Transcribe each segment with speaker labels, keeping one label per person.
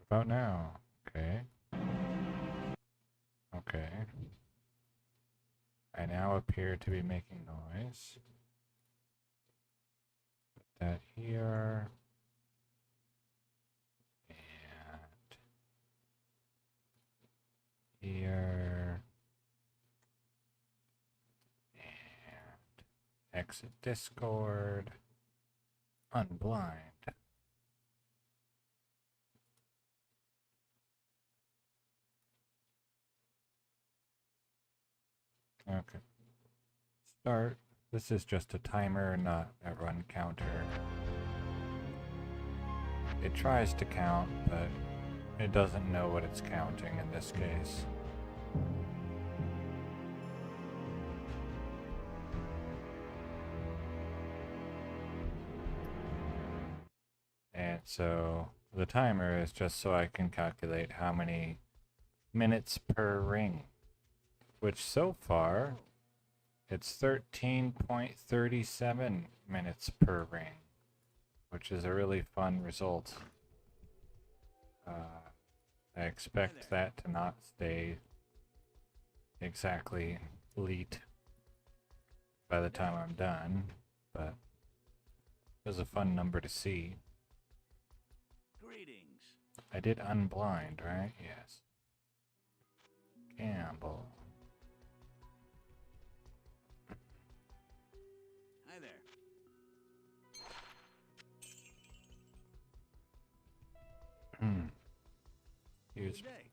Speaker 1: about now? Okay. Okay. I now appear to be making noise. Put that here. And here. And exit Discord. Unblind. Okay. Start. This is just a timer, not a run counter. It tries to count, but it doesn't know what it's counting in this case. And so the timer is just so I can calculate how many minutes per ring, which so far it's 13.37 minutes per ring, which is a really fun result. I expect that to not stay exactly leet by the time I'm done, but it was a fun number to see.
Speaker 2: Greetings.
Speaker 1: I did unblind, right? Yes. Gamble.
Speaker 2: Hi there.
Speaker 1: Use
Speaker 2: Good day.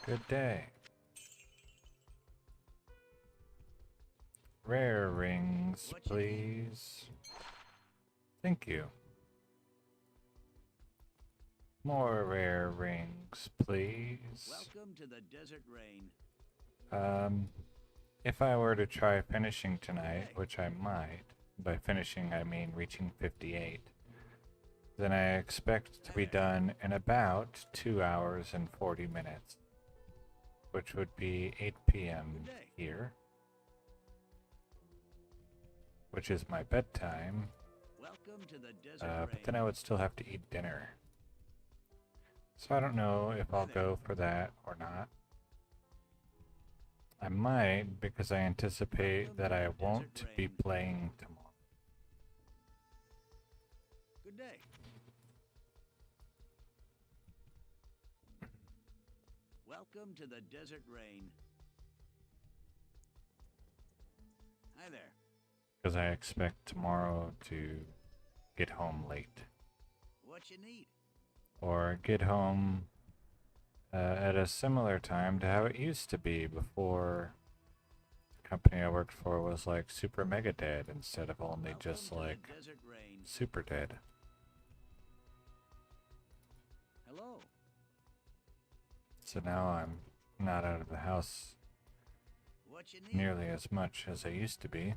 Speaker 1: good day. Rare rings,
Speaker 2: What you
Speaker 1: please. Thank you. More rare rings, please.
Speaker 2: Welcome to the desert rain.
Speaker 1: If I were to try finishing tonight, which I might, by finishing I mean reaching 58, then I expect to be done in about 2 hours and 40 minutes, which would be 8 p.m. here, which is my bedtime,
Speaker 2: Welcome to the desert rain.
Speaker 1: but then I would still have to eat dinner. So I don't know if I'll go for that or not. I might, because I anticipate that I won't be playing tomorrow.
Speaker 2: Good day. Welcome to the desert rain. Hi there.
Speaker 1: Because I expect tomorrow to get home late.
Speaker 2: What you need?
Speaker 1: Or get home at a similar time to how it used to be before the company I worked for was like super mega dead instead of only just
Speaker 2: Welcome to
Speaker 1: like
Speaker 2: the desert rain.
Speaker 1: super dead.
Speaker 2: Hello.
Speaker 1: So now I'm not out of the house
Speaker 2: What you need?
Speaker 1: nearly as much as I used to be,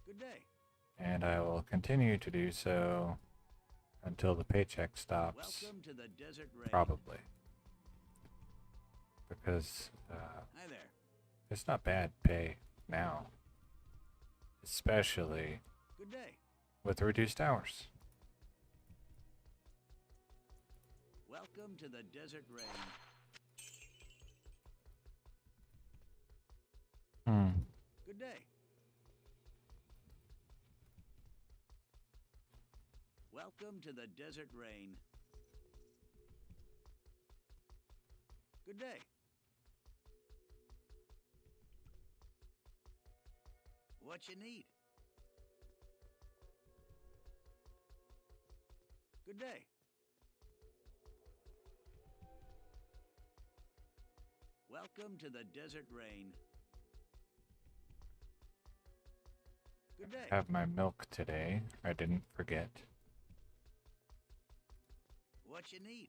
Speaker 2: Good day.
Speaker 1: and I will continue to do so until the paycheck stops,
Speaker 2: Welcome to the desert rain.
Speaker 1: probably. Because
Speaker 2: Hi there.
Speaker 1: it's not bad pay now, especially
Speaker 2: Good day.
Speaker 1: with reduced hours.
Speaker 2: Welcome to the desert rain. Good day. Welcome to the desert rain. Good day. What you need? Good day. Welcome to the desert rain. Good day.
Speaker 1: Have my milk today. I didn't forget.
Speaker 2: What you need?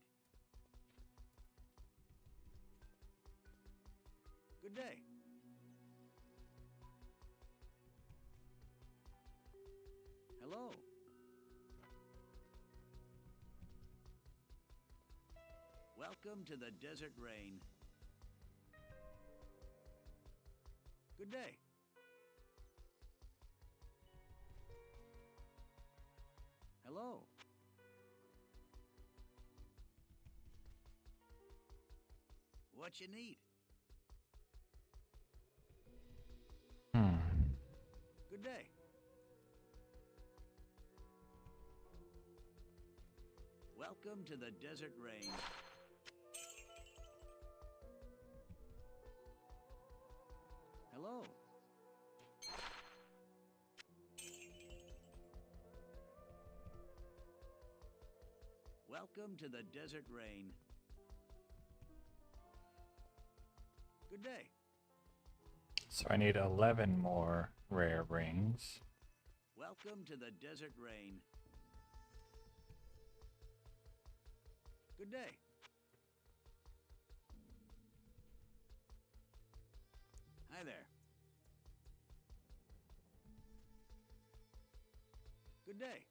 Speaker 2: Good day. Hello. Welcome to the desert rain. Good day. Hello. What you need? Good day. Welcome to the desert rain. Hello. Welcome to the desert rain. Good day.
Speaker 1: So I need 11 more rare rings.
Speaker 2: Welcome to the desert rain. Good day. Hi there. Good day.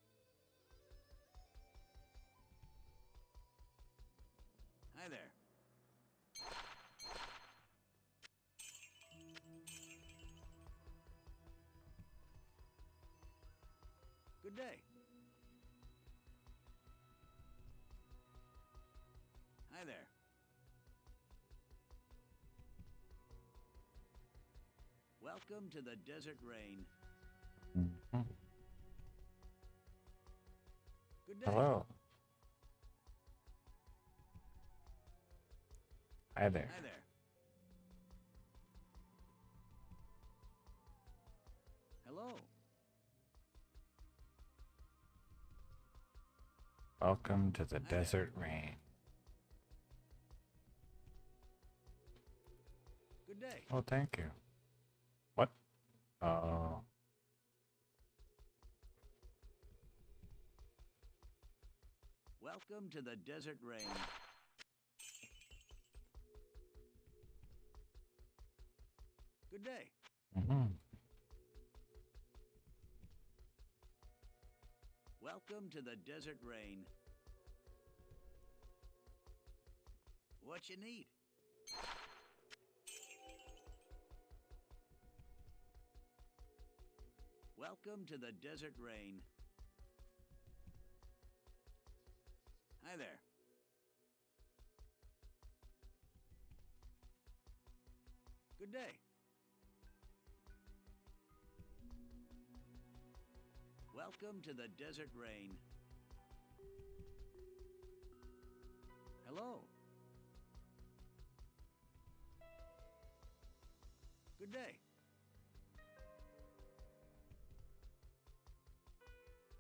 Speaker 2: Hi there. Good day. Hi there. Welcome to the desert rain.
Speaker 1: Mhm.
Speaker 2: Good day.
Speaker 1: Hello. Hi there.
Speaker 2: Hi there. Hello.
Speaker 1: Welcome to the
Speaker 2: Hi there.
Speaker 1: desert rain.
Speaker 2: Good day.
Speaker 1: Oh, thank you. What? Oh.
Speaker 2: Welcome to the desert rain. Good day.
Speaker 1: Mm-hmm.
Speaker 2: Welcome to the desert rain. What you need? Welcome to the desert rain. Hi there. Good day. Welcome to the desert rain. Hello. Good day.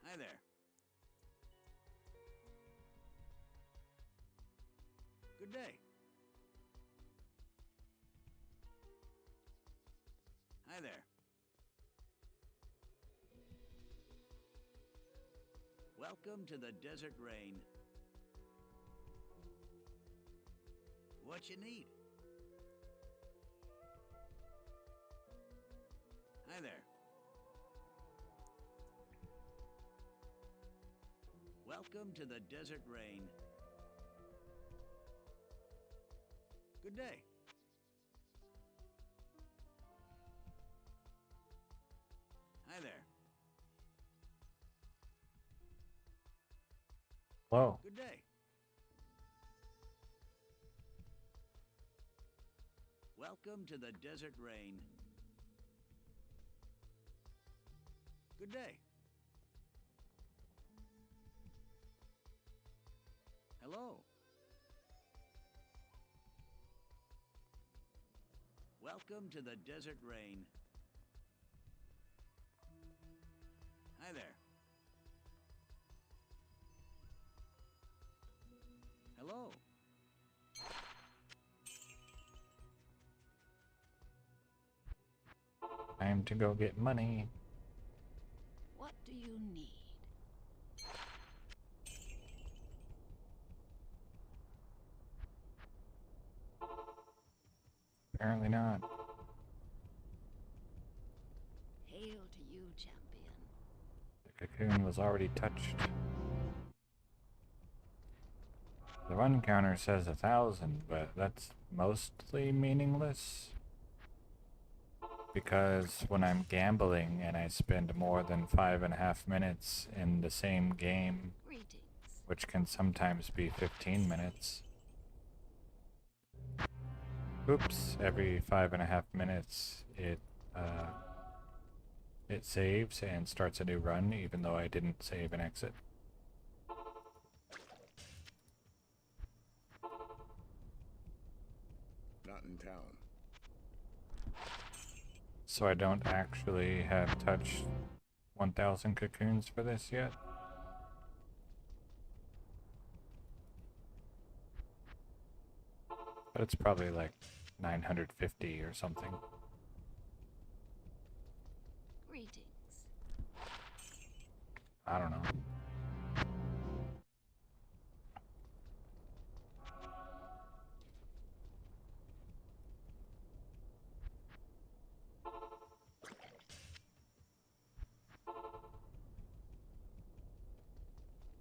Speaker 2: Hi there. Good day. Hi there. Welcome to the desert rain. What you need? Hi there. Welcome to the desert rain. Good day. Hi there.
Speaker 1: Whoa.
Speaker 2: Good day. Welcome to the desert rain. Good day. Hello. Welcome to the desert rain. Hi there. Hello.
Speaker 1: Time to go get money.
Speaker 3: What do you need?
Speaker 1: Apparently not.
Speaker 3: Hail to you, champion.
Speaker 1: The cocoon was already touched. The run counter says 1,000, but that's mostly meaningless. Because when I'm gambling and I spend more than 5.5 minutes in the same game,
Speaker 3: Greetings.
Speaker 1: which can sometimes be 15 minutes, Oops, every 5.5 minutes it saves and starts a new run, even though I didn't save and exit.
Speaker 4: Not in town.
Speaker 1: So I don't actually have touched 1,000 cocoons for this yet. But it's probably like 950 or something.
Speaker 3: Greetings.
Speaker 1: I don't know.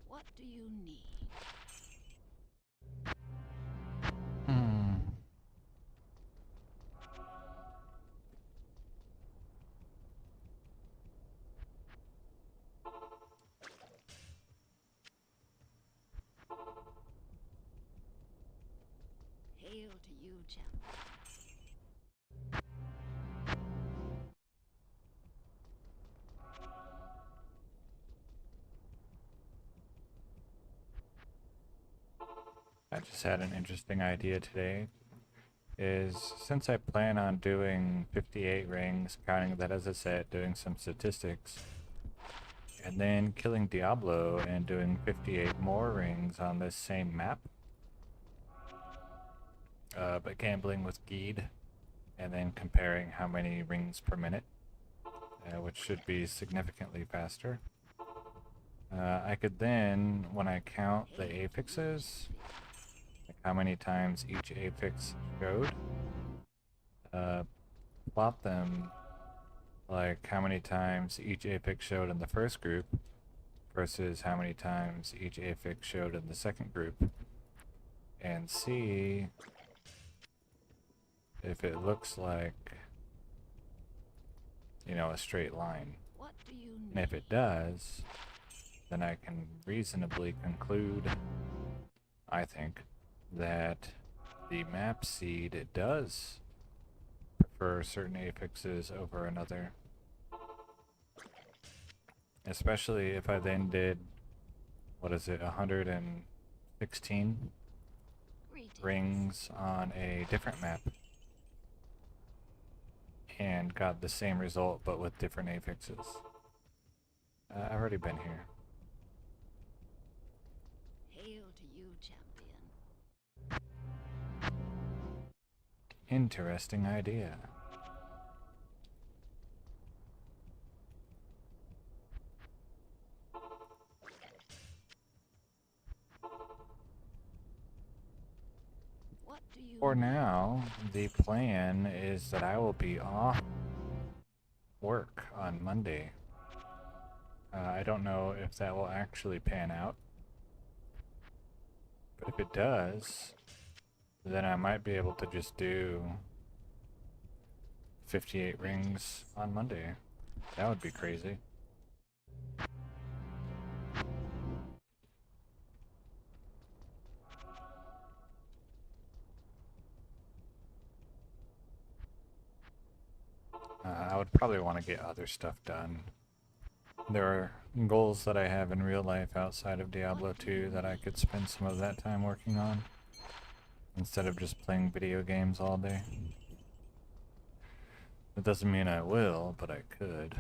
Speaker 3: What do you need?
Speaker 1: Hmm.
Speaker 3: Hail to you, champion.
Speaker 1: I just had an interesting idea today. Since I plan on doing 58 rings, counting that as a set, doing some statistics, and then killing Diablo and doing 58 more rings on this same map, but gambling with Geed, and then comparing how many rings per minute, which should be significantly faster. I could then, when I count the affixes, like how many times each affix showed, plot them like how many times each affix showed in the first group versus how many times each affix showed in the second group, and see if it looks like, you know, a straight line.
Speaker 3: What do you
Speaker 1: And if
Speaker 3: need?
Speaker 1: it does, then I can reasonably conclude, I think, that the map seed does prefer certain affixes over another. Especially if I then did, what is it, 116
Speaker 3: Greetings.
Speaker 1: rings on a different map and got the same result but with different affixes. I've already been here.
Speaker 3: Hail to you, champion.
Speaker 1: Interesting idea.
Speaker 3: What do you
Speaker 1: For
Speaker 3: need?
Speaker 1: now, the plan is that I will be off work on Monday. I don't know if that will actually pan out, but if it does, then I might be able to just do 58 rings on Monday. That would be crazy. I would probably want to get other stuff done. There are goals that I have in real life outside of Diablo 2 that I could spend some of that time working on, instead of just playing video games all day. That doesn't mean I will, but I could.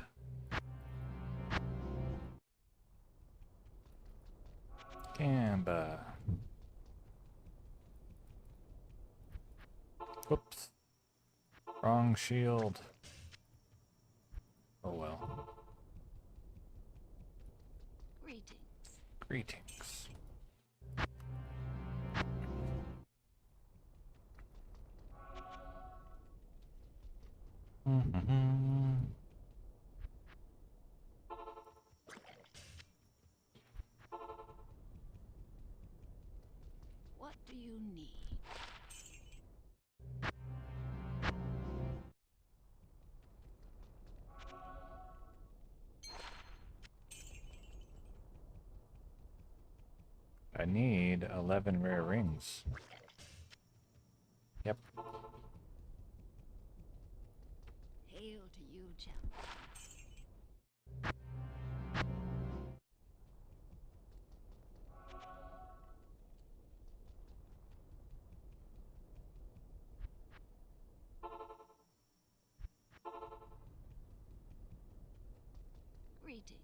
Speaker 1: Gamba. Whoops. Wrong shield. Oh well.
Speaker 3: Greetings.
Speaker 1: Greetings.
Speaker 3: What do you need?
Speaker 1: I need 11 rare rings. Yep.
Speaker 3: Hail to you, champion. Greetings.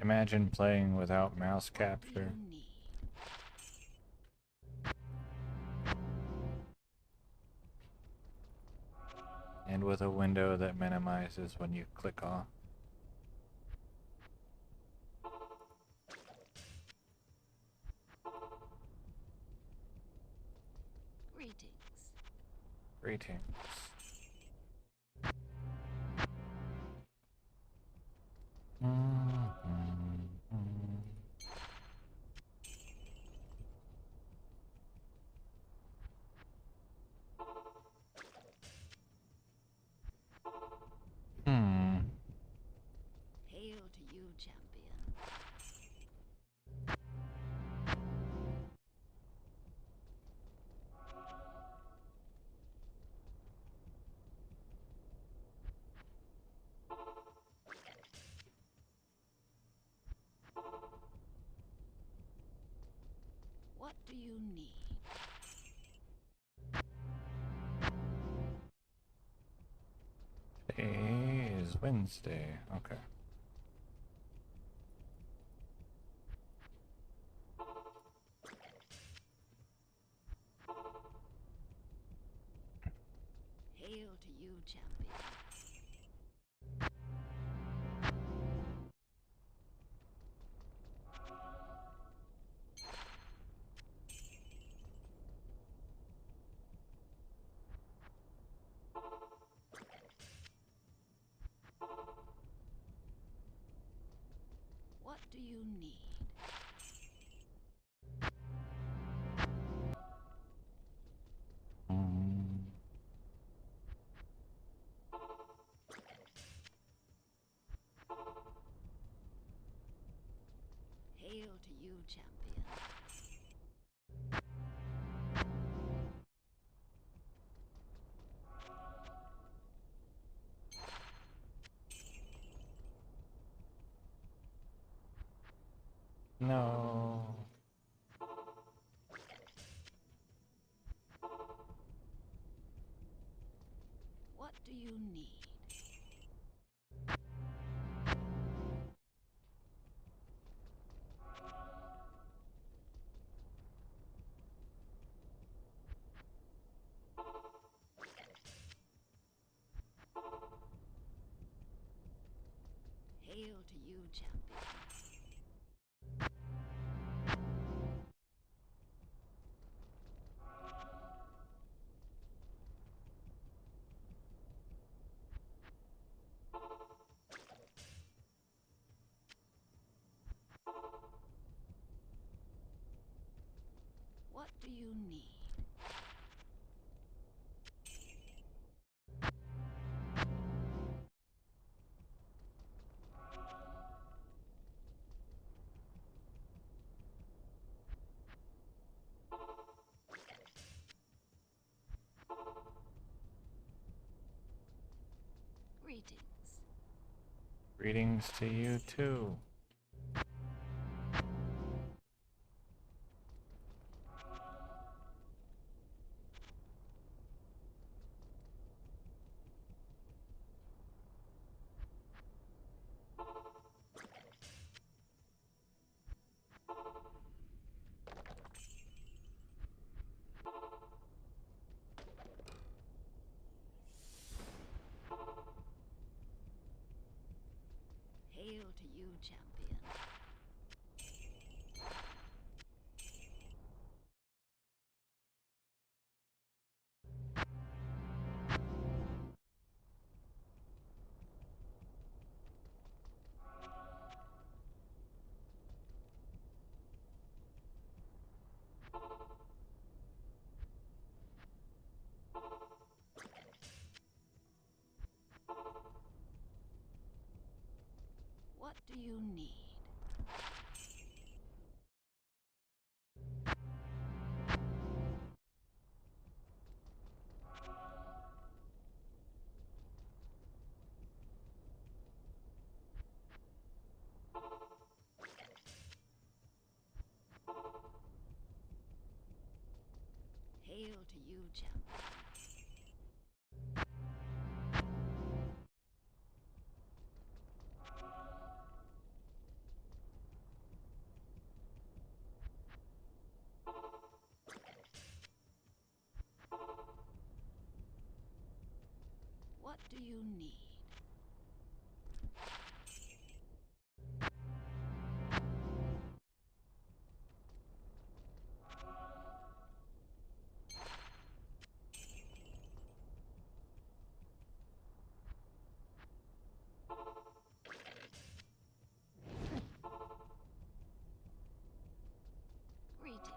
Speaker 1: Imagine playing without mouse
Speaker 3: What do
Speaker 1: capture.
Speaker 3: you need?
Speaker 1: And with a window that minimizes when you click off.
Speaker 3: Greetings.
Speaker 1: Greetings.
Speaker 3: Hail to you, champion. What do you need?
Speaker 1: Today is Wednesday. Okay.
Speaker 3: Hail to you, champion. What do you need? Hail to you, champion.
Speaker 1: No.
Speaker 3: What do you need? Hail to you, champion. What do you need? Greetings.
Speaker 1: Greetings to you too.
Speaker 3: Hail to you, champion. do you need? Hail to you, champion. What do you need? Greetings.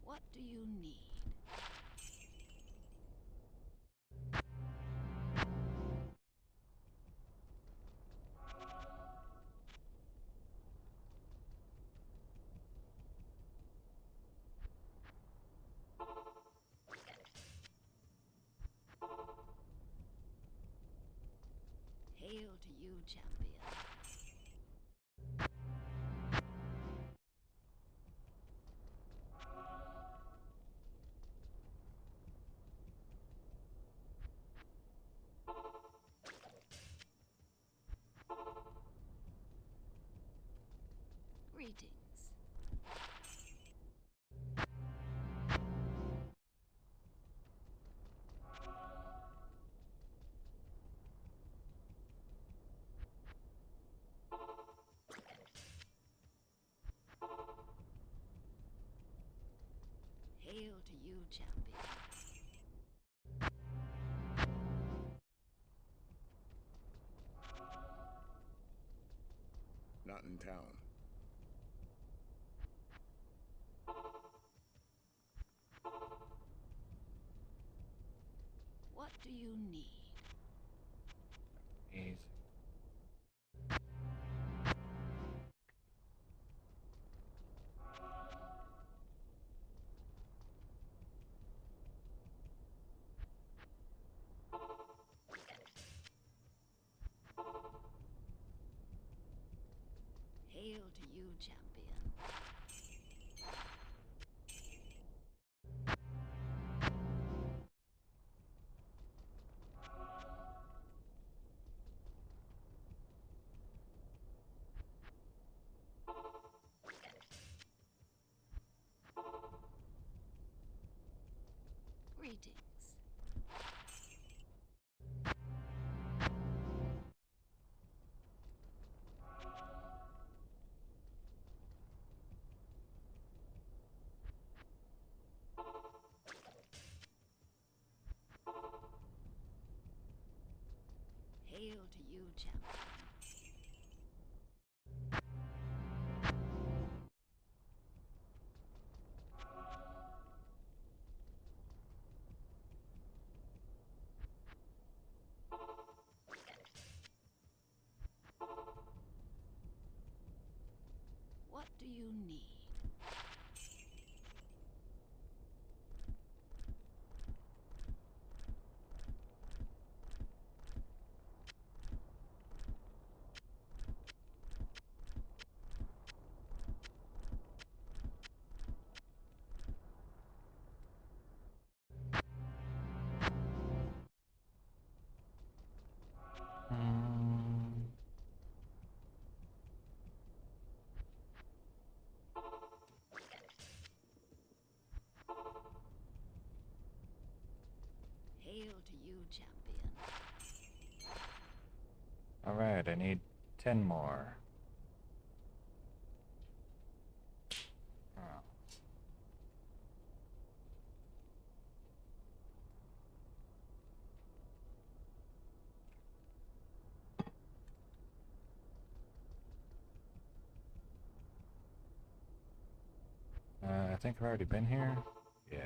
Speaker 3: What do you need? Hail to you, champion. Greetings. Hail to you, champion.
Speaker 4: Not in town.
Speaker 3: What do you need?
Speaker 1: Easy.
Speaker 3: Hail to you, champion. Greetings. Hail to you, champion. What do you need? Hail to you, champion.
Speaker 1: Alright, I need 10 more. Oh. think I've already been here. Yeah.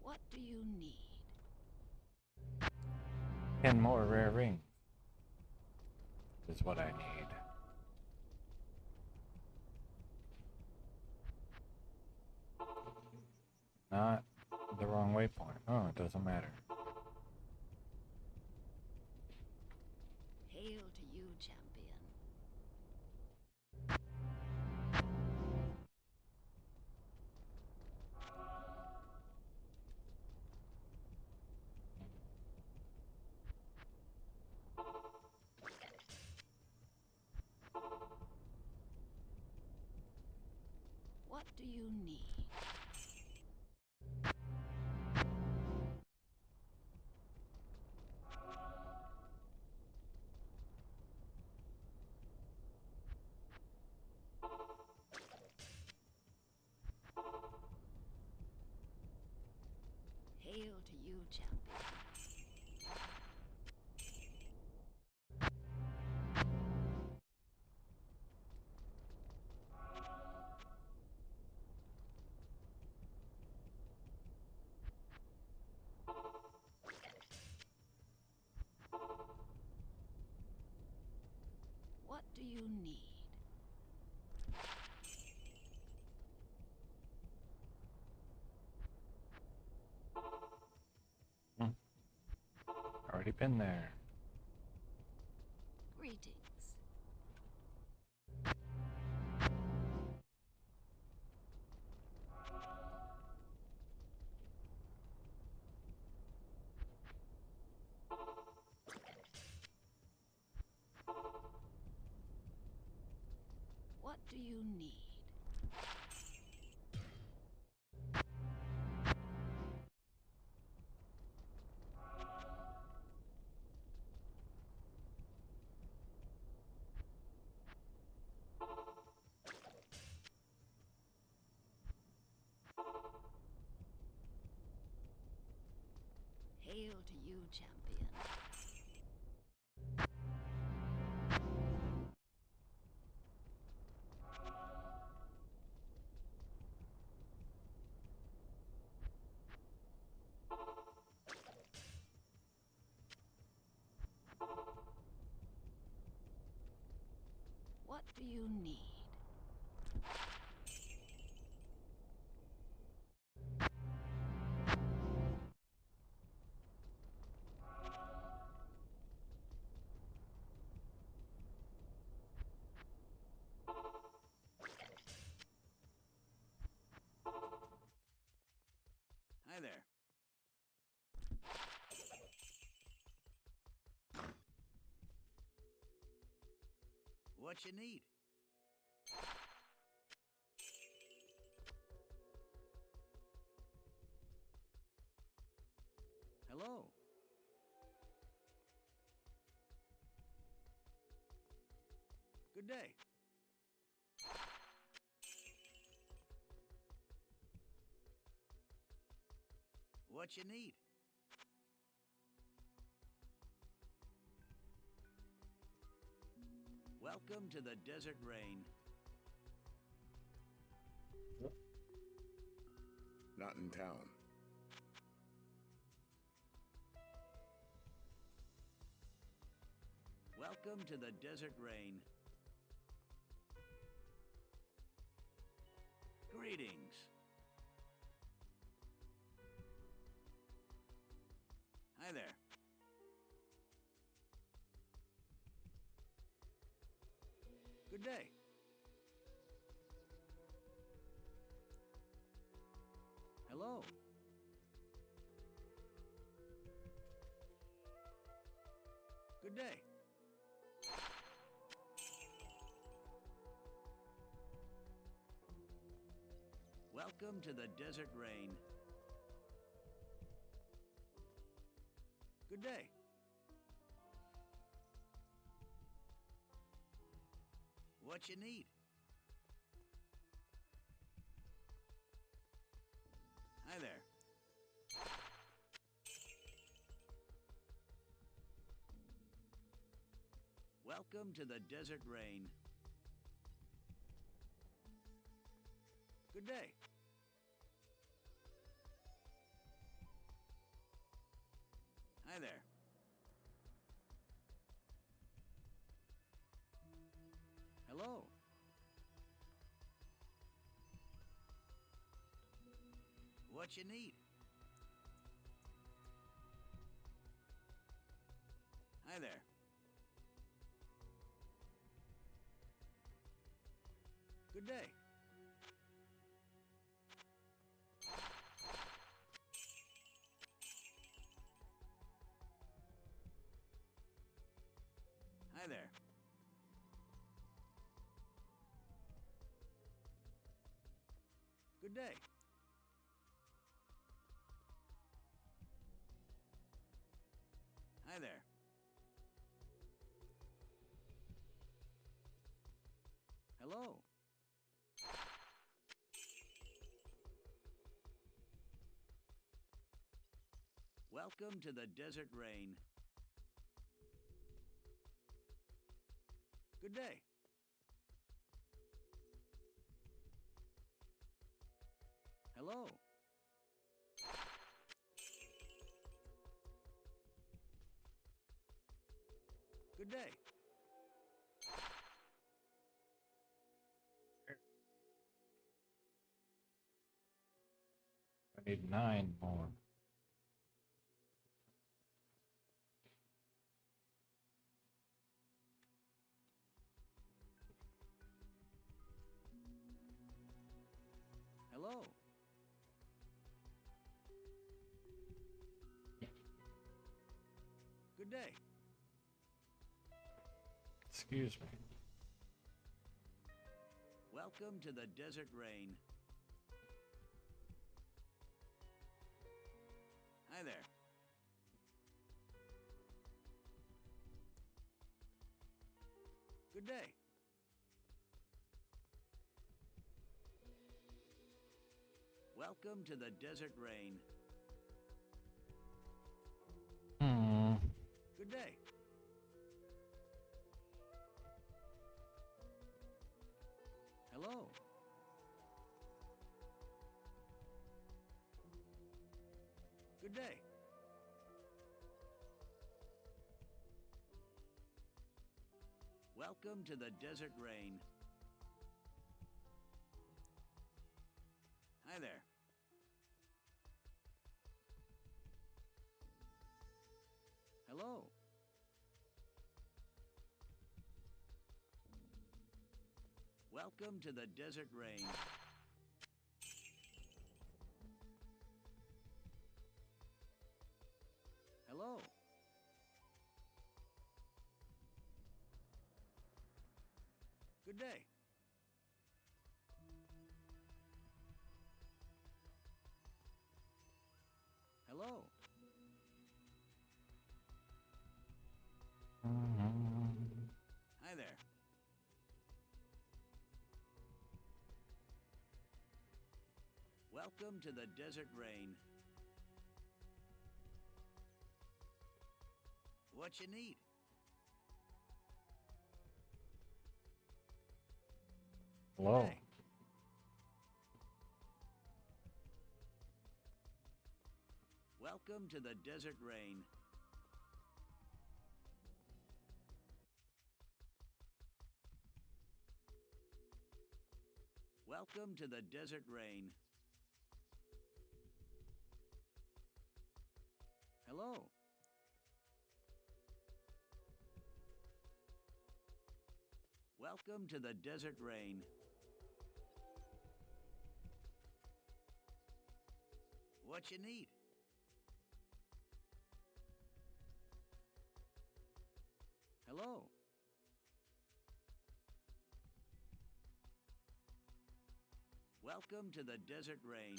Speaker 3: What do you need?
Speaker 1: 10 more rare rings is what I need. Not the wrong waypoint. Oh, it doesn't matter.
Speaker 3: Hail to you, champion. What do you need? Hail to you, champion. What do you need?
Speaker 1: Already been there.
Speaker 3: Greetings. What do you need? Hail to you, champion. What do you need?
Speaker 2: Hi there. What you need? Hello. Good day. What you need? Welcome to the Desert Rain.
Speaker 4: Not in town.
Speaker 2: Welcome to the Desert Rain. Greetings. Hi there. Good day. Hello. Good day. Welcome to the Desert Rain. Good day. What you need? Hi there. Welcome to the Desert Rain. Good day. Hi there. Hello. What you need? Hi there. Good day. Hi there. Good day. Hi there. Hello. Welcome to the desert rain. Good day. Hello. Good day.
Speaker 1: I need 9 more.
Speaker 2: Hello. Good day.
Speaker 1: Excuse me.
Speaker 2: Welcome to the desert rain. Hi there. Good day. Welcome to the desert rain.
Speaker 1: Hmm.
Speaker 2: Good day. Hello. Good day. Welcome to the desert rain. Hi there. Hello. Welcome to the desert rain. Hello. Good day. Hello. Hi there. Welcome to the desert rain. What you need?
Speaker 1: Hello.
Speaker 2: Hey. Welcome to the desert rain. Welcome to the desert rain. Hello. Welcome to the desert rain. What you need? Hello. Welcome to the desert rain.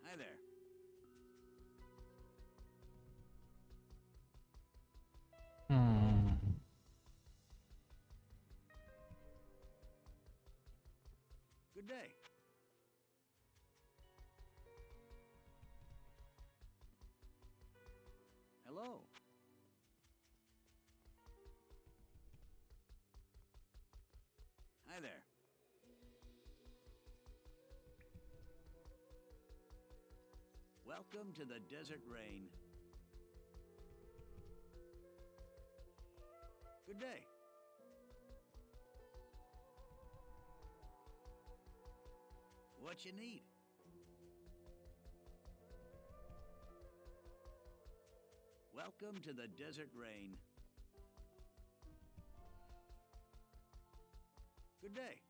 Speaker 2: Hi there.
Speaker 1: Hmm.
Speaker 2: Good day. Hello. Welcome to the desert rain. Good day. What you need? Welcome to the desert rain. Good day.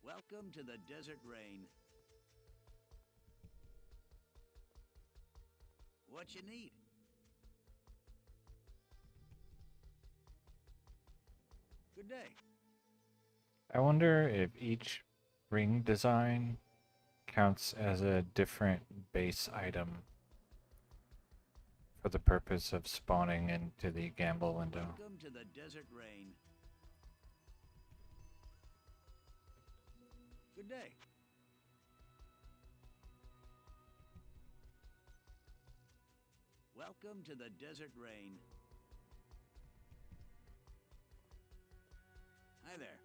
Speaker 2: Welcome to the desert rain. What you need? Good day.
Speaker 1: I wonder if each ring design counts as a different base item for the purpose of spawning into the gamble window.
Speaker 2: Welcome to the desert rain. Good day. Welcome to the desert rain. Hi there.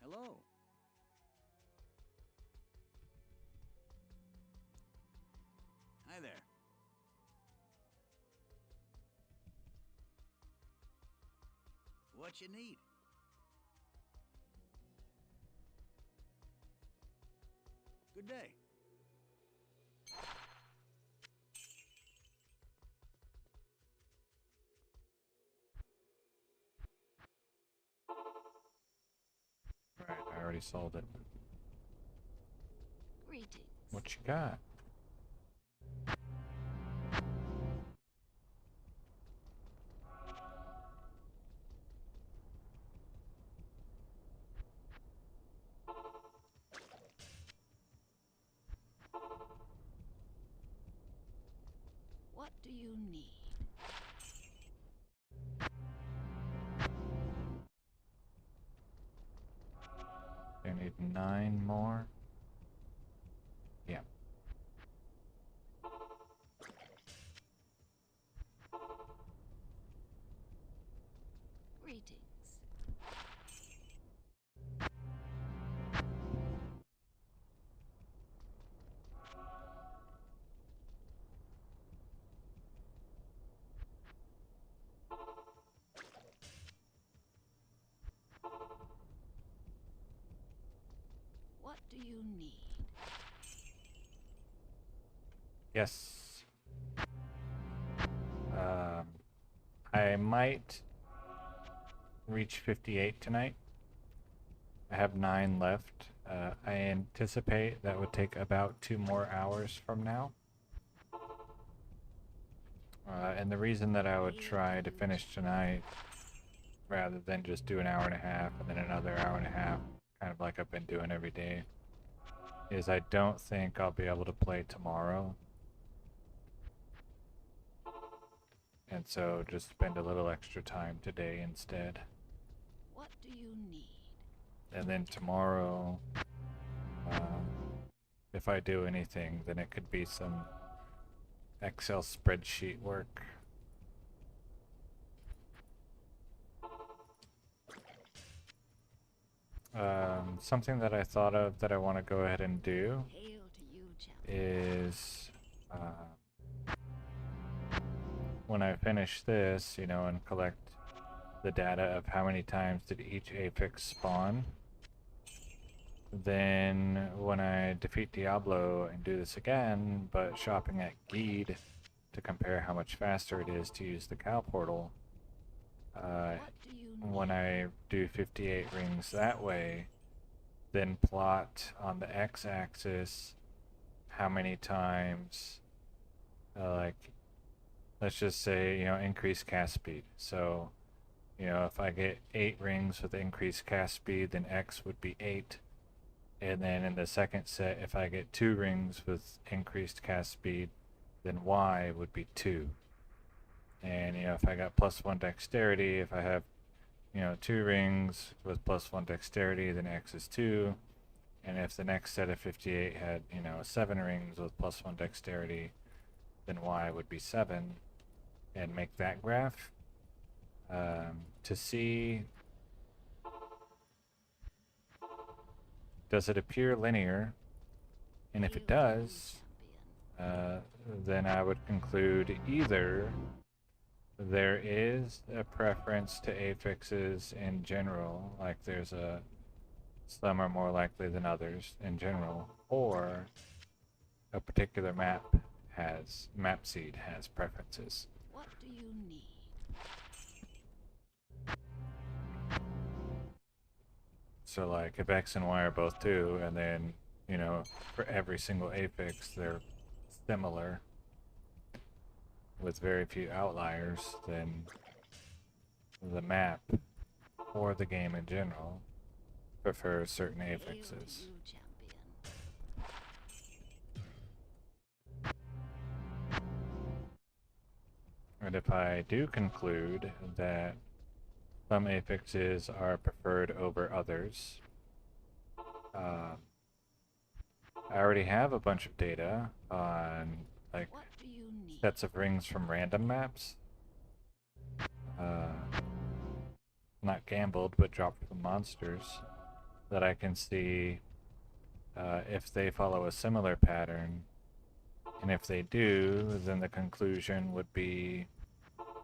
Speaker 2: Hello. Hi there. What you need? Good day.
Speaker 1: Right, I already sold it.
Speaker 3: Greetings.
Speaker 1: What you got?
Speaker 3: What do you need?
Speaker 1: I need 9 more. Yeah.
Speaker 3: Greetings. What do you need?
Speaker 1: Yes. I might reach 58 tonight. I have 9 left. I anticipate that would take about 2 more hours from now. And the reason that I would try to finish tonight rather than just do an hour and a half and then another hour and a half, kind of like I've been doing every day, is I don't think I'll be able to play tomorrow. And so just spend a little extra time today instead.
Speaker 3: What do you need?
Speaker 1: And then tomorrow, if I do anything, then it could be some Excel spreadsheet work. Something that I thought of that I want to go ahead and do
Speaker 3: Hail to you, champion.
Speaker 1: is when I finish this, you know, and collect the data of how many times did each affix spawn, then when I defeat Diablo and do this again, but shopping at Geed to compare how much faster it is to use the cow portal,
Speaker 3: What do you need?
Speaker 1: when I do 58 rings that way, then plot on the x-axis how many times, like, let's just say, you know, increase cast speed. So, you know, if I get 8 rings with increased cast speed, then X would be 8. And then in the second set, if I get 2 rings with increased cast speed, then Y would be 2. And, you know, if I got +1 dexterity, if I have, you know, 2 rings with +1 dexterity, then X is 2. And if the next set of 58 had, you know, 7 rings with +1 dexterity, then Y would be 7. And make that graph. to see, does it appear linear? And if it does, then I would conclude either there is a preference to affixes in general, like there's some are more likely than others in general, or a particular map seed has preferences.
Speaker 3: What do you need?
Speaker 1: So like if X and Y are both 2, and then, you know, for every single affix they're similar with very few outliers, then the map or the game in general prefers certain
Speaker 3: Hail
Speaker 1: affixes.
Speaker 3: to you, champion.
Speaker 1: And if I do conclude that some affixes are preferred over others, I already have a bunch of data on like
Speaker 3: What do you need?
Speaker 1: sets of rings from random maps. Not gambled, but dropped from monsters, that I can see if they follow a similar pattern. And if they do, then the conclusion would be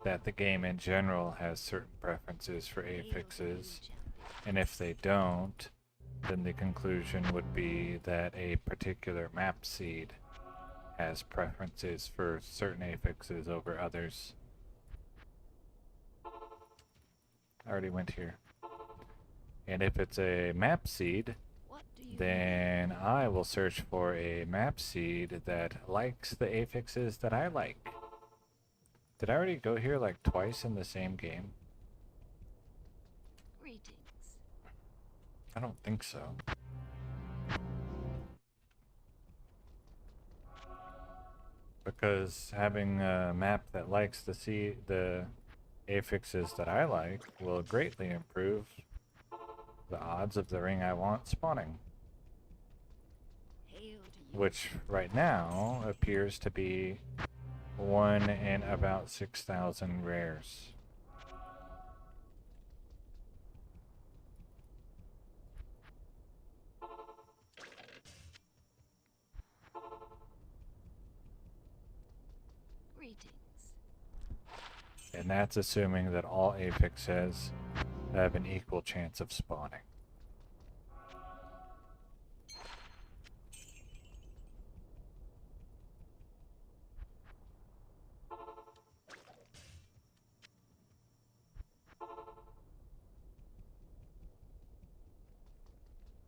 Speaker 1: that the game in general has certain preferences for
Speaker 3: Hail to you,
Speaker 1: affixes.
Speaker 3: champion.
Speaker 1: And if they don't, then the conclusion would be that a particular map seed has preferences for certain affixes over others. I already went here. And if it's a map seed,
Speaker 3: What do you
Speaker 1: then I will search for a map seed that likes the affixes that I like. Did I already go here like twice in the same game?
Speaker 3: need? Greetings.
Speaker 1: I don't think so. Because having a map that likes the affixes that I like will greatly improve the odds of the ring I want spawning.
Speaker 3: Hail to you.
Speaker 1: Which right now appears to be 1 in about 6,000 rares.
Speaker 3: Greetings.
Speaker 1: And that's assuming that all affixes have an equal chance of spawning.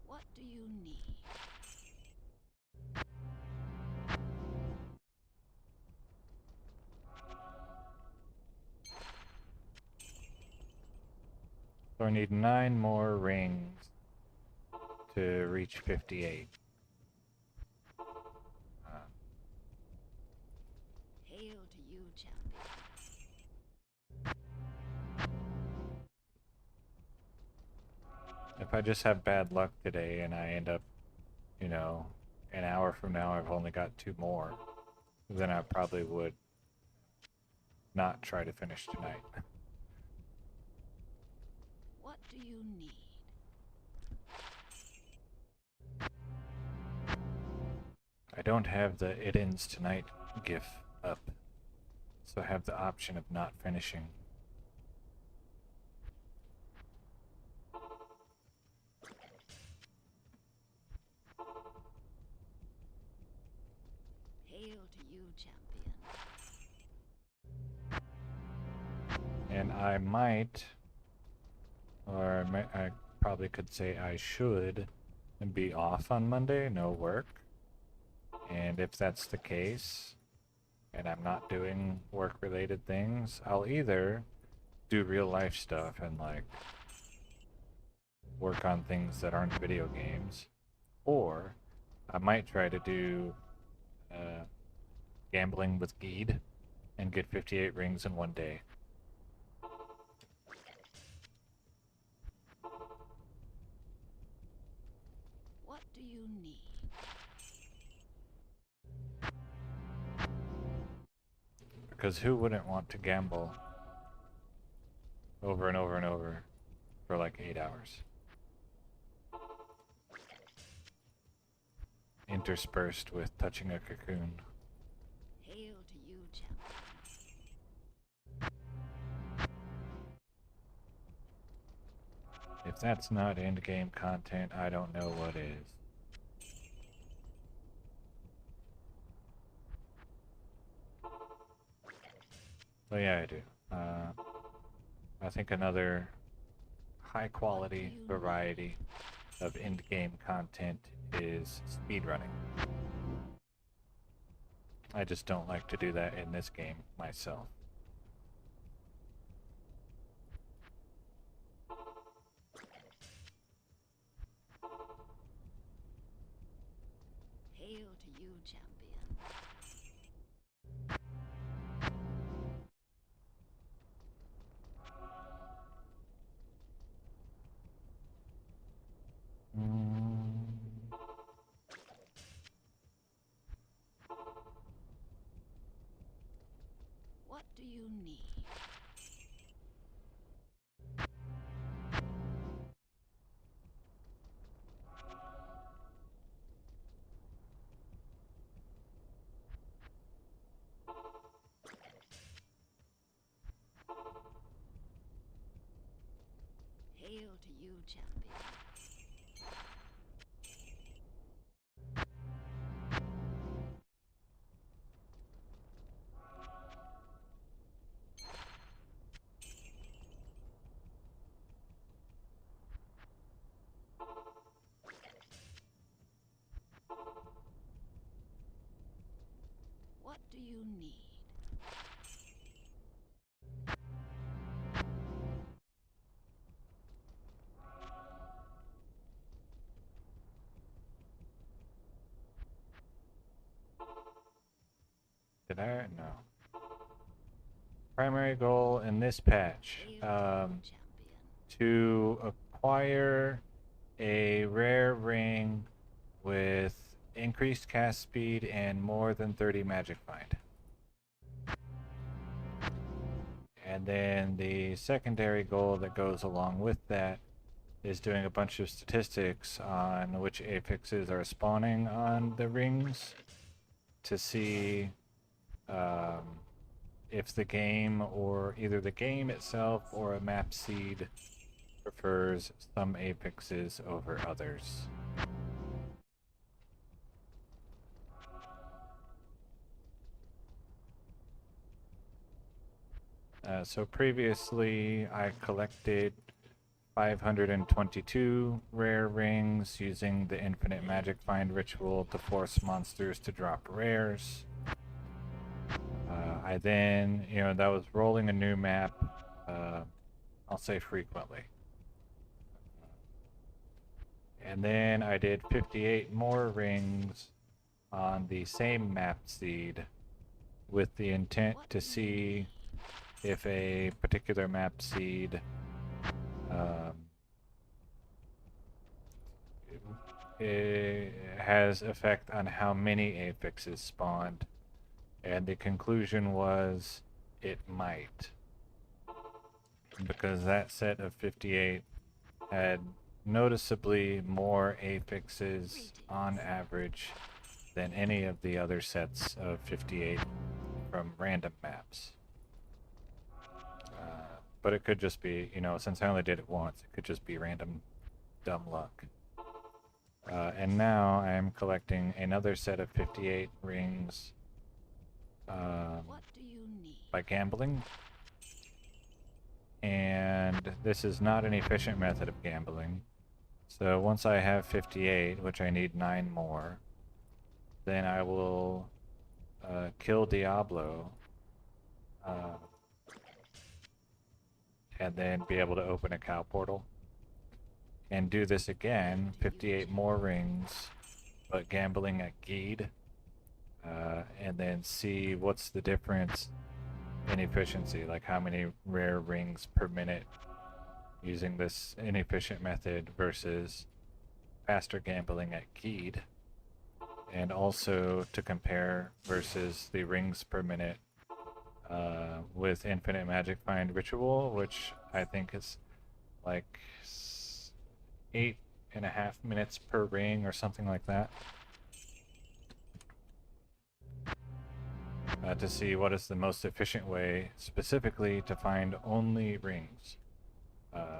Speaker 3: What do you need?
Speaker 1: So I need 9 more rings to reach 58.
Speaker 3: Hail to you, champion.
Speaker 1: If I just have bad luck today and I end up, you know, an hour from now I've only got 2 more, then I probably would not try to finish tonight.
Speaker 3: What do you need?
Speaker 1: I don't have the It Ends Tonight GIF up, so I have the option of not finishing.
Speaker 3: Hail to you, champion.
Speaker 1: And I might, or I probably could say I should, be off on Monday, no work. And if that's the case, and I'm not doing work-related things, I'll either do real life stuff and like work on things that aren't video games, or I might try to do gambling with Geed and get 58 rings in one day.
Speaker 3: What do you need?
Speaker 1: Because who wouldn't want to gamble over and over and over for like 8 hours. Interspersed with touching a cocoon.
Speaker 3: Hail to you, champion.
Speaker 1: If that's not in-game content, I don't know what is. So yeah, I do. I think another high-quality variety of in-game content is speedrunning. I just don't like to do that in this game myself.
Speaker 3: Hail to you, champion. What do you need? Hail to you, champion. What do you need?
Speaker 1: Did I? No. Primary goal in this patch,
Speaker 3: Hail to you, champion.
Speaker 1: to acquire a rare ring with increased cast speed and more than 30 magic find. And then the secondary goal that goes along with that is doing a bunch of statistics on which affixes are spawning on the rings to see if the game, or either the game itself or a map seed, prefers some affixes over others. So previously I collected 522 rare rings using the infinite magic find ritual to force monsters to drop rares. I then, that was rolling a new map, I'll say frequently. And then I did 58 more rings on the same map seed with the intent to see if a particular map seed it has effect on how many affixes spawned, and the conclusion was it might, because that set of 58 had noticeably more affixes on average than any of the other sets of 58 from random maps. But it could just be, since I only did it once, it could just be random dumb luck. And now I am collecting another set of 58 rings
Speaker 3: What do you need?
Speaker 1: by gambling. And this is not an efficient method of gambling. So once I have 58, which I need 9 more, then I will kill Diablo and then be able to open a cow portal. And do this again, 58 more rings, but gambling at Geed, and then see what's the difference in efficiency, like how many rare rings per minute using this inefficient method versus faster gambling at Geed, and also to compare versus the rings per minute with Infinite Magic Find Ritual, which I think it's like 8.5 minutes per ring or something like that. To see what is the most efficient way specifically to find only rings.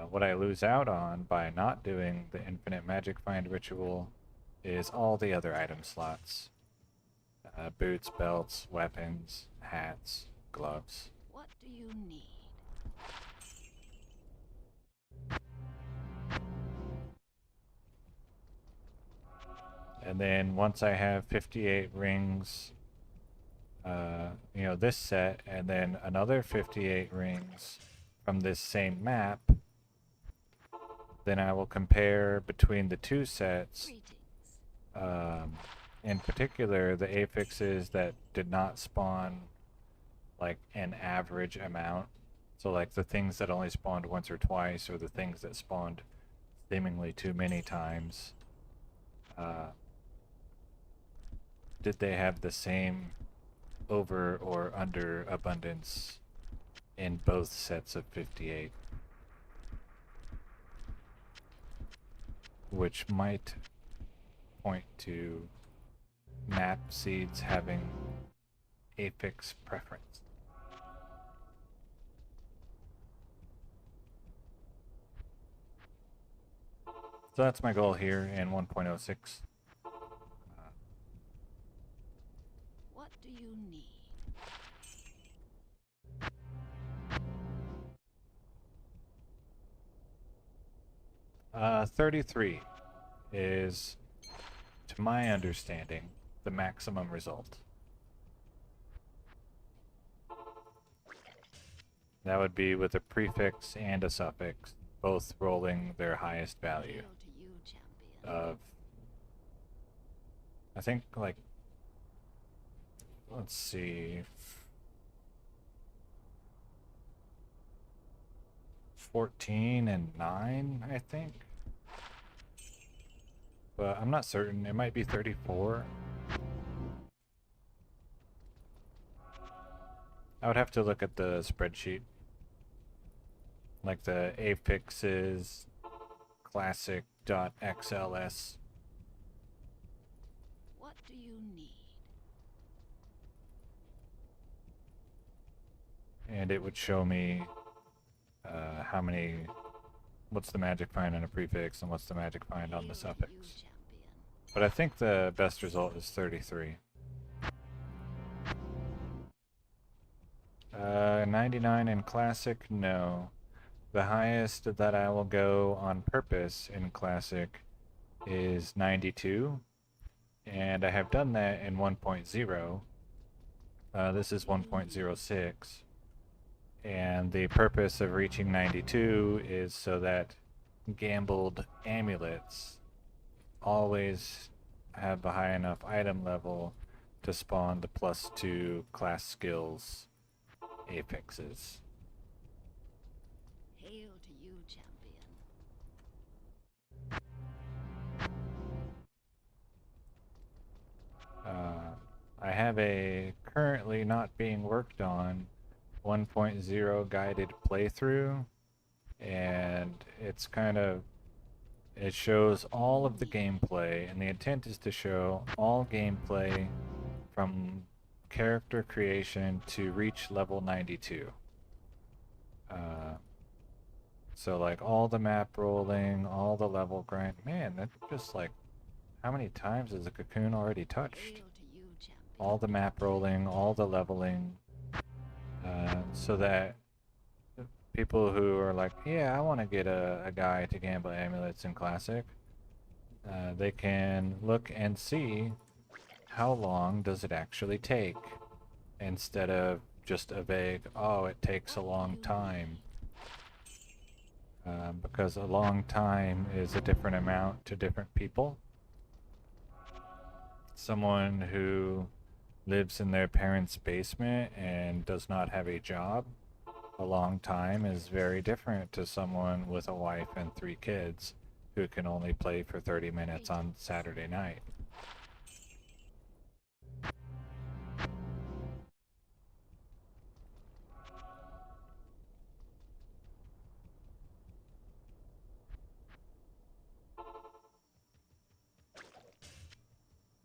Speaker 1: What I lose out on by not doing the infinite magic find ritual is all the other item slots. Boots, belts, weapons, hats, gloves.
Speaker 3: What do you need?
Speaker 1: And then once I have 58 rings, this set, and then another 58 rings from this same map, then I will compare between the two sets.
Speaker 3: Greetings.
Speaker 1: In particular, the affixes that did not spawn like an average amount. So like the things that only spawned once or twice, or the things that spawned seemingly too many times. Did they have the same over or under abundance in both sets of 58? Which might point to map seeds having affix preference. So that's my goal here in 1.06.
Speaker 3: What do you need?
Speaker 1: 33 is, to my understanding, the maximum result. That would be with a prefix and a suffix, both rolling their highest value
Speaker 3: Hail to you, champion.
Speaker 1: of, I think, like, let's see, 14 and 9, I think. But I'm not certain. It might be 34. I would have to look at the spreadsheet. Like the affixes classic.xls.
Speaker 3: What do you need?
Speaker 1: And it would show me how many, what's the magic find on a prefix and what's the magic find on the
Speaker 3: Hail to
Speaker 1: suffix.
Speaker 3: you, champion.
Speaker 1: But I think the best result is 33. 99 in classic, no. The highest that I will go on purpose in classic is 92. And I have done that in 1.0. This is 1.06. And the purpose of reaching 92 is so that gambled amulets always have a high enough item level to spawn the +2 class skills affixes.
Speaker 3: Hail to you, champion.
Speaker 1: I have a currently not being worked on 1.0 guided playthrough, and it's kind of, it shows all of the gameplay, and the intent is to show all gameplay from character creation to reach level 92. So like all the map rolling, all the level grind. Man, that's just like, how many times has the Cocoon already touched?
Speaker 3: Hail to you, champion.
Speaker 1: All the map rolling, all the leveling, so that people who are like, yeah, I want to get a guy to gamble amulets in Classic, they can look and see how long does it actually take, instead of just a vague, oh, it takes a long time. Because a long time is a different amount to different people. Someone who lives in their parents' basement and does not have a job, a long time is very different to someone with a wife and 3 kids who can only play for 30 minutes on Saturday night.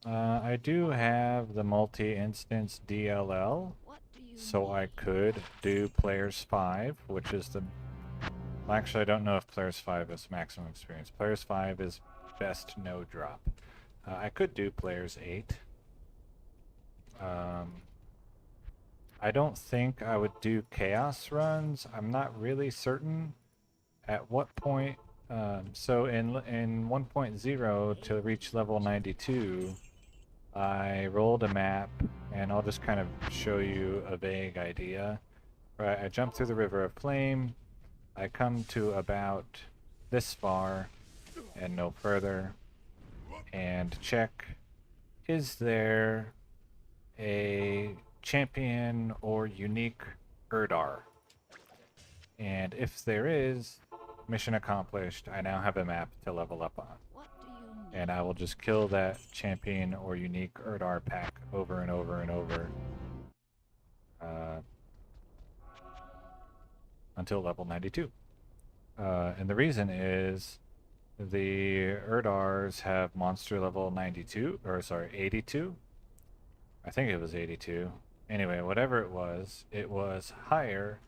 Speaker 1: I do have the multi-instance DLL,
Speaker 3: What do you
Speaker 1: so
Speaker 3: need?
Speaker 1: I could do Players 5, which is the... Well, actually, I don't know if Players 5 is maximum experience. Players 5 is best no drop. I could do Players 8. I don't think I would do Chaos runs. I'm not really certain at what point. So in 1.0 to reach level 92, I rolled a map, and I'll just kind of show you a vague idea. Right, I jump through the River of Flame. I come to about this far and no further, and check, is there a champion or unique Erdar? And if there is, mission accomplished. I now have a map to level up on.
Speaker 3: What do you need?
Speaker 1: And I will just kill that champion or unique Erdar pack over and over and over until level 92. And the reason is the Erdars have monster level 92, or sorry, 82. I think it was 82. Anyway, whatever it was higher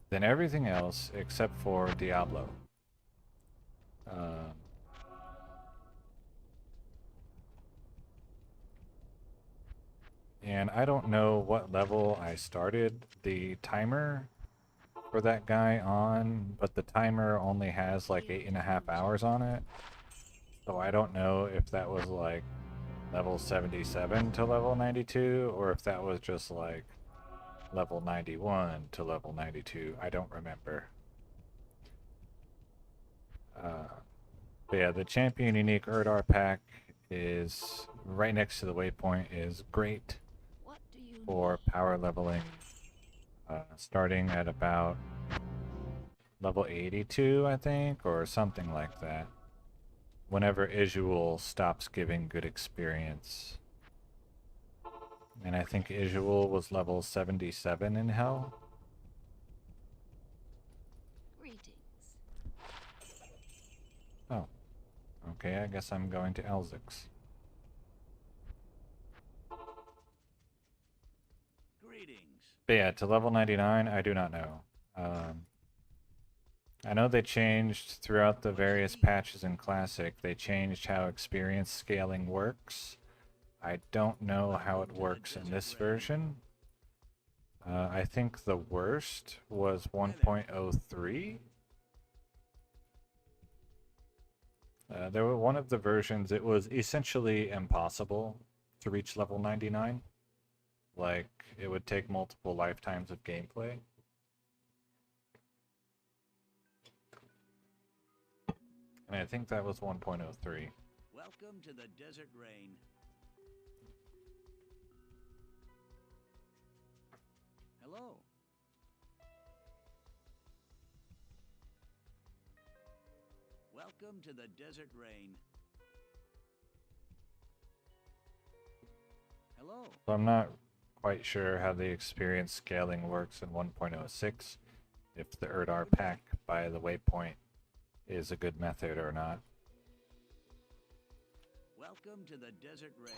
Speaker 1: than everything else except for Diablo. And I don't know what level I started the timer for that guy on, but the timer only has like 8.5 hours on it. So I don't know if that was like level 77 to level 92, or if that was just like level 91 to level 92. I don't remember. But yeah, the champion unique Erdar pack is right next to the waypoint, is great
Speaker 3: What do you
Speaker 1: for power leveling, starting at about level 82, I think, or something like that. Whenever Isuel stops giving good experience. And I think Isuel was level 77 in Hell.
Speaker 3: Greetings.
Speaker 1: Oh. Okay, I guess I'm going to Elzix.
Speaker 2: Greetings.
Speaker 1: But yeah, to level 99, I do not know. I know they changed throughout the various patches in Classic, they changed how experience scaling works. I don't know how it works in this version. I think the worst was 1.03. There were one of the versions, it was essentially impossible to reach level 99. Like, it would take multiple lifetimes of gameplay. And I think that was 1.03.
Speaker 2: Welcome to the Desert Rain. Hello. Welcome to the Desert Rain. Hello.
Speaker 1: So I'm not quite sure how the experience scaling works in 1.06, if the Erdar pack by the waypoint is a good method or not.
Speaker 2: Welcome to the Desert Rain.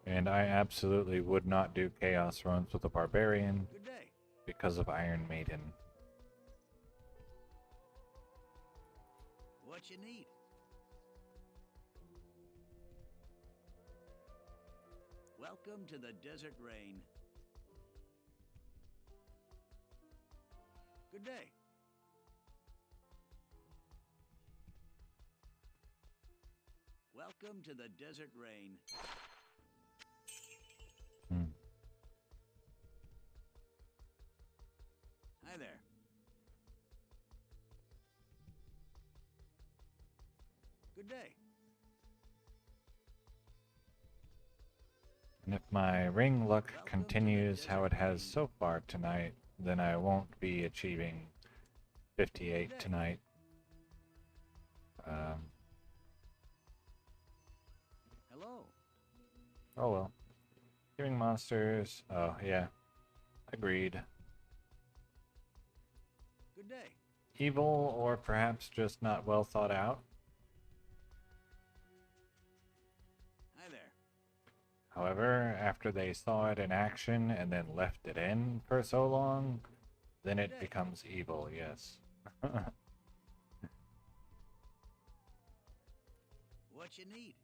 Speaker 1: And I absolutely would not do Chaos runs with a Barbarian
Speaker 2: Good day.
Speaker 1: because of Iron Maiden.
Speaker 2: What you need? Welcome to the Desert Rain. Good day. Welcome to the Desert Rain. Hi there. Good day.
Speaker 1: And if my ring luck continues how it has so far tonight, then I won't be achieving 58 tonight.
Speaker 2: Hello.
Speaker 1: Oh well. Giving monsters. Oh, yeah. Agreed.
Speaker 2: Good day.
Speaker 1: Evil, or perhaps just not well thought out. However, after they saw it in action and then left it in for so long, then it becomes evil, yes.
Speaker 2: What you need?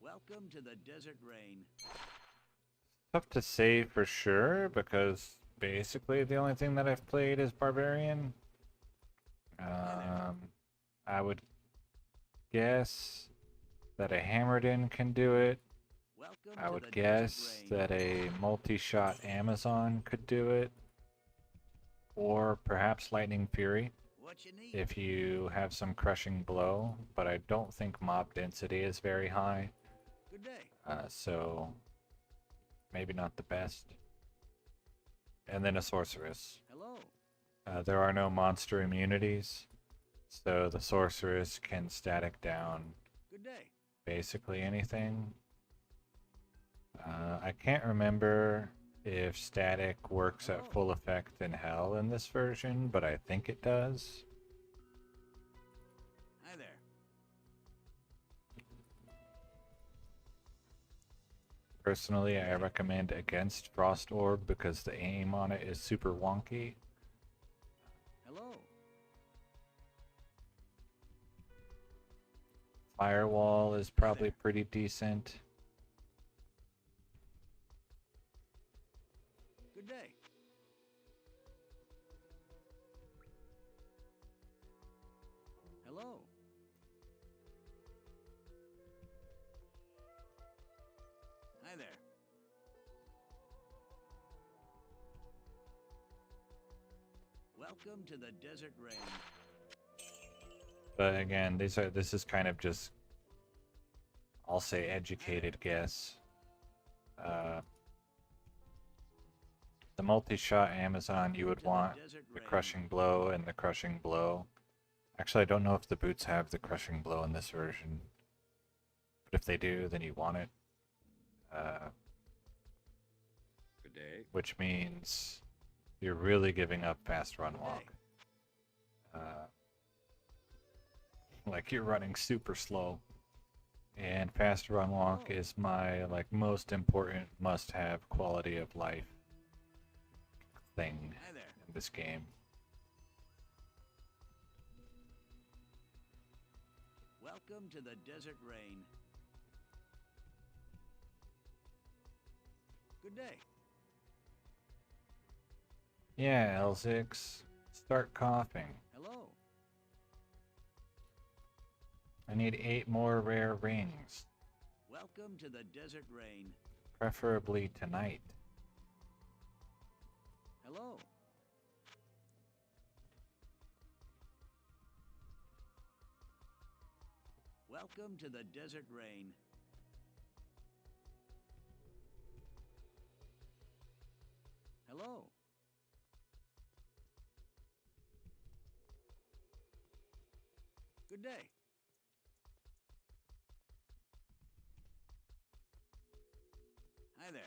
Speaker 2: Welcome to the desert rain.
Speaker 1: Tough to say for sure because basically the only thing that I've played is Barbarian. I would guess that a Hammered In can do it.
Speaker 2: Welcome
Speaker 1: I
Speaker 2: to
Speaker 1: would
Speaker 2: the
Speaker 1: guess
Speaker 2: desert rain.
Speaker 1: that a multi-shot Amazon could do it. Or perhaps Lightning Fury
Speaker 2: What you need?
Speaker 1: if you have some crushing blow, but I don't think mob density is very high.
Speaker 2: Good day.
Speaker 1: So maybe not the best. And then a sorceress.
Speaker 2: Hello.
Speaker 1: There are no monster immunities, so the sorceress can static down
Speaker 2: Good day.
Speaker 1: basically anything. I can't remember if static works at full effect in Hell in this version, but I think it does.
Speaker 2: Hi there.
Speaker 1: Personally, I recommend against Frost Orb because the aim on it is super wonky.
Speaker 2: Hello.
Speaker 1: Firewall is probably pretty decent.
Speaker 2: Good day. Hello. Hi there. Welcome to the desert rain.
Speaker 1: But again, this is kind of just, I'll say, educated guess. The multi-shot Amazon, you would want the crushing blow and the crushing blow. Actually, I don't know if the boots have the crushing blow in this version, but if they do, then you want it.
Speaker 2: Good day.
Speaker 1: Which means you're really giving up fast run walk. Like you're running super slow. And fast run walk is my most important must-have quality of life thing
Speaker 2: Hi there.
Speaker 1: in this game.
Speaker 2: Welcome to the desert rain. Good day.
Speaker 1: Yeah, L6, start coughing.
Speaker 2: Hello.
Speaker 1: I need 8 more rare rings,
Speaker 2: Welcome to the desert rain.
Speaker 1: preferably tonight.
Speaker 2: Hello. Welcome to the desert rain. Hello. Good day. Hi there.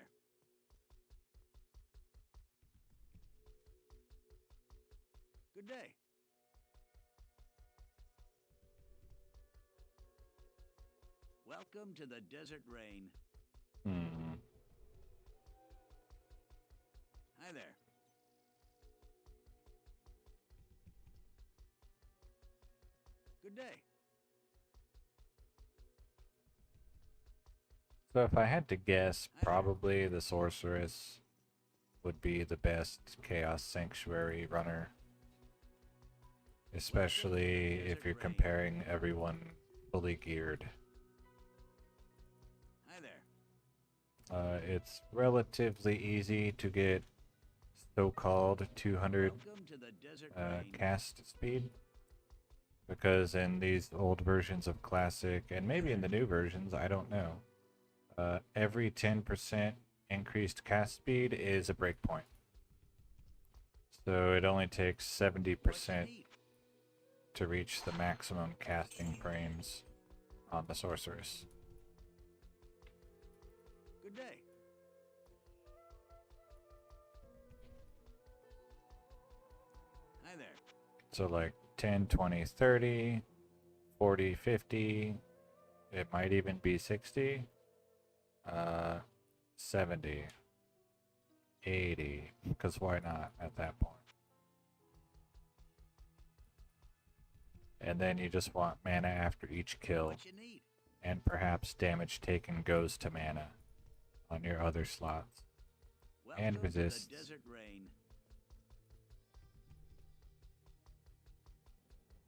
Speaker 2: Good day. Welcome to the desert rain. Hi there. Good day.
Speaker 1: So if I had to guess, probably the Sorceress would be the best Chaos Sanctuary runner. Especially if you're comparing everyone fully geared.
Speaker 2: Hi there.
Speaker 1: It's relatively easy to get so-called 200
Speaker 2: Welcome to the desert rain.
Speaker 1: cast speed. Because in these old versions of Classic, and maybe in the new versions, I don't know, every 10% increased cast speed is a breakpoint. So it only takes 70% to reach the maximum casting frames on the Sorceress.
Speaker 2: Good day. Hi there.
Speaker 1: So like 10, 20, 30, 40, 50. It might even be 60. 70. 80. Because why not at that point? And then you just want mana after each kill.
Speaker 2: What you need?
Speaker 1: And perhaps damage taken goes to mana on your other slots. And
Speaker 2: Welcome to
Speaker 1: resists.
Speaker 2: the Desert Rain.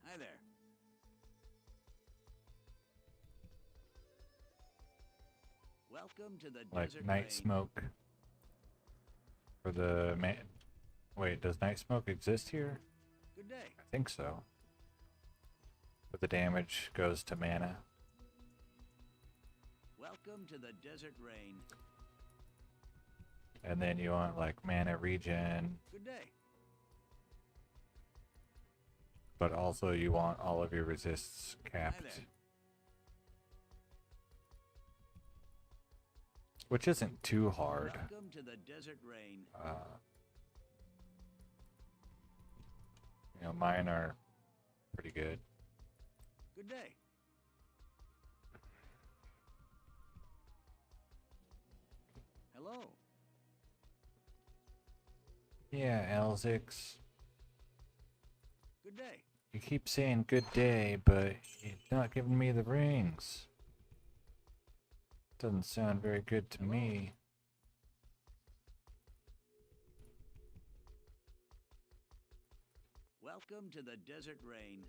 Speaker 2: Hi there. Welcome to the
Speaker 1: Like
Speaker 2: Desert
Speaker 1: Night
Speaker 2: Rain.
Speaker 1: Smoke. For the man. Wait, does Night Smoke exist here?
Speaker 2: Good day.
Speaker 1: I think so. But the damage goes to mana.
Speaker 2: Welcome to the Desert Rain.
Speaker 1: And then you want like mana regen,
Speaker 2: Good day.
Speaker 1: but also you want all of your resists capped.
Speaker 2: there.
Speaker 1: Which isn't too hard.
Speaker 2: Welcome to the Desert Rain.
Speaker 1: You know, mine are pretty good.
Speaker 2: Good day. Hello.
Speaker 1: Yeah, Elzix.
Speaker 2: Good day.
Speaker 1: You keep saying good day, but you're not giving me the rings. Doesn't sound very good to me.
Speaker 2: Welcome to the Desert Rain.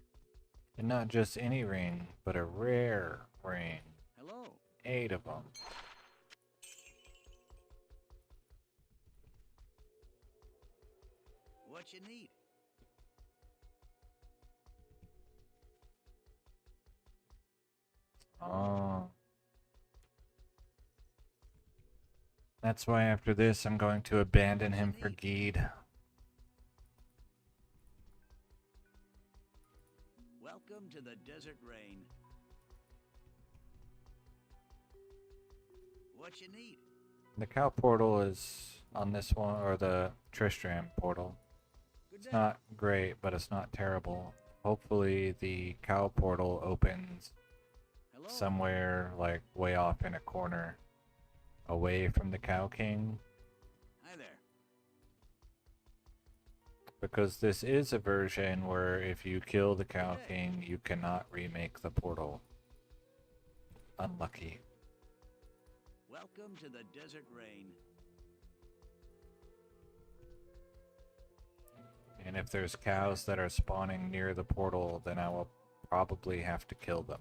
Speaker 1: And not just any ring, but a rare ring.
Speaker 2: Hello.
Speaker 1: 8 of them.
Speaker 2: What you need?
Speaker 1: Oh. That's why after this I'm going to abandon him for Geed.
Speaker 2: Welcome to the Desert Rain. What you need?
Speaker 1: The cow portal is on this one, or the Tristram portal.
Speaker 2: Good
Speaker 1: It's
Speaker 2: day.
Speaker 1: not great, but it's not terrible. Hopefully the cow portal opens
Speaker 2: Hello.
Speaker 1: somewhere like way off in a corner, away from the Cow King,
Speaker 2: Hi there.
Speaker 1: because this is a version where if you kill the Cow King, you cannot remake the portal. Unlucky.
Speaker 2: Welcome to the Desert Rain.
Speaker 1: And if there's cows that are spawning near the portal, then I will probably have to kill them.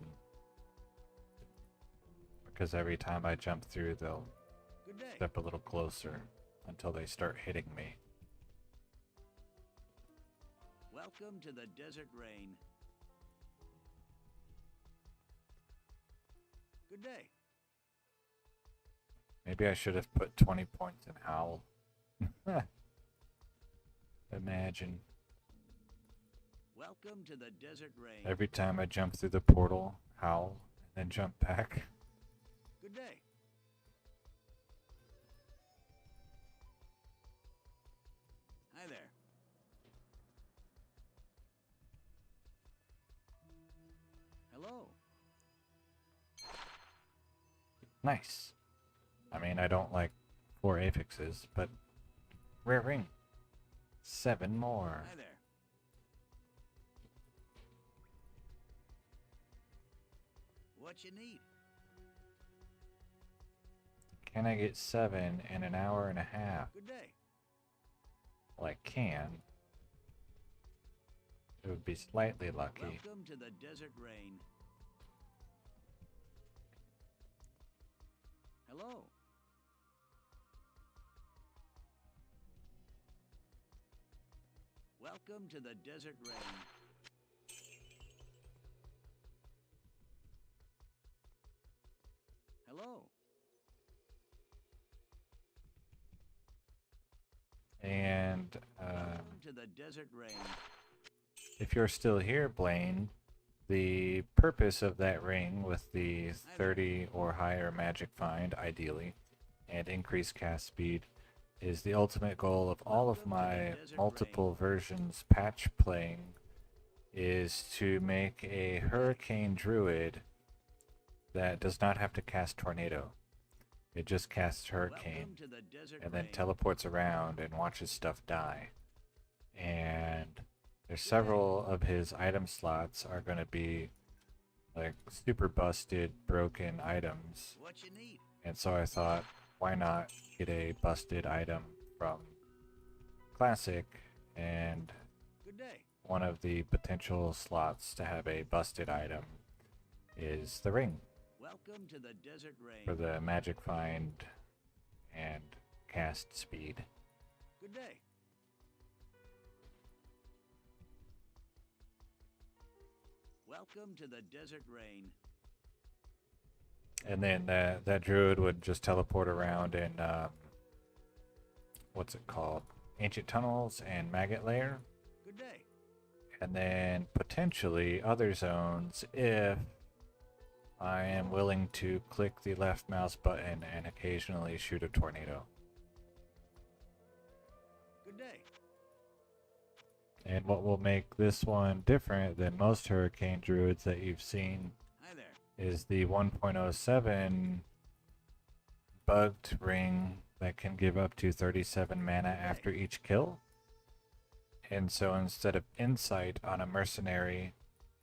Speaker 1: Because every time I jump through, they'll
Speaker 2: Good day.
Speaker 1: step a little closer until they start hitting me.
Speaker 2: Welcome to the Desert Rain. Good day.
Speaker 1: Maybe I should have put 20 points in Howl. Imagine.
Speaker 2: Welcome to the Desert Rain.
Speaker 1: Every time I jump through the portal, Howl, and then jump back.
Speaker 2: Good day. Hi there. Hello.
Speaker 1: Nice. I mean, I don't like 4 affixes, but rare ring. 7 more.
Speaker 2: Hi there. What you need?
Speaker 1: Can I get 7 in an hour and a half?
Speaker 2: Good day.
Speaker 1: Well, I can. It would be slightly lucky.
Speaker 2: Welcome to the Desert Rain. Hello. Welcome to the Desert Rain. Hello.
Speaker 1: And
Speaker 2: Welcome to the Desert Rain.
Speaker 1: if you're still here, Blaine, the purpose of that ring with the 30 or higher magic find, ideally, and increased cast speed, is the ultimate goal of all of my multiple versions patch playing is to make a hurricane druid that does not have to cast tornado. It just casts hurricane and then teleports around and watches stuff die. And there's several of his item slots are going to be like super busted, broken items.
Speaker 2: What you need?
Speaker 1: And so I thought, why not get a busted item from Classic? And
Speaker 2: Good day.
Speaker 1: one of the potential slots to have a busted item is the ring
Speaker 2: Welcome to the desert rain.
Speaker 1: for the magic find and cast speed.
Speaker 2: Good day. Welcome to the desert rain.
Speaker 1: And then that druid would just teleport around in what's it called? Ancient Tunnels and Maggot Lair.
Speaker 2: Good day.
Speaker 1: And then potentially other zones if I am willing to click the left mouse button and occasionally shoot a tornado.
Speaker 2: Good day.
Speaker 1: And what will make this one different than most Hurricane Druids that you've seen
Speaker 2: Hi there.
Speaker 1: is the 1.07 bugged ring that can give up to 37 mana after each kill. And so instead of Insight on a mercenary,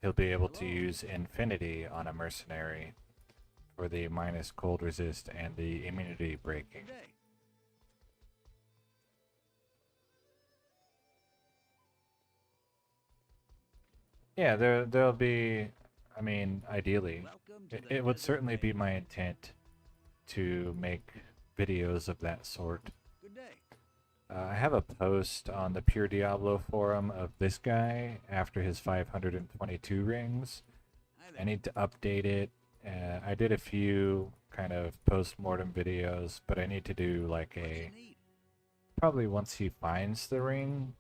Speaker 1: he'll be able to use Infinity on a mercenary for the minus cold resist and the immunity breaking.
Speaker 2: Good day.
Speaker 1: Yeah, there'll be, I mean, ideally,
Speaker 2: Welcome to
Speaker 1: it,
Speaker 2: the
Speaker 1: it would
Speaker 2: desert
Speaker 1: certainly be
Speaker 2: rain.
Speaker 1: my intent to make videos of that sort.
Speaker 2: Good day.
Speaker 1: I have a post on the Pure Diablo forum of this guy after his 522 rings.
Speaker 2: Hi
Speaker 1: I
Speaker 2: there.
Speaker 1: need to update it. I did a few kind of post-mortem videos, but I need to do like
Speaker 2: What you
Speaker 1: a,
Speaker 2: need?
Speaker 1: probably once he finds the ring,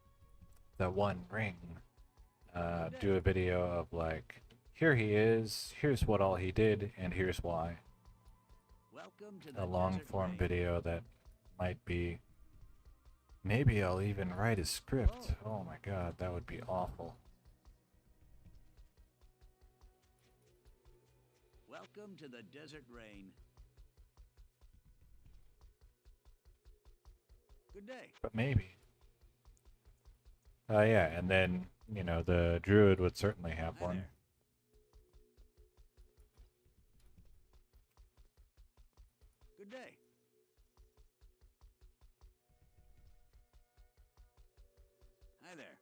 Speaker 1: the one ring, do a video of like, here he is, here's what all he did, and here's why.
Speaker 2: Welcome to the
Speaker 1: A long
Speaker 2: desert
Speaker 1: form
Speaker 2: rain.
Speaker 1: video that might be, maybe I'll even write a script. Oh my god, that would be awful.
Speaker 2: Welcome to the desert rain. Good day.
Speaker 1: But maybe. Yeah, and then, you know, the druid would certainly have
Speaker 2: Hi
Speaker 1: one.
Speaker 2: there. Good day. Hi there.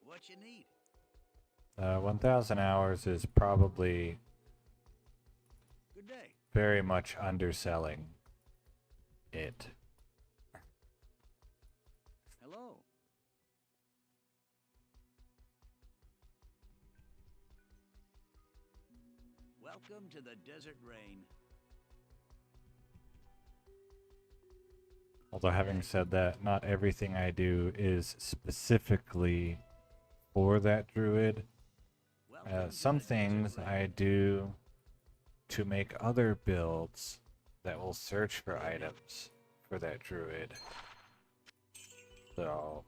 Speaker 2: What you need?
Speaker 1: 1,000 hours is probably
Speaker 2: Good day.
Speaker 1: very much underselling it.
Speaker 2: Hello. Welcome to the desert rain.
Speaker 1: Although having said that, not everything I do is specifically for that druid.
Speaker 2: Welcome to
Speaker 1: Some
Speaker 2: the desert
Speaker 1: things
Speaker 2: rain.
Speaker 1: I do to make other builds that will search for items for that druid. So,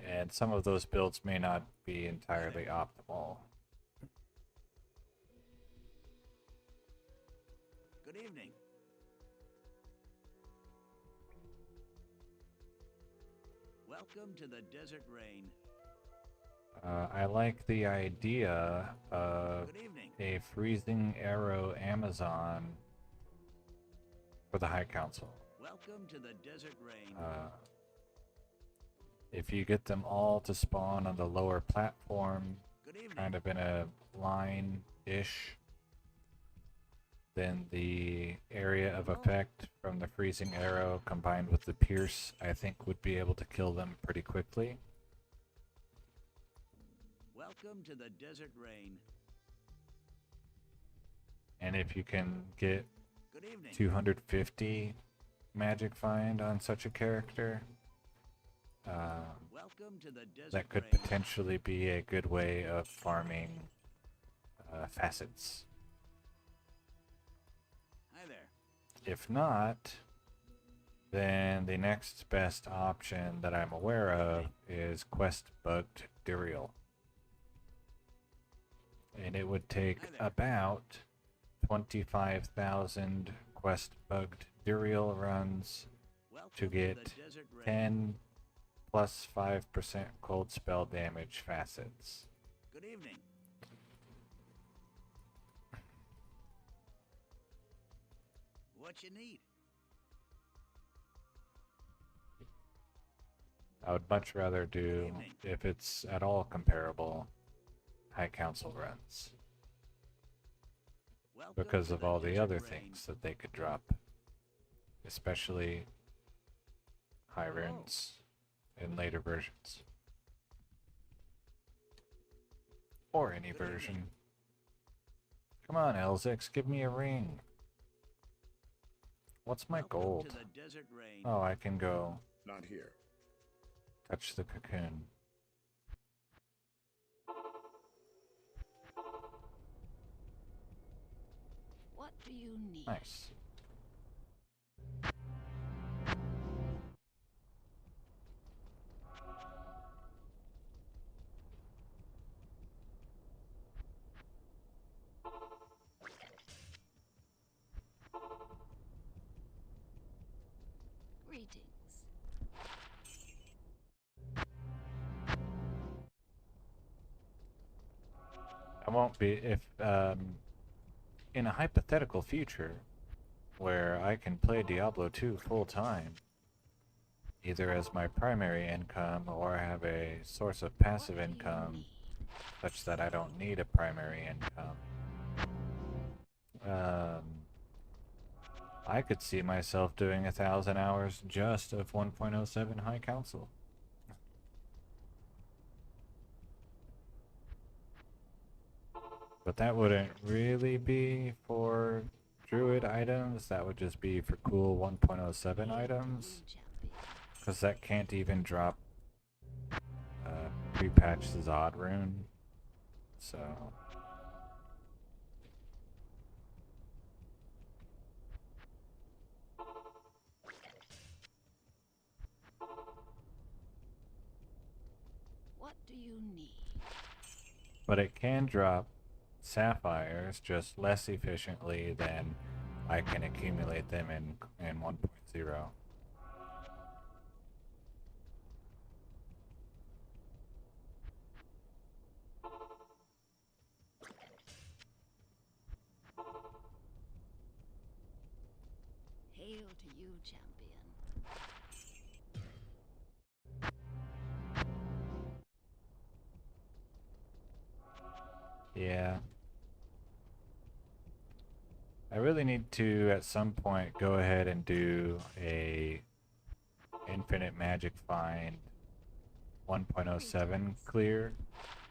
Speaker 1: and some of those builds may not be entirely optimal.
Speaker 2: Good evening. Welcome to the desert rain.
Speaker 1: I like the idea of
Speaker 2: Good evening.
Speaker 1: a freezing arrow Amazon for the High Council.
Speaker 2: Welcome to the desert rain.
Speaker 1: If you get them all to spawn on the lower platform,
Speaker 2: Good evening.
Speaker 1: kind of in a line-ish, then the area of effect from the freezing arrow combined with the pierce, I think would be able to kill them pretty quickly.
Speaker 2: Welcome to the desert rain.
Speaker 1: And if you can get
Speaker 2: Good evening.
Speaker 1: 250 magic find on such a character,
Speaker 2: Welcome to the desert
Speaker 1: that could
Speaker 2: rain.
Speaker 1: potentially be a good way of farming facets. If not, then the next best option that I'm aware of is Quest Bugged Duriel. And it would take about 25,000 Quest Bugged Duriel runs to get 10 plus 5% cold spell damage facets.
Speaker 2: Good evening. What you need?
Speaker 1: I would much rather do, if it's at all comparable, High Council runs. Because of all the other things that they could drop. Especially high runes in later versions. Or any version. Come on, Elzix, give me a ring. What's my gold? Oh, I can go
Speaker 4: Not here.
Speaker 1: touch the cocoon.
Speaker 3: What do you need?
Speaker 1: Nice.
Speaker 3: Greetings.
Speaker 1: I won't be if in a hypothetical future where I can play Diablo 2 full time, either as my primary income or I have a source of passive income such that I don't need a primary income. I could see myself doing 1,000 hours just of 1.07 High Council. But that wouldn't really be for Druid items, that would just be for cool 1.07 items. Because that can't even drop pre-patch Zod rune. So...
Speaker 3: What do you need?
Speaker 1: But it can drop sapphires just less efficiently than I can accumulate them in 1.0.
Speaker 3: Hail to you, champion.
Speaker 1: Yeah. I really need to, at some point, go ahead and do a infinite magic find 1.07 clear,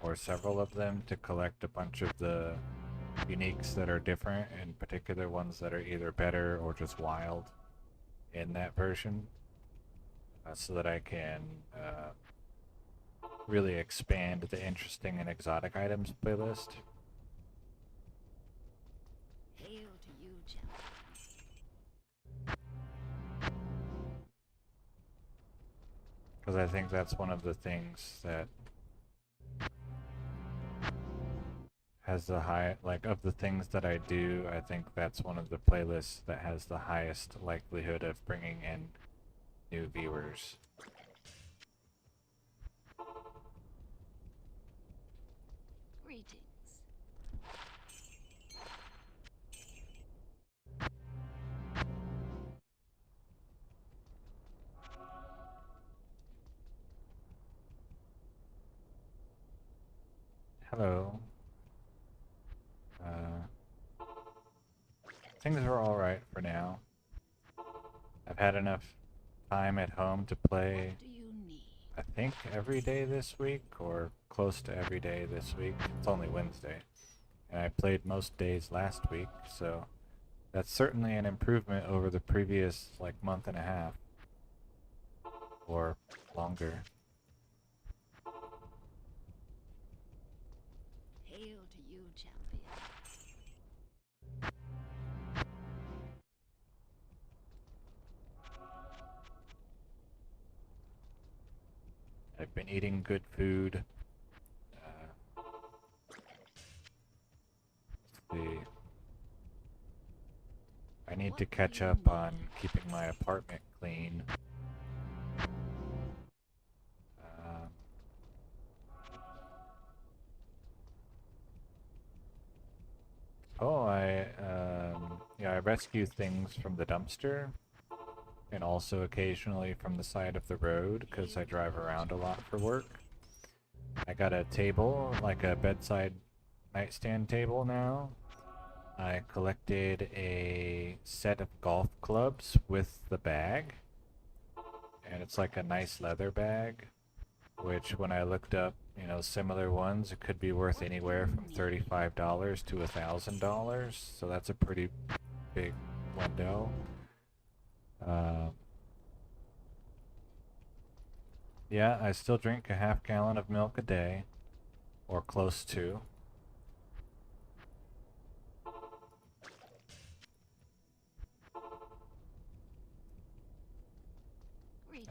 Speaker 1: or several of them, to collect a bunch of the uniques that are different, and particular ones that are either better or just wild in that version, so that I can really expand the interesting and exotic items playlist.
Speaker 3: Hail to you, champion.
Speaker 1: Because I think that's one of the things that has the high, like, of the things that I do, I think that's one of the playlists that has the highest likelihood of bringing in new viewers.
Speaker 3: Greetings.
Speaker 1: Hello. Things are alright for now. I've had enough time at home to play,
Speaker 3: What do you need?
Speaker 1: I think, every day this week, or close to every day this week. It's only Wednesday. And I played most days last week, so that's certainly an improvement over the previous, like, month and a half. Or longer.
Speaker 3: Hail to you, champion.
Speaker 1: been eating good food. Let's see. I need to catch up on keeping my apartment clean. Oh, I rescue things from the dumpster, and also occasionally from the side of the road, because I drive around a lot for work. I got a table, like a bedside nightstand table now. I collected a set of golf clubs with the bag, and it's like a nice leather bag, which when I looked up, similar ones, it could be worth anywhere from $35 to $1,000, so that's a pretty big window. Yeah, I still drink a half gallon of milk a day, or close to.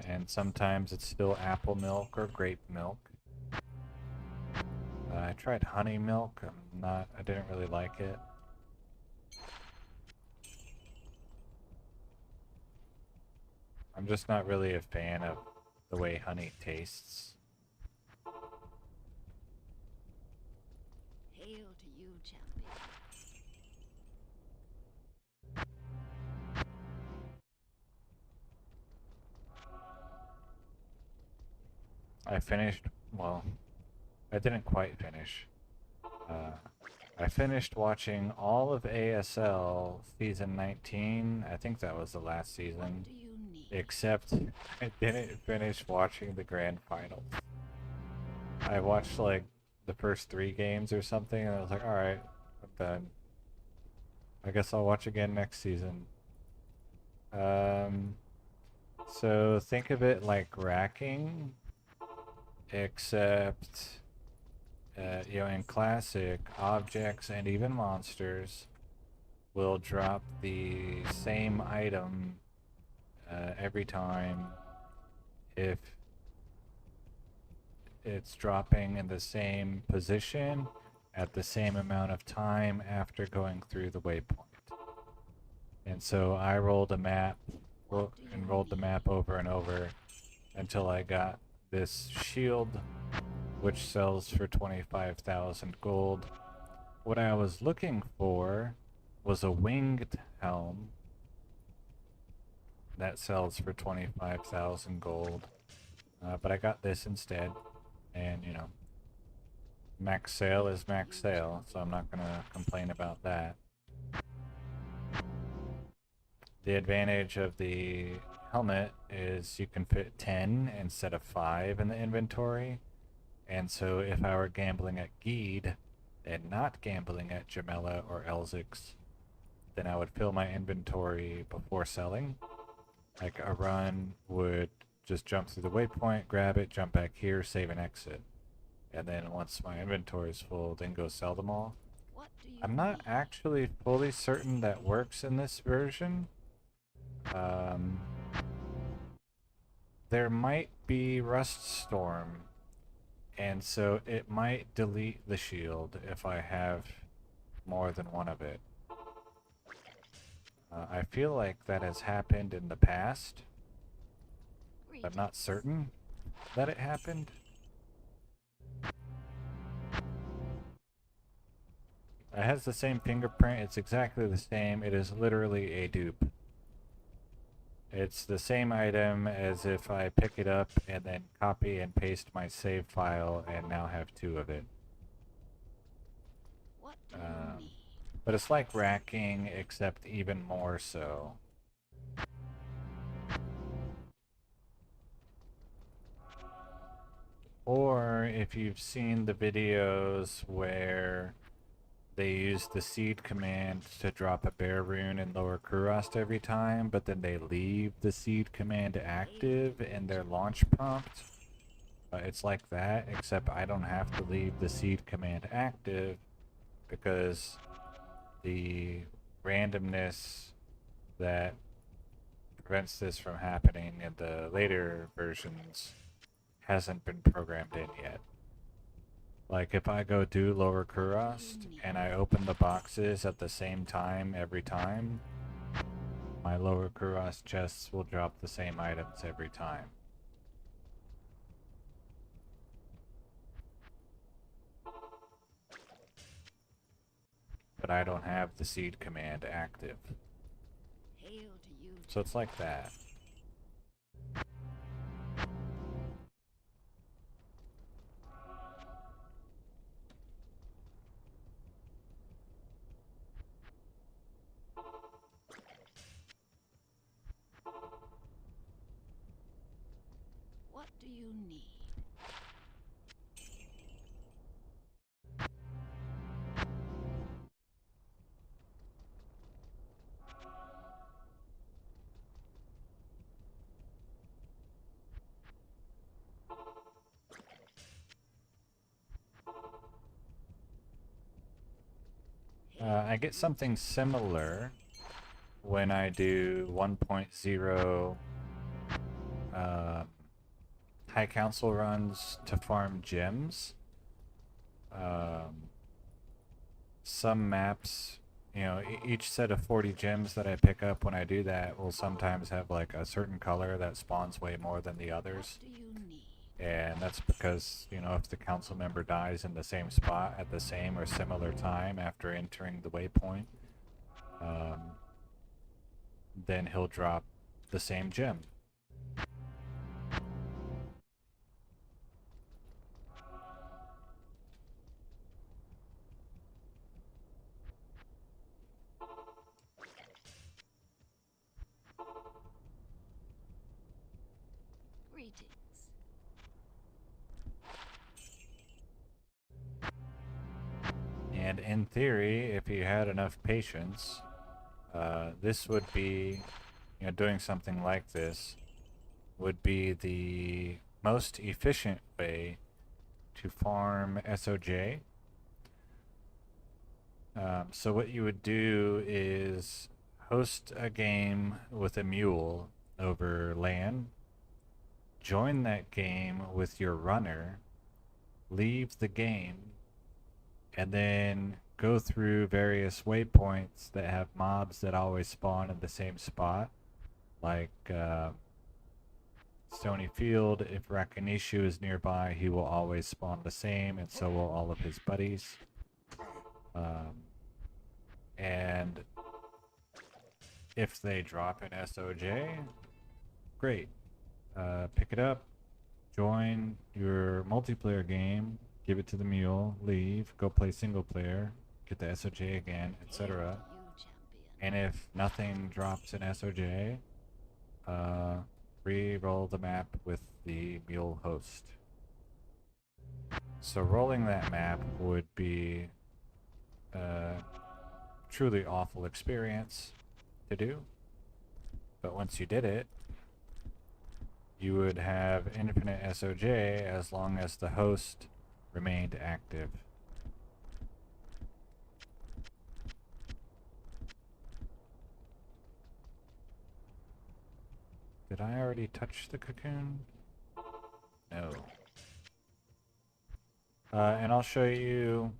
Speaker 1: And sometimes it's still apple milk or grape milk. I tried honey milk. I didn't really like it. I'm just not really a fan of the way honey tastes.
Speaker 3: Hail to you, champion.
Speaker 1: I finished, well, I didn't quite finish. I finished watching all of ASL season 19. I think that was the last season.
Speaker 3: What do you need?
Speaker 1: Except I didn't finish watching the grand finals. I watched like the first 3 games or something, and I was like, alright, I'm done. I guess I'll watch again next season. So think of it like racking, except, in Classic, objects and even monsters will drop the same item every time if it's dropping in the same position at the same amount of time after going through the waypoint. And so I rolled a map and rolled the map over and over until I got this shield, which sells for 25,000 gold. What I was looking for was a winged helm that sells for 25,000 gold. But I got this instead, and max sale is max sale, so I'm not gonna complain about that. The advantage of the helmet is you can fit 10 instead of 5 in the inventory, and so if I were gambling at Geed and not gambling at Jamela or Elzix, then I would fill my inventory before selling. Like a run would just jump through the waypoint, grab it, jump back here, save and exit. And then once my inventory is full, then go sell them all.
Speaker 3: What do you
Speaker 1: I'm not
Speaker 3: need?
Speaker 1: actually fully certain that works in this version. There might be Rust Storm, and so it might delete the shield if I have more than one of it. I feel like that has happened in the past. I'm not certain that it happened. It has the same fingerprint, it's exactly the same, it is literally a dupe. It's the same item as if I pick it up and then copy and paste my save file and now have 2 of it.
Speaker 3: What do you need?
Speaker 1: But it's like racking, except even more so. Or if you've seen the videos where they use the seed command to drop a bear rune in Lower Kurast every time, but then they leave the seed command active in their launch prompt. It's like that, except I don't have to leave the seed command active because the randomness that prevents this from happening in the later versions hasn't been programmed in yet. Like if I go do Lower Kurast and I open the boxes at the same time every time, my Lower Kurast chests will drop the same items every time. But I don't have the seed command active.
Speaker 3: Hail to you.
Speaker 1: So it's like that.
Speaker 3: What do you need?
Speaker 1: I get something similar when I do 1.0 High Council runs to farm gems. Some maps, you know, each set of 40 gems that I pick up when I do that will sometimes have like a certain color that spawns way more than the others.
Speaker 3: What do you need?
Speaker 1: And that's because, you know, if the council member dies in the same spot at the same or similar time after entering the waypoint, then he'll drop the same gem.
Speaker 3: Greetings.
Speaker 1: And in theory, if you had enough patience, this would be, you know, doing something like this would be the most efficient way to farm SOJ. So what you would do is host a game with a mule over LAN, join that game with your runner, leave the game, and then go through various waypoints that have mobs that always spawn in the same spot, like Stony Field. If Rakanishu is nearby, he will always spawn the same, and so will all of his buddies. And if they drop an SOJ, great. Pick it up, join your multiplayer game, give it to the mule, leave, go play single player, get the SOJ again, etc.
Speaker 3: Hail to you, champion.
Speaker 1: And if nothing drops an SOJ, re-roll the map with the mule host. So rolling that map would be a truly awful experience to do, but once you did it, you would have infinite SOJ as long as the host remained active. Did I already touch the cocoon? No. And I'll show you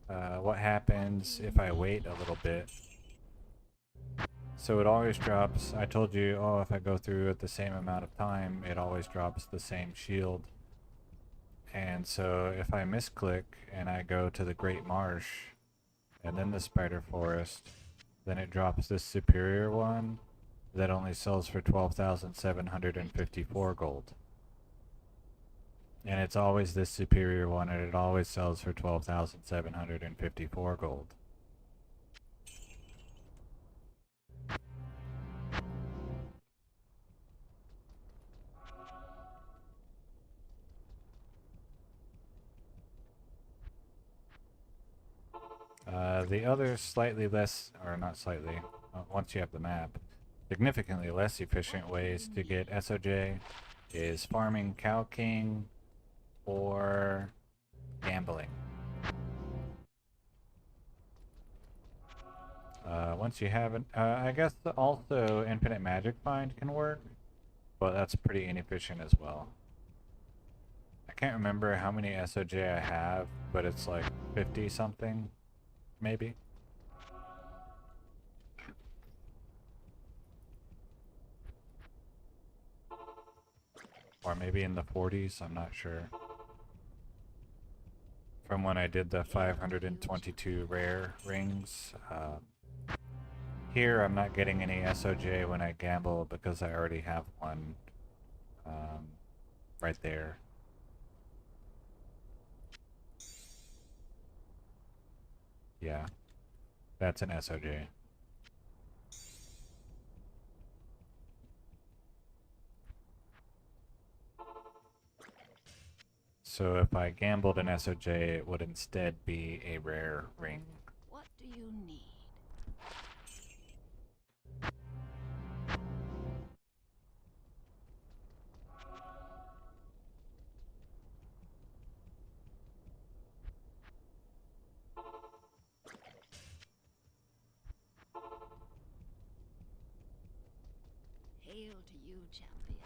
Speaker 1: what happens if I wait a little bit. So it always drops, I told you, oh, if I go through at the same amount of time, it always drops the same shield. And so if I misclick and I go to the Great Marsh and then the Spider Forest, then it drops this superior one that only sells for 12,754 gold. And it's always this superior one, and it always sells for 12,754 gold. The other slightly less, or not slightly, once you have the map, significantly less efficient ways to get SOJ is farming Cow King or gambling. Once you have it, I guess also Infinite Magic Find can work, but that's pretty inefficient as well. can't remember how many SOJ I have, but it's like 50 something, maybe. Or maybe in the 40s, I'm not sure. From when I did the 522 rare rings. Here I'm not getting any SOJ when I gamble because I already have one right there. Yeah, that's an SOJ. So if I gambled an SOJ, it would instead be a rare ring.
Speaker 3: What do you need? Hail to you, champion.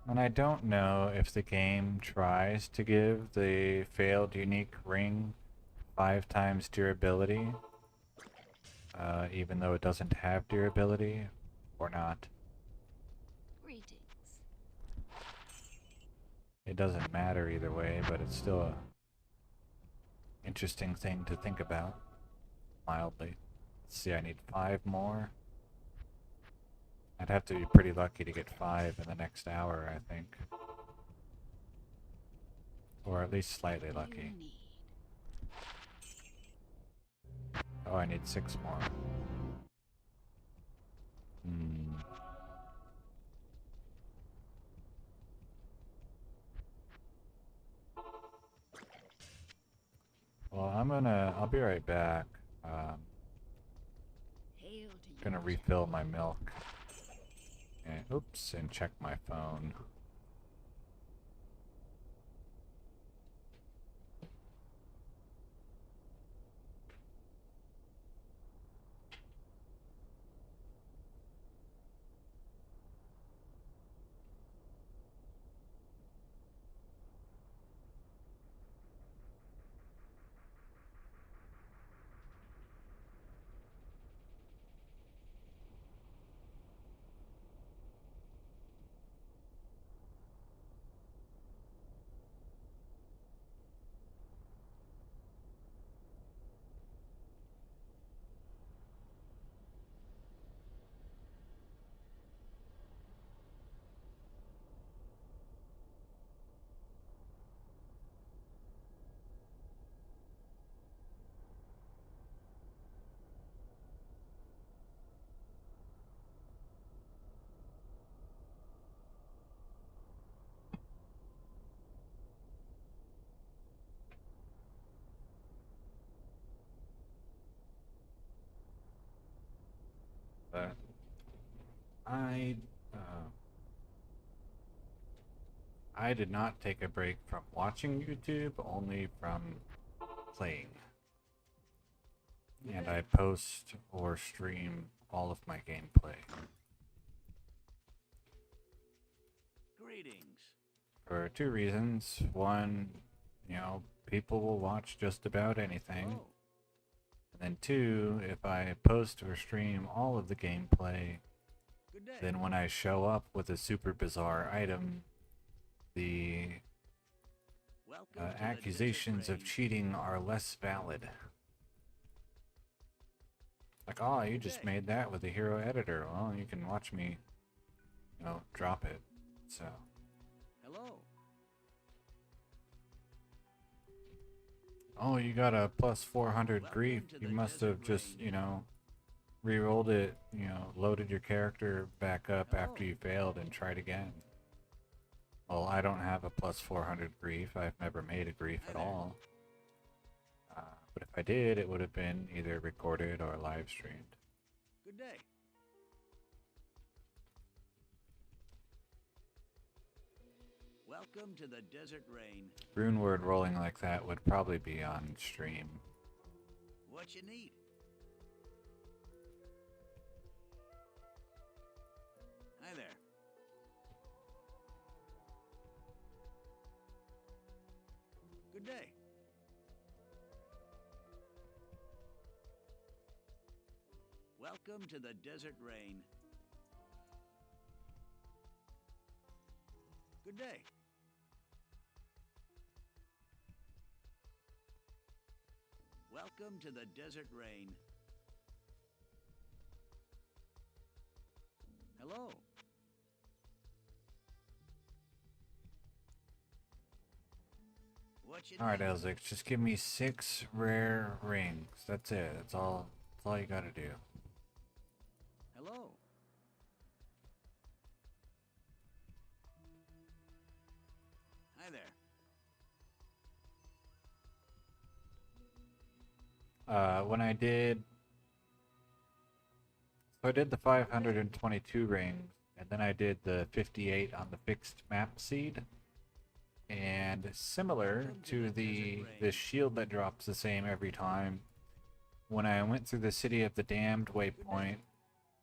Speaker 1: And I don't know if the game tries to give the failed unique ring 5 times durability, even though it doesn't have durability, or not.
Speaker 3: Greetings.
Speaker 1: It doesn't matter either way, but it's still a interesting thing to think about, mildly. Let's see, I need 5 more. I'd have to be pretty lucky to get 5 in the next hour, I think. Or at least slightly
Speaker 3: What do you
Speaker 1: lucky.
Speaker 3: need?
Speaker 1: Oh, I need 6 more. Hmm. Well, I'll be right back.
Speaker 3: Hail to you,
Speaker 1: Gonna refill my milk. And, oops, and check my phone. But I I did not take a break from watching YouTube, only from playing. And I post or stream all of my gameplay.
Speaker 2: Greetings.
Speaker 1: For 2 reasons. One, you know, people will watch just about anything.
Speaker 2: Oh,
Speaker 1: And then 2, if I post or stream all of the gameplay,
Speaker 2: good day.
Speaker 1: then when I show up with a super bizarre item, the
Speaker 2: Welcome to the
Speaker 1: accusations
Speaker 2: desert
Speaker 1: of
Speaker 2: range.
Speaker 1: cheating are less valid. Like, oh, you just made that with the hero editor. Well, you can watch me, you know, drop it. So,
Speaker 2: Hello.
Speaker 1: oh, you got a plus 400
Speaker 2: Welcome
Speaker 1: grief.
Speaker 2: to
Speaker 1: You
Speaker 2: the
Speaker 1: must
Speaker 2: desert
Speaker 1: have just,
Speaker 2: range.
Speaker 1: you know, re-rolled it, you know, loaded your character back up after you failed and tried again. Well, I don't have a plus 400 grief. I've never made a grief at all. But if I did, it would have been either recorded or live streamed.
Speaker 2: Good day. Welcome to the desert rain.
Speaker 1: Rune word rolling like that would probably be on stream.
Speaker 2: What you need? Good day. Welcome to the desert rain. Good day. Welcome to the desert rain. Hello. What you
Speaker 1: Alright,
Speaker 2: need?
Speaker 1: Elzix, just give me 6 rare rings. That's it. That's all you gotta do.
Speaker 2: Hello. Hi there.
Speaker 1: When I did... So I did the 522 rings, and then I did the 58 on the fixed map seed. And similar to the shield that drops the same every time, when I went through the City of the Damned waypoint,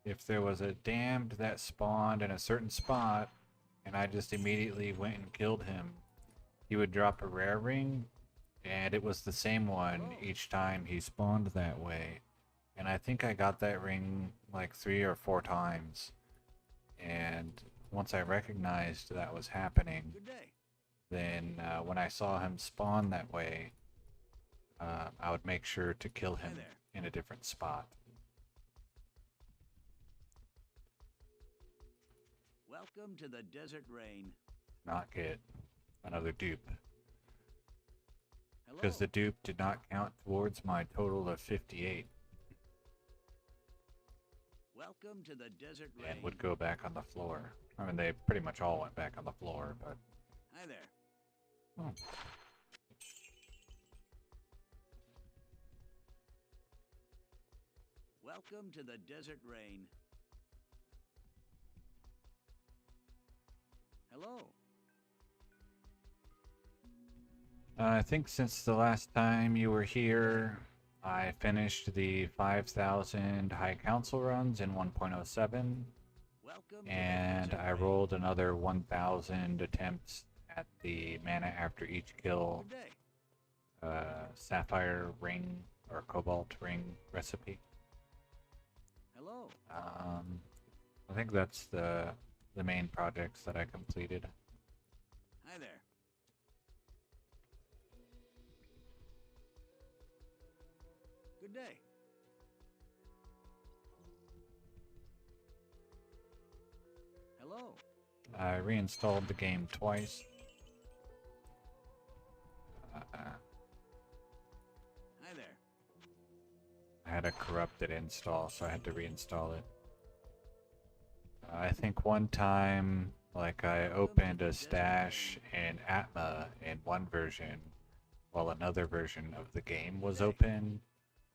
Speaker 1: if there was a damned that spawned in a certain spot, and I just immediately went and killed him, he would drop a rare ring, and it was the same one each time he spawned that way. And I think I got that ring like 3 or 4 times. And once I recognized that was happening,
Speaker 2: Good day.
Speaker 1: then when I saw him spawn that way, I would make sure to kill him
Speaker 2: there.
Speaker 1: in a different spot.
Speaker 2: Welcome to the desert rain.
Speaker 1: Not get another dupe.
Speaker 2: Hello.
Speaker 1: Because the dupe did not count towards my total of 58
Speaker 2: Welcome to the desert rain.
Speaker 1: and would go back on the floor. I mean, they pretty much all went back on the floor, but...
Speaker 2: Hi there.
Speaker 1: Oh.
Speaker 2: Welcome to the desert rain. Hello.
Speaker 1: I think since the last time you were here, I finished the 5,000 High Council runs in 1.07,
Speaker 2: Welcome
Speaker 1: and
Speaker 2: to the desert
Speaker 1: I
Speaker 2: rain.
Speaker 1: rolled another 1,000 attempts at the mana after each kill
Speaker 2: Good day.
Speaker 1: Sapphire ring or Cobalt ring recipe.
Speaker 2: Hello.
Speaker 1: I think that's the main projects that I completed.
Speaker 2: Hi there. Good day. Hello.
Speaker 1: I reinstalled the game twice.
Speaker 2: Hi there.
Speaker 1: I had a corrupted install, so I had to reinstall it. I think one time, like, I opened a stash in Atma in one version, while another version of the game was open,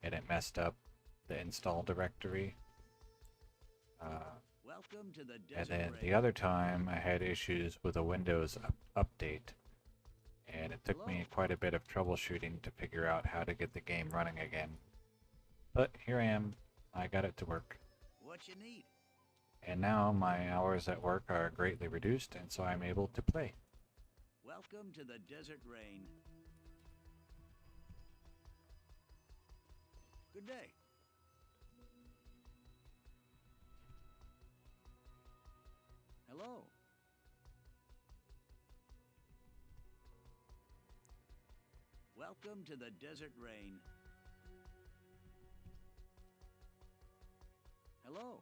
Speaker 1: and it messed up the install directory.
Speaker 2: Welcome to the
Speaker 1: And
Speaker 2: desert
Speaker 1: then
Speaker 2: rain.
Speaker 1: the other time, I had issues with a Windows update, and it took me quite a bit of troubleshooting to figure out how to get the game running again. But here I am. I got it to work.
Speaker 2: What you need?
Speaker 1: And now my hours at work are greatly reduced, and so I'm able to play.
Speaker 2: Welcome to the desert rain. Good day. Hello. Welcome to the desert rain. Hello.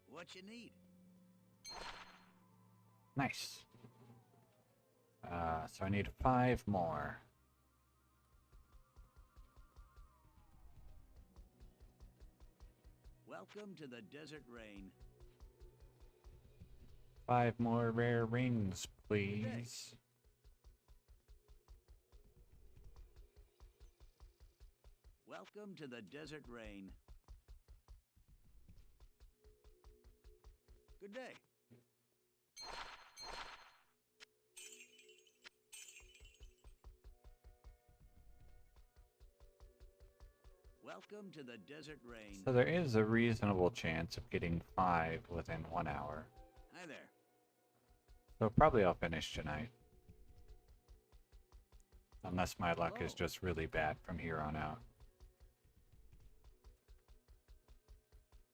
Speaker 2: What you need?
Speaker 1: Nice. So I need 5 more.
Speaker 2: Welcome to the desert rain.
Speaker 1: 5 more rare rings, please.
Speaker 2: Welcome to the desert rain. Good day. Welcome to the desert rain.
Speaker 1: So there is a reasonable chance of getting 5 within 1 hour.
Speaker 2: Hi there.
Speaker 1: So probably I'll finish tonight. Unless my luck is just really bad from here on out.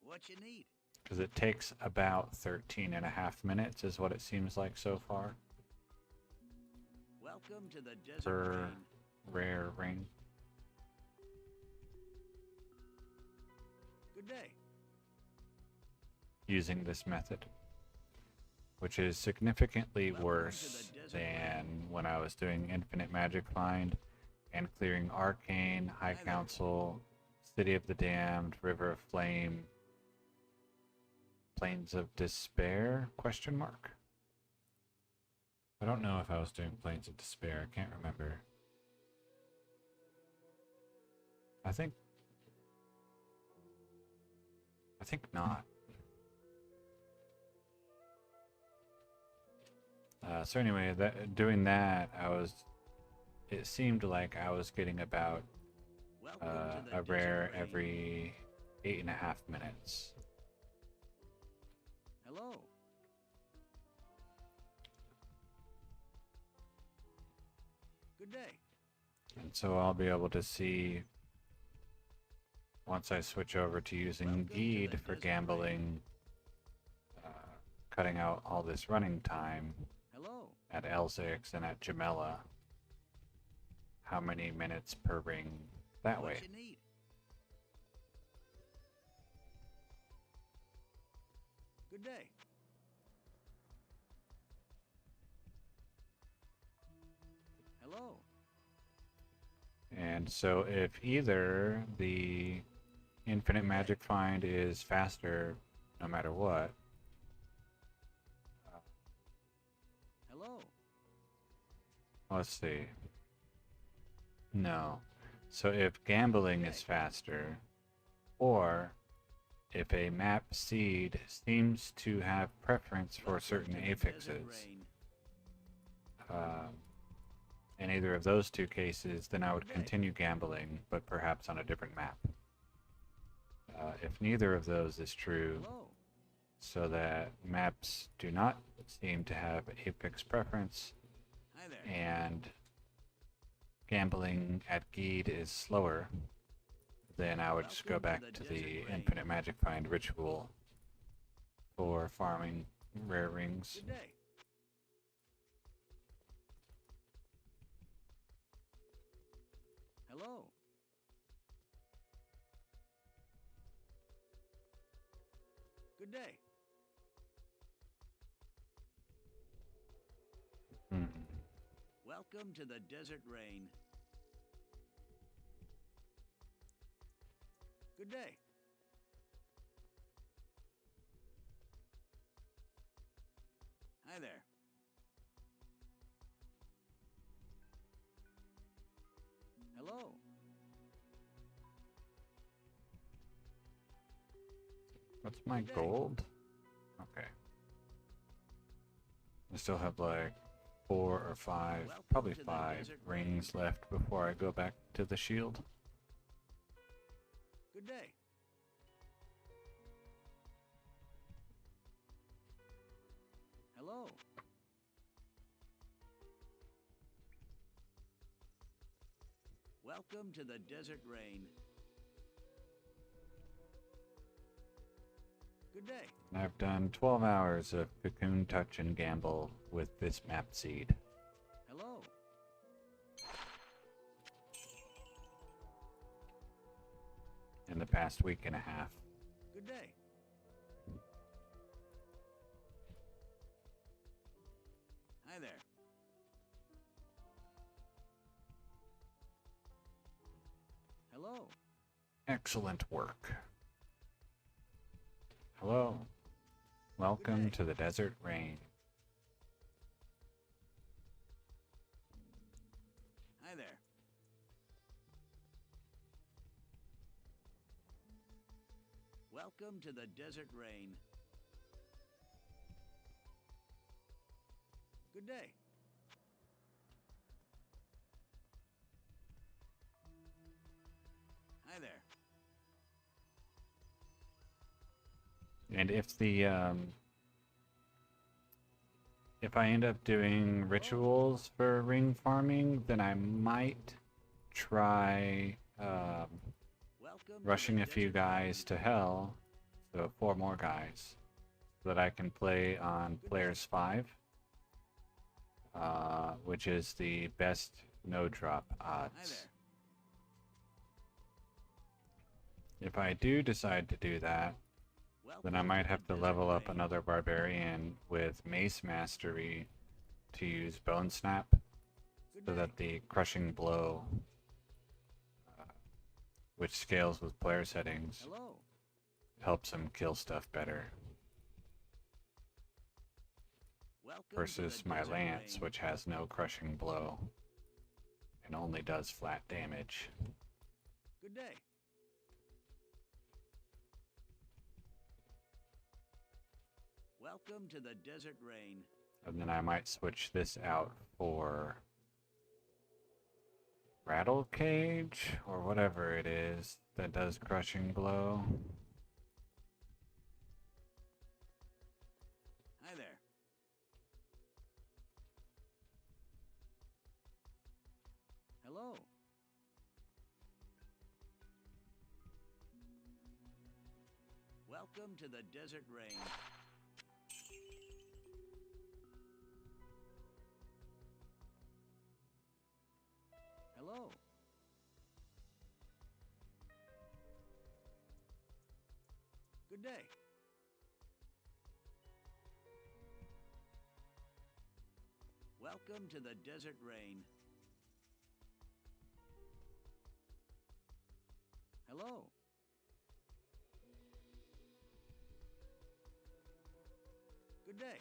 Speaker 2: What you need?
Speaker 1: Because it takes about 13.5 minutes is what it seems like so far.
Speaker 2: Welcome to the desert
Speaker 1: Per
Speaker 2: rain.
Speaker 1: rare ring.
Speaker 2: Good day.
Speaker 1: Using this method. Which is significantly
Speaker 2: Welcome
Speaker 1: worse
Speaker 2: to the desert
Speaker 1: than
Speaker 2: rain.
Speaker 1: when I was doing Infinite Magic Find and clearing Arcane, High
Speaker 2: Hi there.
Speaker 1: Council, City of the Damned, River of Flame, Plains of Despair? Question mark. I don't know if I was doing Plains of Despair. I can't remember. I think not. So anyway, doing that, it seemed like I was getting about
Speaker 2: Welcome to the
Speaker 1: a
Speaker 2: desert
Speaker 1: rare
Speaker 2: rain.
Speaker 1: every 8.5 minutes.
Speaker 2: Hello. Good day.
Speaker 1: And so I'll be able to see, once I switch over to using
Speaker 2: Welcome to
Speaker 1: Guide
Speaker 2: the
Speaker 1: for
Speaker 2: desert
Speaker 1: gambling, cutting out all this running time
Speaker 2: Hello.
Speaker 1: at Elzix and at Jamela, how many minutes per ring that way.
Speaker 2: What you need? Good day. Hello.
Speaker 1: And so if either the Infinite Magic Find is faster no matter what,
Speaker 2: Hello.
Speaker 1: let's see. No. So if gambling is faster, or if a map seed seems to have preference for certain
Speaker 2: Welcome to the desert
Speaker 1: affixes,
Speaker 2: rain.
Speaker 1: in either of those two cases, then I would continue gambling, but perhaps on a different map. If neither of those is true,
Speaker 2: Hello.
Speaker 1: so that maps do not seem to have affix preference,
Speaker 2: Hi there.
Speaker 1: and gambling at Guide is slower, then I would just go
Speaker 2: Welcome to
Speaker 1: back
Speaker 2: the
Speaker 1: to
Speaker 2: desert
Speaker 1: the
Speaker 2: rain.
Speaker 1: Infinite Magic Find ritual for farming rare rings.
Speaker 2: Good day. Hello. Good day.
Speaker 1: Hmm.
Speaker 2: Welcome to the desert rain. Good day. Hi there. Hello.
Speaker 1: What's my
Speaker 2: Good day.
Speaker 1: gold? Okay. I still have like 4 or 5,
Speaker 2: Welcome
Speaker 1: probably
Speaker 2: to the
Speaker 1: 5
Speaker 2: desert
Speaker 1: rings left before I go back to the shield.
Speaker 2: Good day. Hello. Welcome to the desert rain. Good day.
Speaker 1: And I've done 12 hours of Cocoon Touch and Gamble with this map seed.
Speaker 2: Hello.
Speaker 1: In the past week and a half.
Speaker 2: Good day. Hi there. Hello.
Speaker 1: Excellent work. Hello. Welcome
Speaker 2: day.
Speaker 1: to the Desert Rain.
Speaker 2: Hi there. Welcome to the desert rain. Good day. Hi there.
Speaker 1: And if if I end up doing rituals for ring farming, then I might try
Speaker 2: Welcome
Speaker 1: rushing
Speaker 2: to
Speaker 1: a
Speaker 2: the
Speaker 1: few
Speaker 2: desert
Speaker 1: guys to
Speaker 2: rain.
Speaker 1: hell, so 4 more guys, so that I can play on players 5, which is the best no drop
Speaker 2: Hi
Speaker 1: odds.
Speaker 2: there.
Speaker 1: If I do decide to do that, then I
Speaker 2: Welcome
Speaker 1: might
Speaker 2: the
Speaker 1: have to
Speaker 2: desert
Speaker 1: level up
Speaker 2: rain.
Speaker 1: another barbarian with mace mastery to use bone snap,
Speaker 2: Good
Speaker 1: so
Speaker 2: day.
Speaker 1: that the crushing blow, which scales with player settings,
Speaker 2: Hello.
Speaker 1: helps him kill stuff better
Speaker 2: Welcome
Speaker 1: versus
Speaker 2: to the
Speaker 1: my
Speaker 2: desert
Speaker 1: lance,
Speaker 2: rain.
Speaker 1: which has no crushing blow and only does flat damage.
Speaker 2: Good day. Welcome to the desert rain.
Speaker 1: And then I might switch this out for rattle cage or whatever it is that does crushing blow.
Speaker 2: Hi there. Hello. Welcome to the desert rain. Hello. Good day. Welcome to the desert rain. Hello. Good day.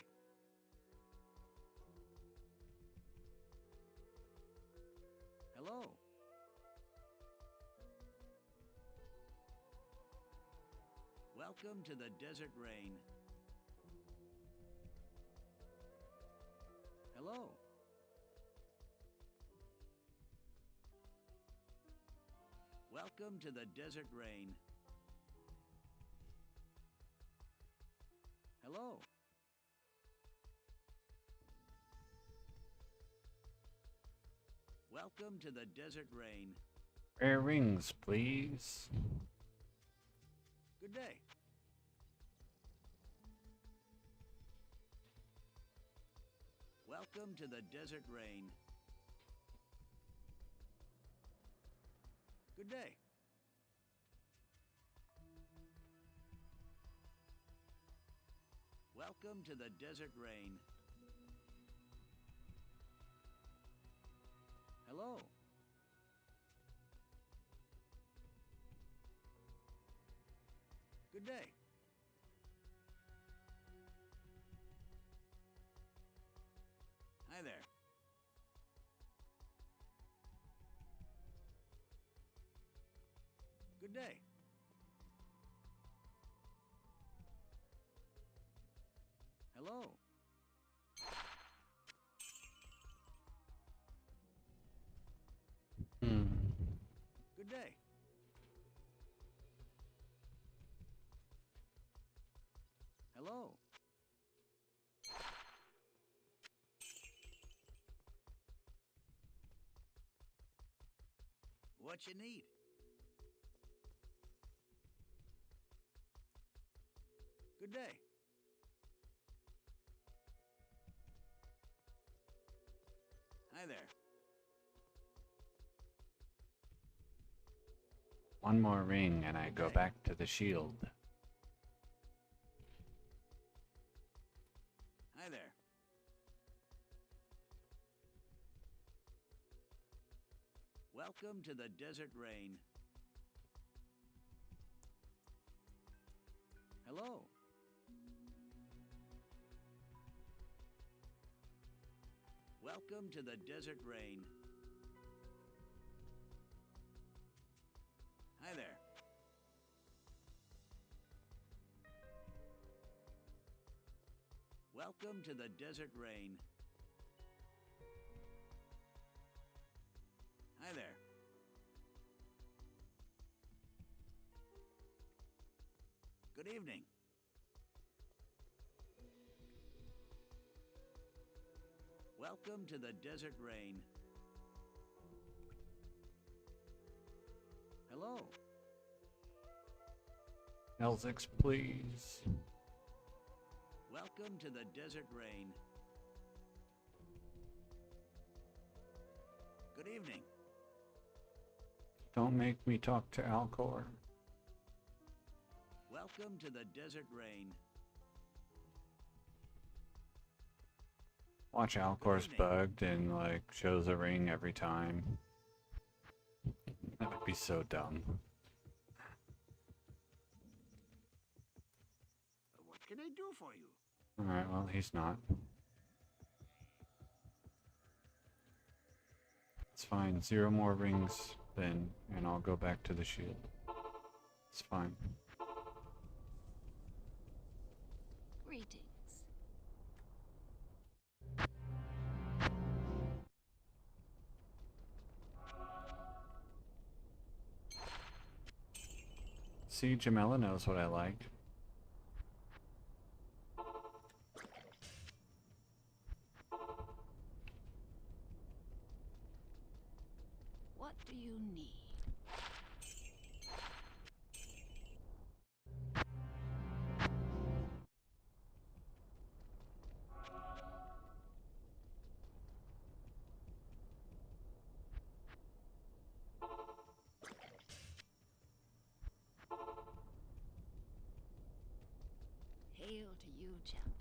Speaker 2: Hello. Welcome to the desert rain. Hello. Welcome to the desert rain. Hello. Welcome to the desert rain.
Speaker 1: Rare rings, please.
Speaker 2: Good day. Welcome to the desert rain. Good day. Welcome to the desert rain. Hello. Good day. Hi there. Good day. Hello. Good day. Hello. What you need? Good day. Hi there.
Speaker 1: One more ring and I go
Speaker 2: Okay.
Speaker 1: back to the shield.
Speaker 2: Hi there. Welcome to the desert rain. Hello. Welcome to the desert rain. Hi there. Welcome to the desert rain. Hi there. Good evening. Welcome to the Desert Rain. Hello.
Speaker 1: Elzix, please.
Speaker 2: Welcome to the Desert Rain. Good evening.
Speaker 1: Don't make me talk to Alcor.
Speaker 2: Welcome to the Desert Rain.
Speaker 1: Watch Alcor's bugged and like shows a ring every time. That would be so dumb.
Speaker 2: What can I do for you?
Speaker 1: Alright, well, he's not. It's fine. 0 more rings then, and I'll go back to the shield. It's fine.
Speaker 3: Greetings.
Speaker 1: See, Jamela knows what I like.
Speaker 3: What do you need? Hail to you, champion.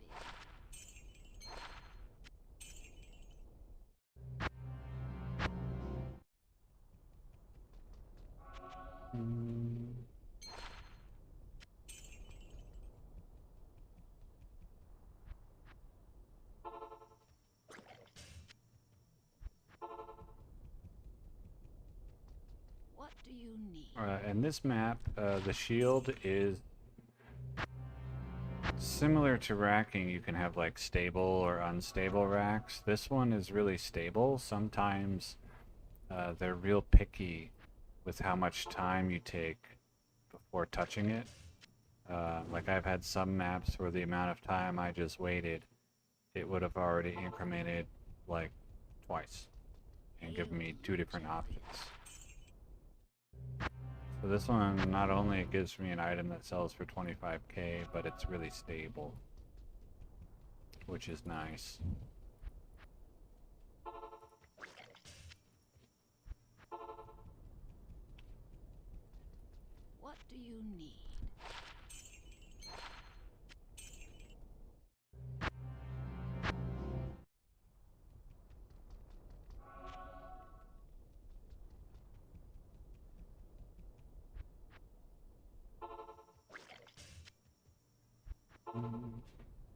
Speaker 3: What do you need?
Speaker 1: In this map, the shield is similar to racking. You can have like stable or unstable racks. This one is really stable. Sometimes they're real picky with how much time you take before touching it. Like I've had some maps where the amount of time I just waited, it would have already incremented like twice and given me 2 different options. So this one, not only it gives me an item that sells for 25k, but it's really stable, which is nice.
Speaker 3: What do you need?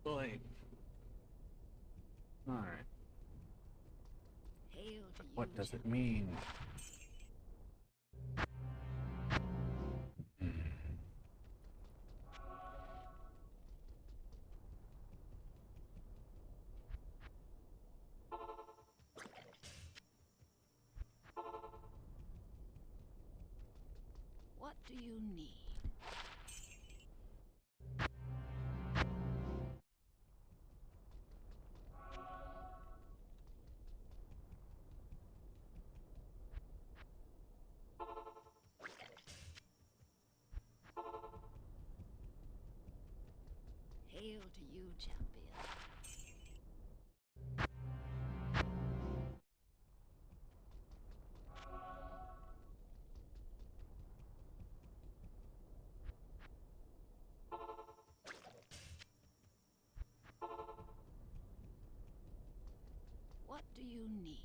Speaker 1: Boy. Alright.
Speaker 3: Hail to you,
Speaker 1: What does it
Speaker 3: champion.
Speaker 1: mean?
Speaker 3: What do you need? Hail to you, champion. What do you need?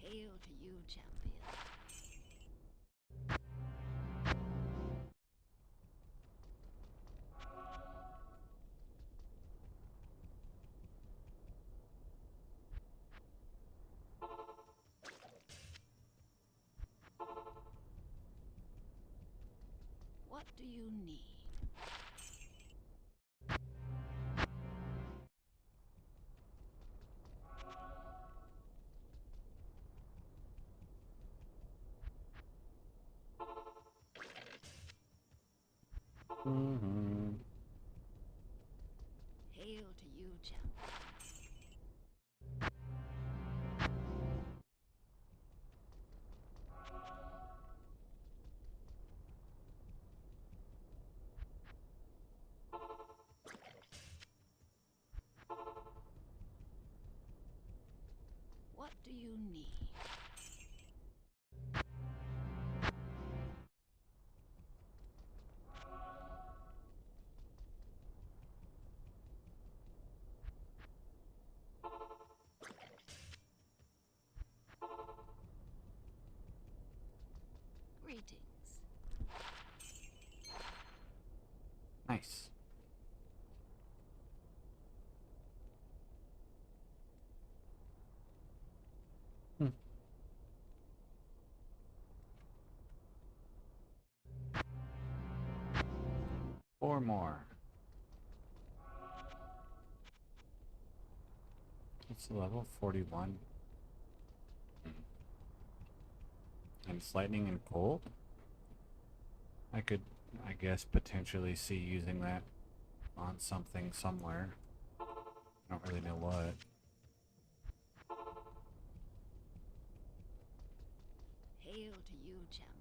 Speaker 3: Hail to you, champion. What do you need?
Speaker 1: Mm-hmm.
Speaker 3: Hail to you, champion. What do you need? Greetings.
Speaker 1: Nice. Hmm. 4 more. It's level 41. And it's lightning and cold? I could, I guess, potentially see using that on something somewhere. I don't really know what.
Speaker 3: Hail to you, champion.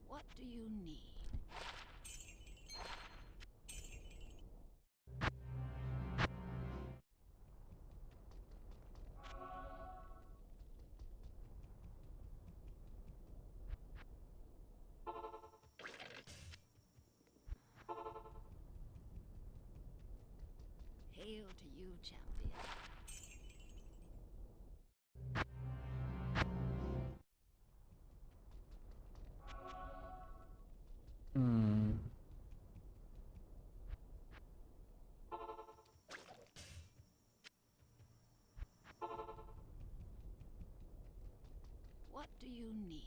Speaker 3: What do you need? Hail to you, champion.
Speaker 1: Hmm.
Speaker 3: What do you need?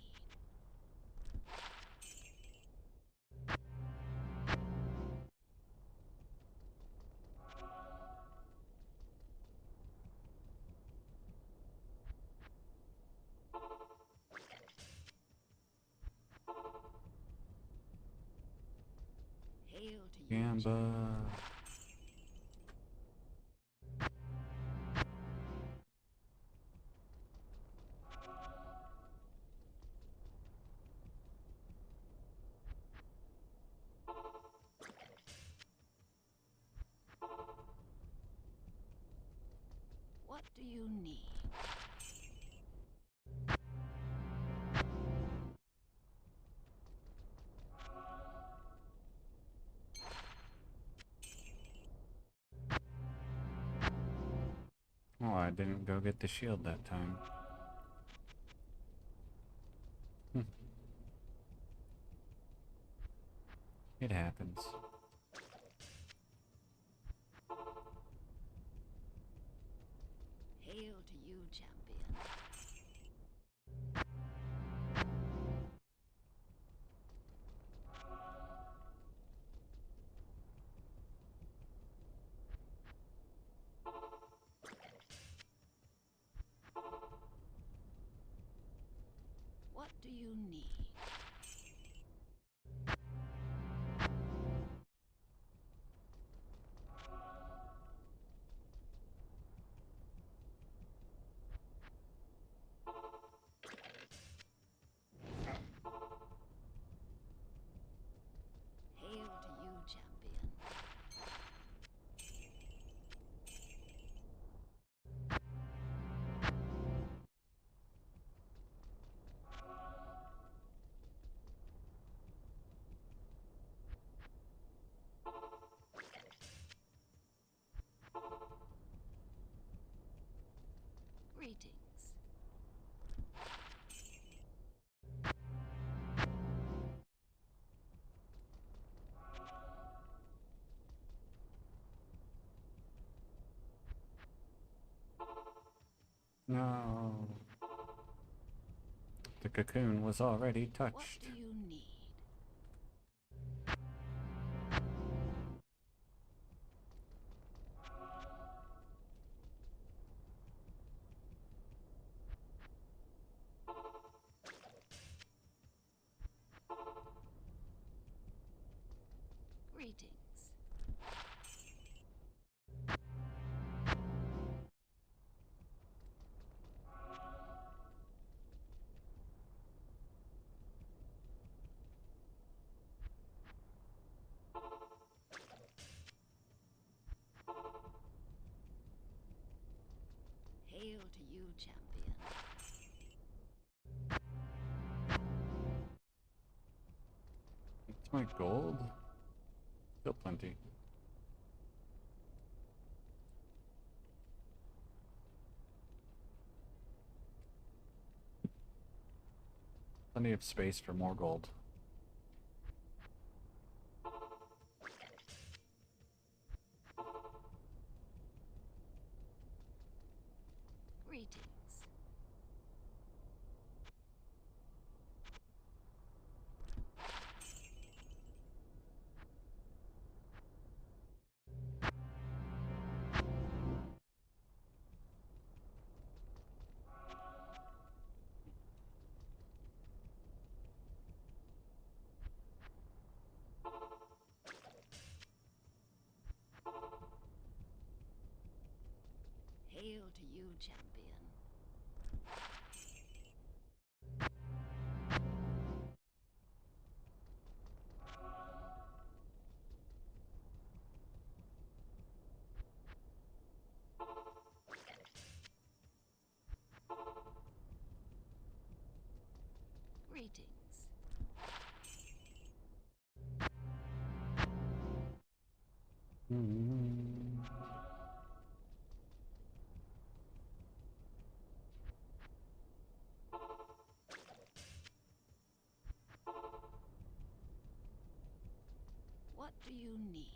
Speaker 3: Hail to you,
Speaker 1: Gamba.
Speaker 3: champion. What do you need?
Speaker 1: Oh, I didn't go get the shield that time. Hmm. It happens.
Speaker 3: Hail to you, champion. What do you need? Hail to you, champion. Greetings.
Speaker 1: No. The cocoon was already
Speaker 3: What
Speaker 1: touched.
Speaker 3: do you need? Greetings. Hail to you, champion.
Speaker 1: It's my gold. Still plenty. Plenty of space for more gold.
Speaker 3: Greetings. Hail to you, champion. Greetings. What do you need?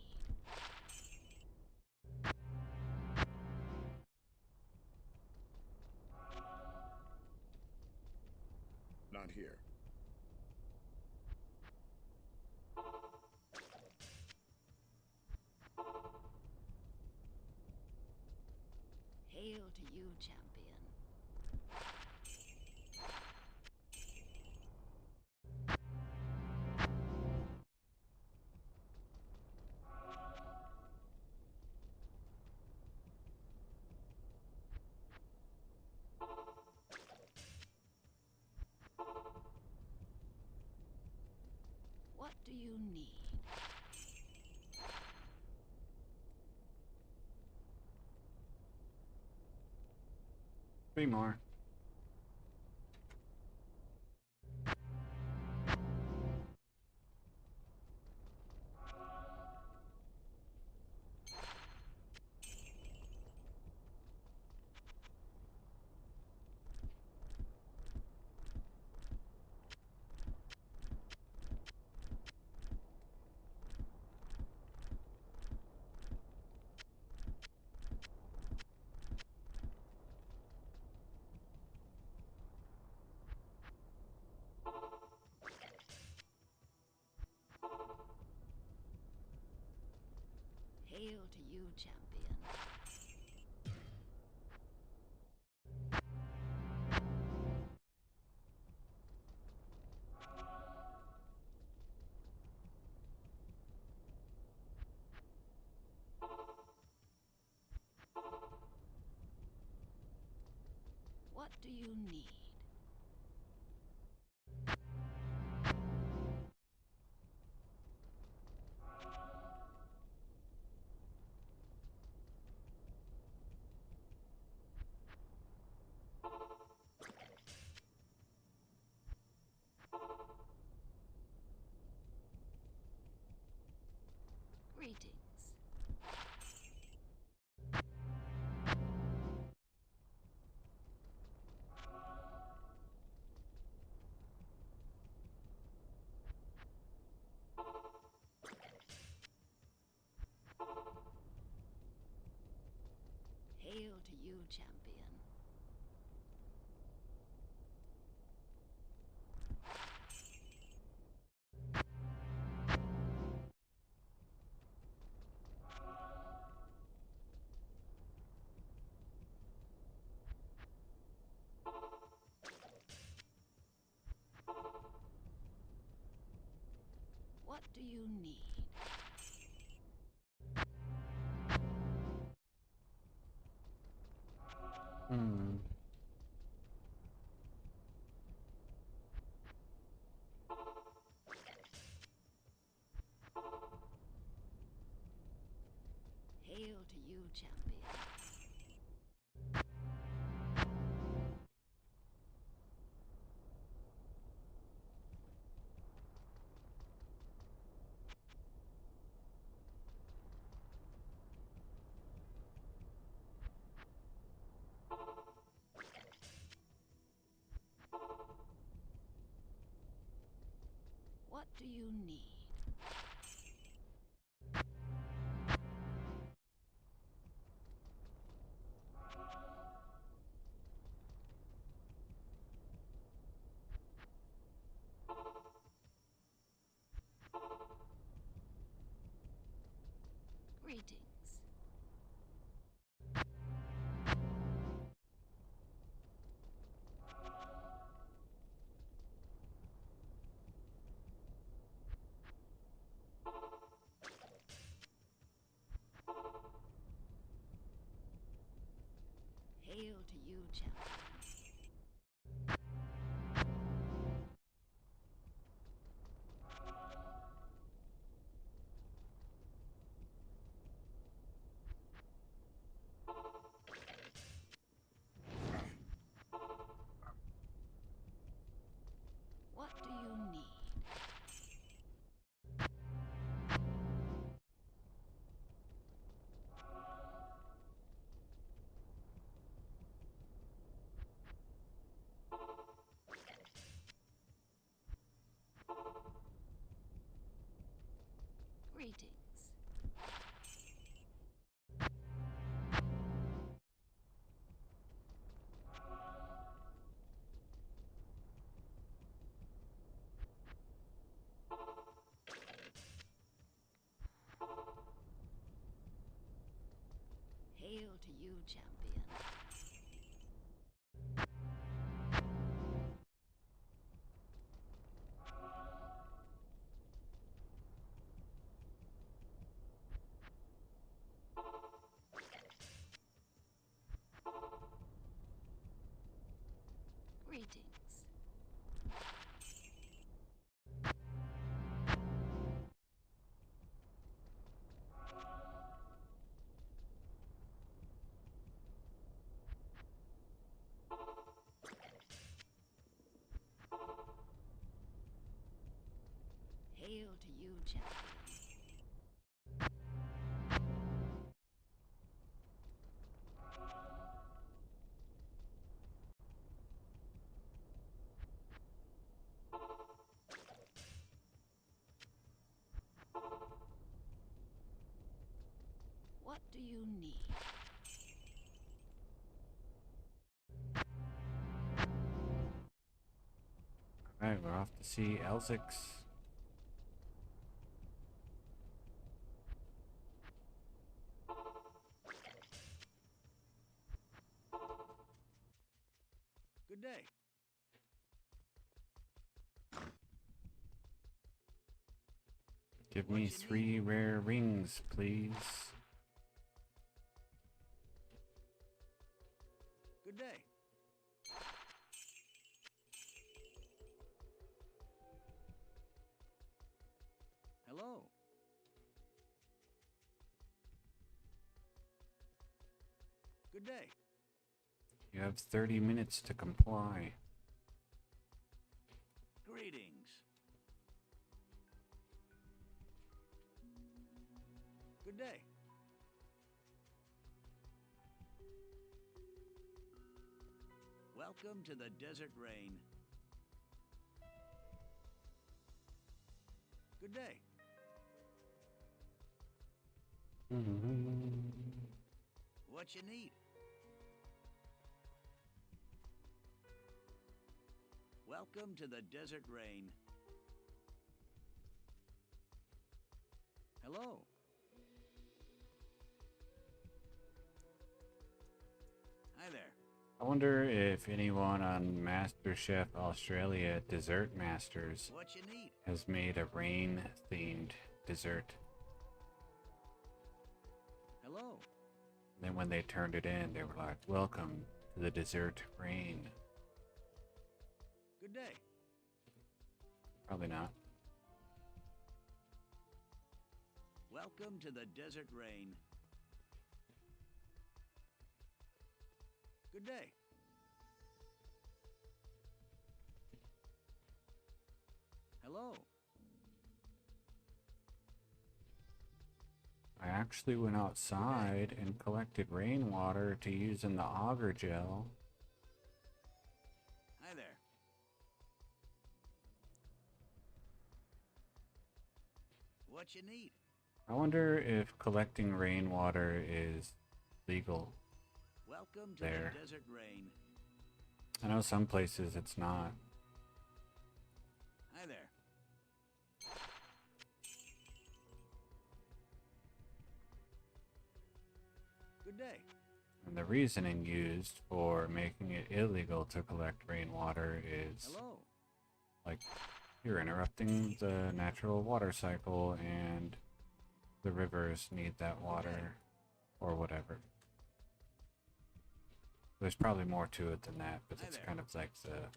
Speaker 4: Not here.
Speaker 3: Hail to you, champion. What do you need?
Speaker 1: 3 more.
Speaker 3: Hail to you, champion. What do you need? Greetings. do you need?
Speaker 1: Hmm.
Speaker 3: Hail to you, champion. What do you need? Greetings. Hail to you, champion. What do you need? Greetings. Hail to you, champion. Greetings. Hail to you, champion. What do you need?
Speaker 1: Alright, we're off to see L6.
Speaker 2: Good day.
Speaker 1: Give
Speaker 2: What
Speaker 1: me
Speaker 2: you
Speaker 1: 3 rare rings, please.
Speaker 2: Good day. Hello. Good day.
Speaker 1: You have 30 minutes to comply.
Speaker 2: Greetings. Good day. Welcome to the Desert Rain. Good day. What you need? Welcome to the Desert Rain. Hello. Hi there.
Speaker 1: wonder if anyone on MasterChef Australia Dessert Masters
Speaker 2: What you need?
Speaker 1: has made a rain-themed dessert.
Speaker 2: Hello.
Speaker 1: Then when they turned it in, they were like, "Welcome to the dessert rain."
Speaker 2: Good day.
Speaker 1: Probably not.
Speaker 2: Welcome to the desert rain. Good day. Hello.
Speaker 1: I actually went outside and collected rainwater to use in the auger gel.
Speaker 2: Hi there. What you need?
Speaker 1: I wonder if collecting rainwater is legal.
Speaker 2: Welcome to
Speaker 1: There.
Speaker 2: the desert rain.
Speaker 1: I know some places it's not.
Speaker 2: Hi there. Good day.
Speaker 1: And the reasoning used for making it illegal to collect rainwater is
Speaker 2: Hello.
Speaker 1: like you're interrupting the natural water cycle and the rivers need that water or whatever. There's probably more to it than that, but
Speaker 2: Hi
Speaker 1: it's
Speaker 2: there.
Speaker 1: kind of like the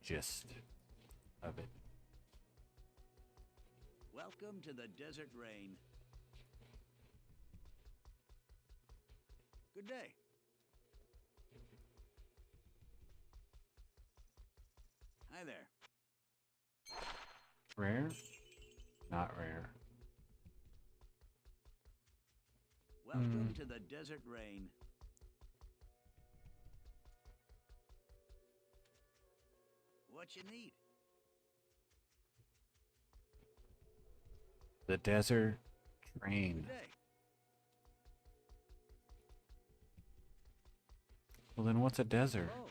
Speaker 1: gist of it.
Speaker 2: Welcome to the desert rain. Good day. Hi there.
Speaker 1: Rare? Not rare.
Speaker 2: Welcome to the desert rain. What you need?
Speaker 1: The desert train.
Speaker 2: Good day.
Speaker 1: Well, then what's a desert?
Speaker 2: Hello.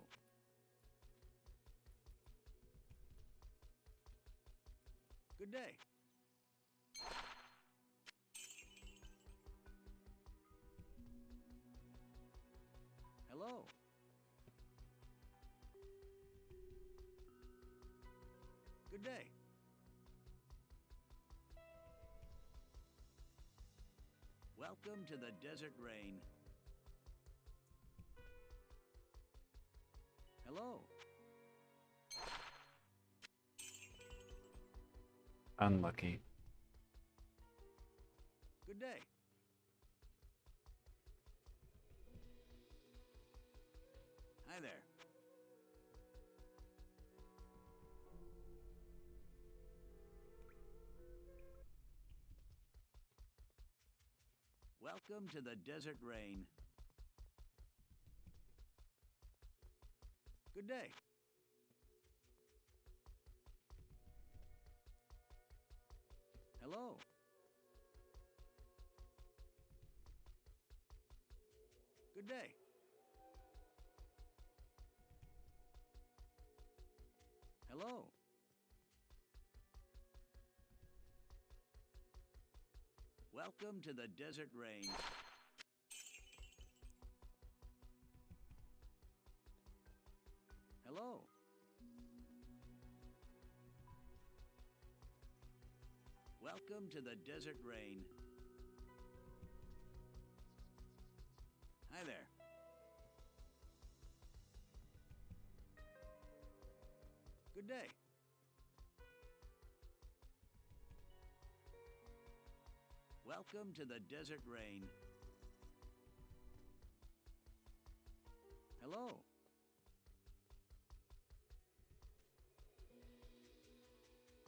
Speaker 2: Good day. Hello. Good day. Welcome to the desert rain. Hello.
Speaker 1: Unlucky.
Speaker 2: Good day. Hi there. Welcome to the desert rain. Good day. Hello. Good day. Hello. Welcome to the desert rain. Hello. Welcome to the desert rain. Hi there. Good day. Welcome to the desert rain. Hello.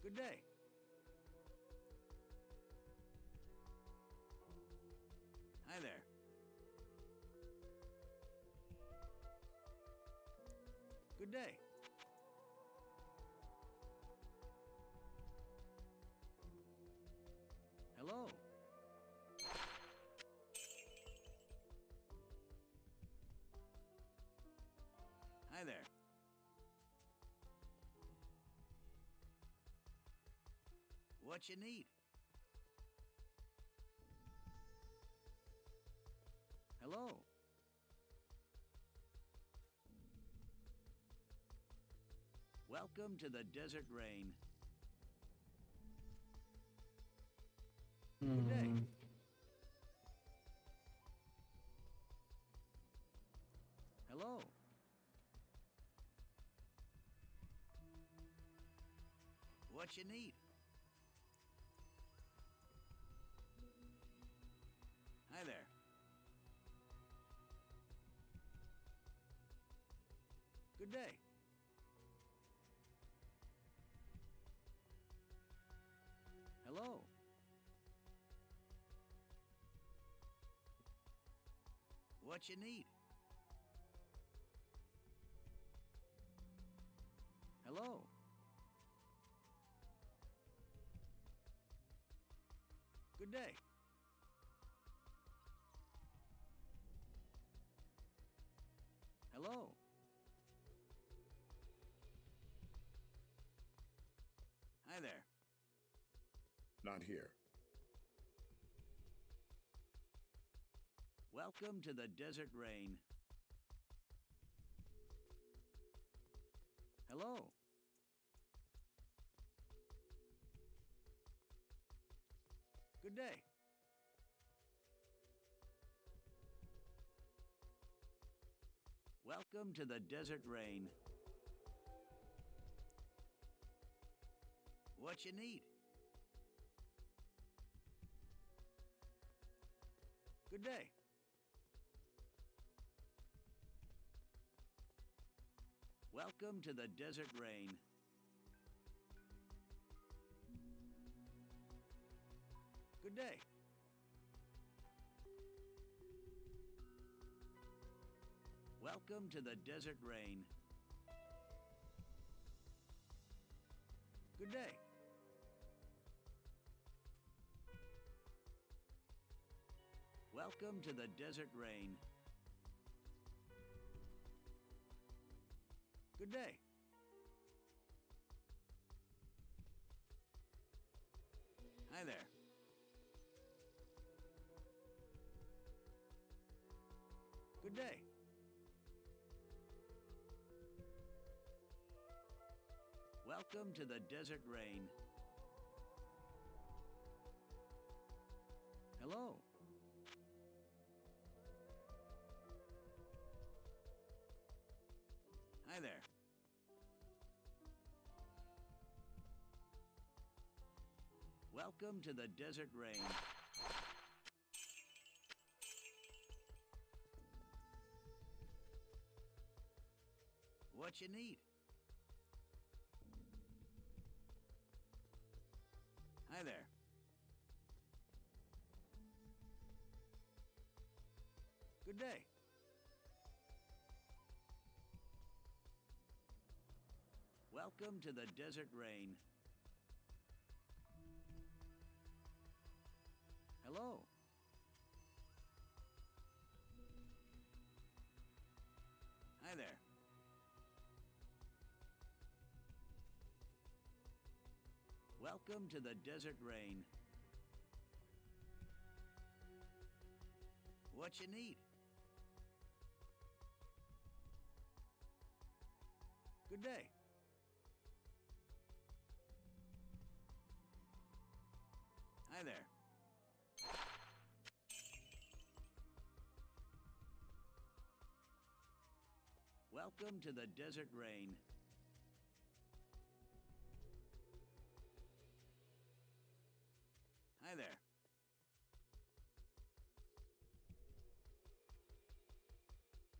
Speaker 2: Good day. Hi there. Good day. Hello. Hi there. What you need? Hello. Welcome to the desert rain.
Speaker 1: Hmm.
Speaker 2: day. Hello. What you need? Hi there. Good day. Hello. What you need? Hello. Good day. Hello. Hi there.
Speaker 4: Not here.
Speaker 2: Welcome to the desert rain. Hello. Good day. Welcome to the desert rain. What you need? Good day. Welcome to the desert rain. Good day. Welcome to the desert rain. Good day. Welcome to the desert rain. Good day. Hi there. Good day. Welcome to the desert rain. Hello. Hi there. Welcome to the desert rain. What you need? Hi there. Good day. Welcome to the desert rain. Hello. Hi there. Welcome to the desert rain. What you need? Good day. Hi there. Welcome to the desert rain. Hi there.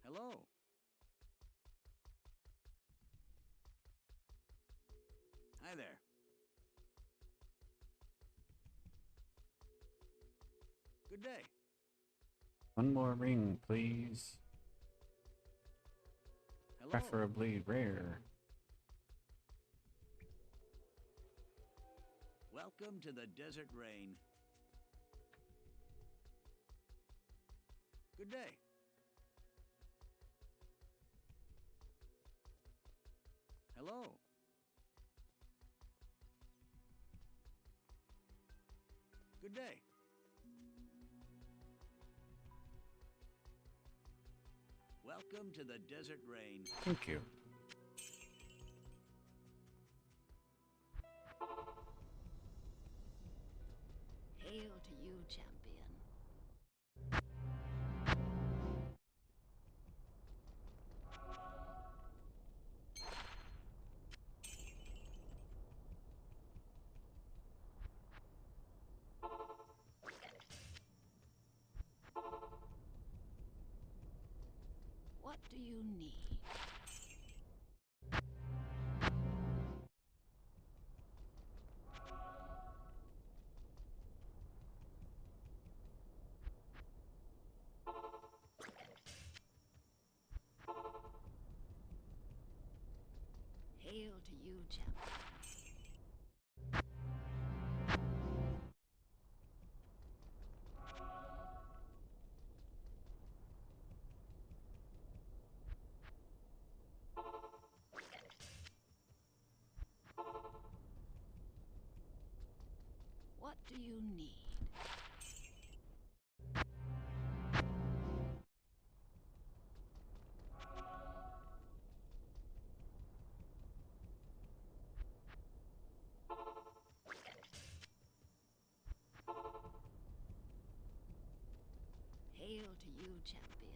Speaker 2: Hello. Hi there. Good day.
Speaker 1: One more ring, please.
Speaker 2: Hello.
Speaker 1: Preferably rare.
Speaker 2: Welcome to the desert rain. Good day. Hello. Good day. Welcome to the desert rain.
Speaker 1: Thank you.
Speaker 3: Hail to you, champion. What do you need? Hail to you, champion. What do you need? Hail to you, champion.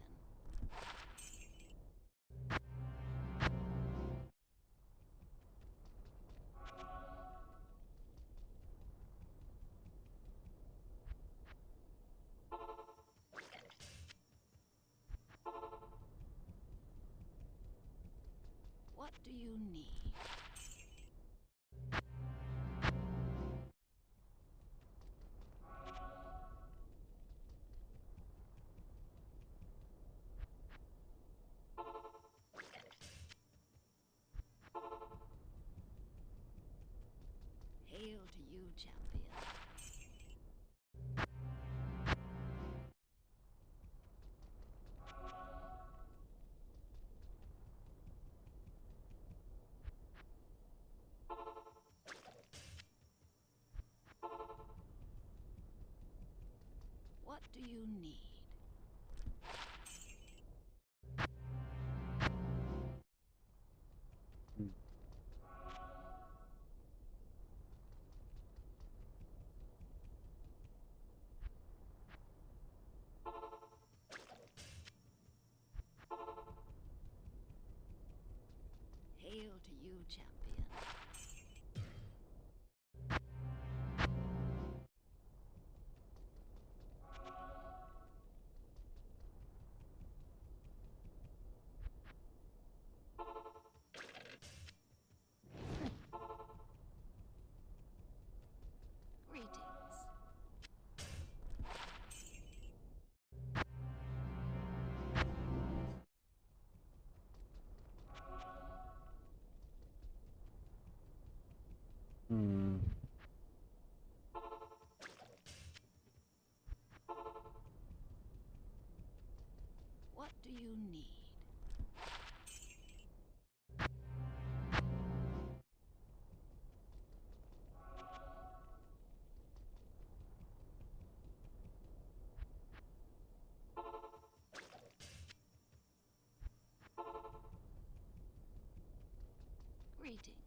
Speaker 3: What do you need? Hail to you, champion. What do you need? Hail to you, champion. Greetings.
Speaker 1: Hmm.
Speaker 3: What do you need? Greetings.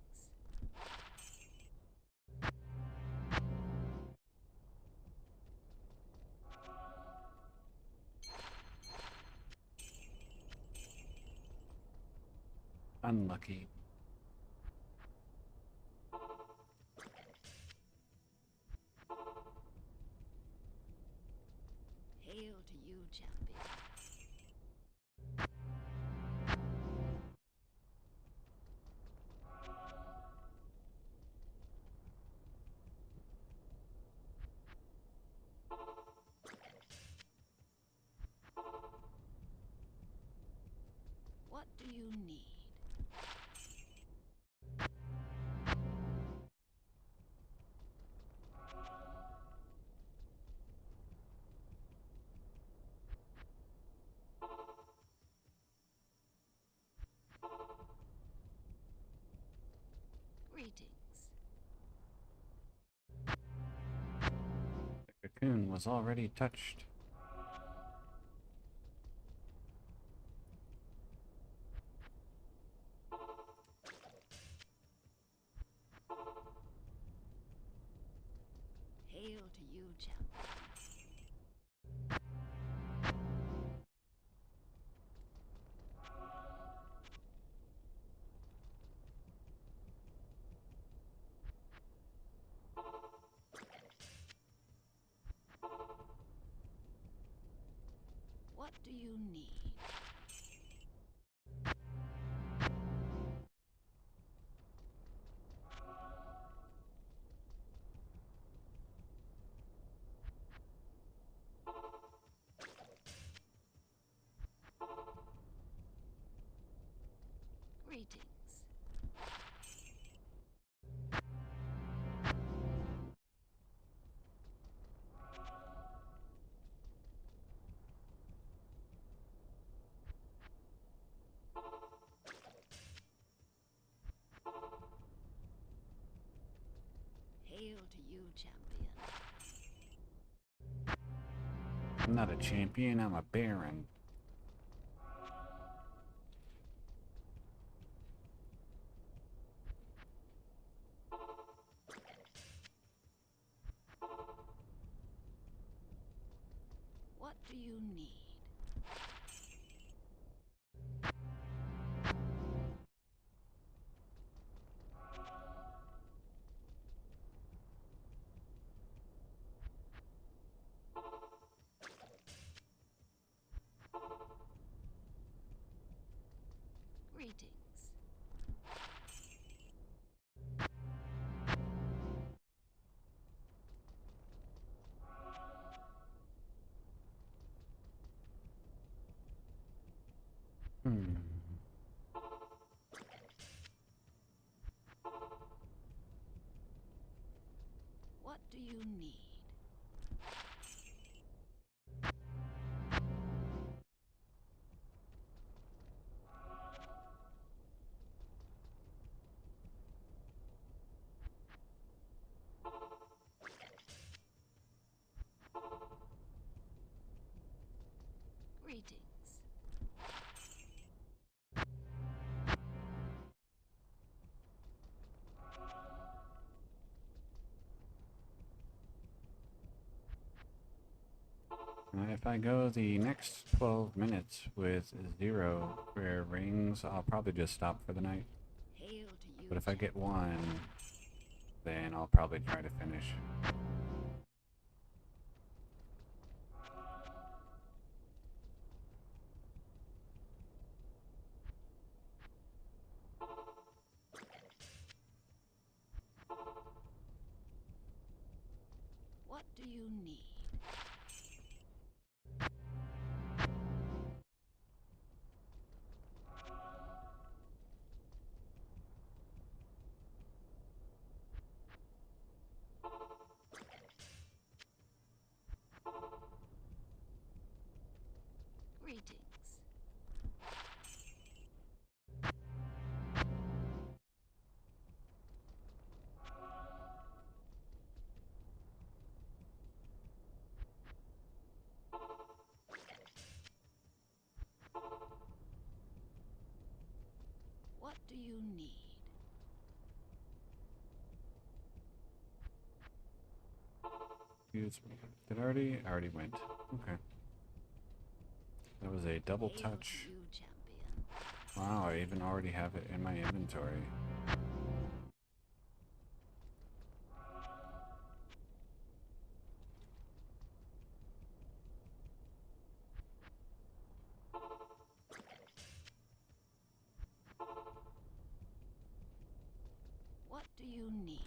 Speaker 1: Unlucky.
Speaker 3: Hail to you, champion. What do you need? Greetings.
Speaker 1: The cocoon was already touched.
Speaker 3: Hail to you, champion. What do you need? Greetings. Hail to you, champion.
Speaker 1: I'm not a champion, I'm a baron.
Speaker 3: What do you need? Greetings.
Speaker 1: Hmm.
Speaker 3: What do you need? Greetings.
Speaker 1: If I go the next 12 minutes with 0 rare rings, I'll probably just stop for the night.
Speaker 3: Hail to you,
Speaker 1: But if I get
Speaker 3: champion.
Speaker 1: one, then I'll probably try to finish.
Speaker 3: What do you need? Greetings. What do you need?
Speaker 1: Excuse me. Did I already? I already went. Okay. That was a double
Speaker 3: Hail
Speaker 1: touch.
Speaker 3: to you, champion.
Speaker 1: Wow, I even already have it in my inventory.
Speaker 3: What do you need?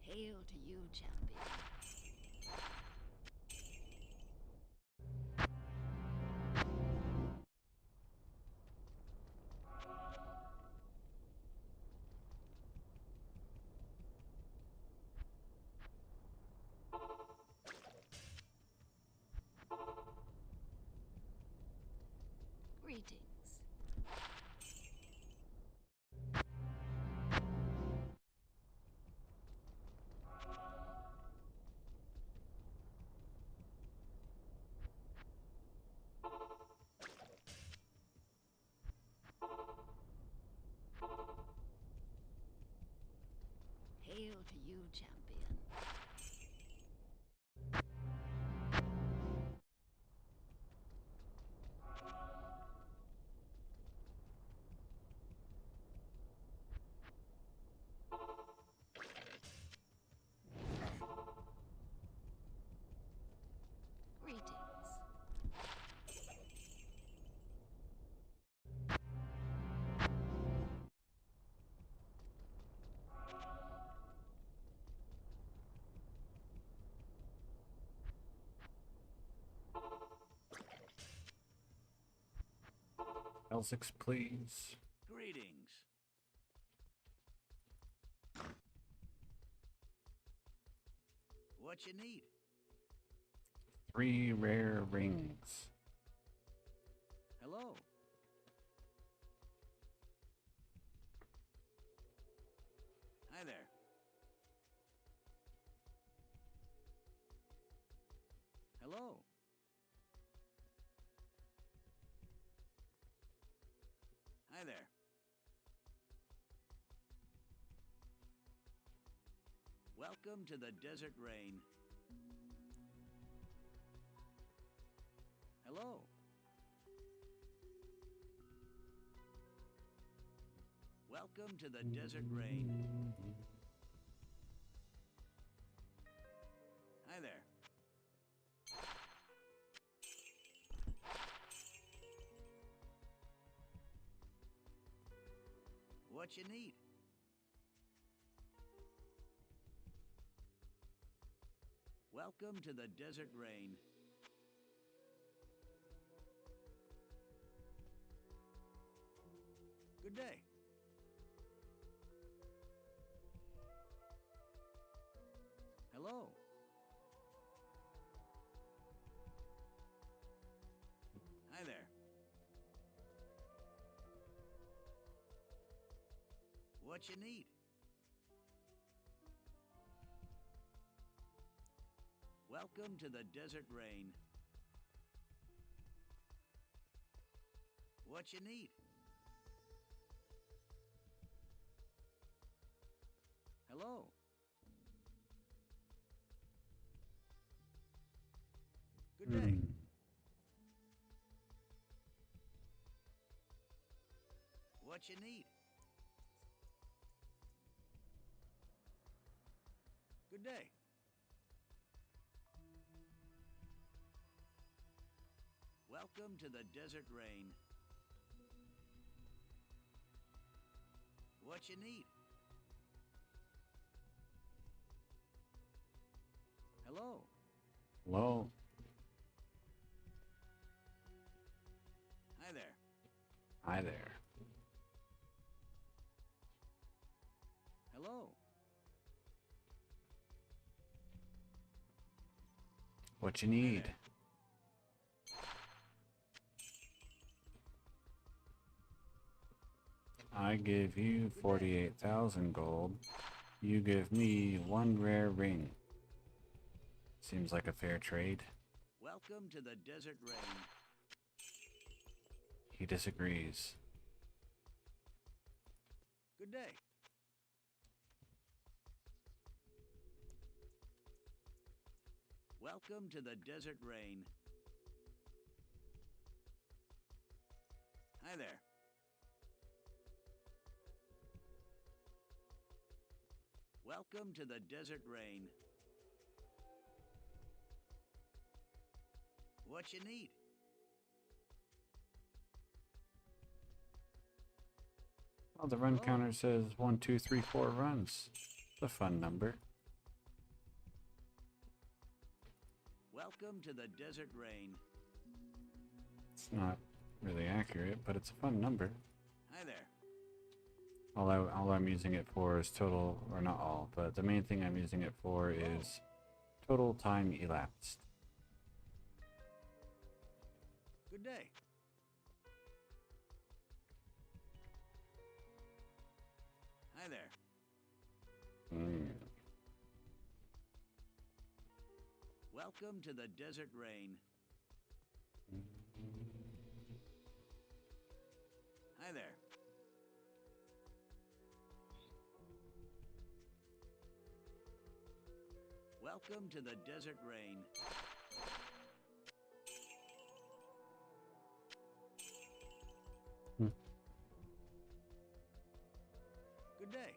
Speaker 3: Hail to you, champion.
Speaker 1: L6, please.
Speaker 2: Greetings. What you need?
Speaker 1: 3 rare rings.
Speaker 2: Hello. Hi there. Hello. Hi there. Welcome to the desert rain. Hello. Welcome to the desert rain. Hi there. What you need? Welcome to the desert rain. Good day. Hello. Hi there. What you need? Welcome to the desert rain. What you need? Hello. Good day. What you need? Good day. Welcome to the desert rain. What you need? Hello.
Speaker 1: Hello.
Speaker 2: Hi there.
Speaker 1: Hi there.
Speaker 2: Hello.
Speaker 1: What you need? I give you 48,000 gold. You give me 1 rare ring. Seems like a fair trade.
Speaker 2: Welcome to the desert rain.
Speaker 1: He disagrees.
Speaker 2: Good day. Welcome to the desert rain. Hi there. Welcome to the desert rain. What you need?
Speaker 1: Oh, the run
Speaker 2: Hello?
Speaker 1: counter says 1, 2, 3, 4 runs. It's a fun number.
Speaker 2: Welcome to the desert rain.
Speaker 1: It's not really accurate, but it's a fun number.
Speaker 2: Hi there.
Speaker 1: All I'm using it for is total, or not all, but the main thing I'm using it for is total time elapsed.
Speaker 2: Good day. Hi there. Welcome to the desert rain. Hi there. Welcome to the desert rain. Good day.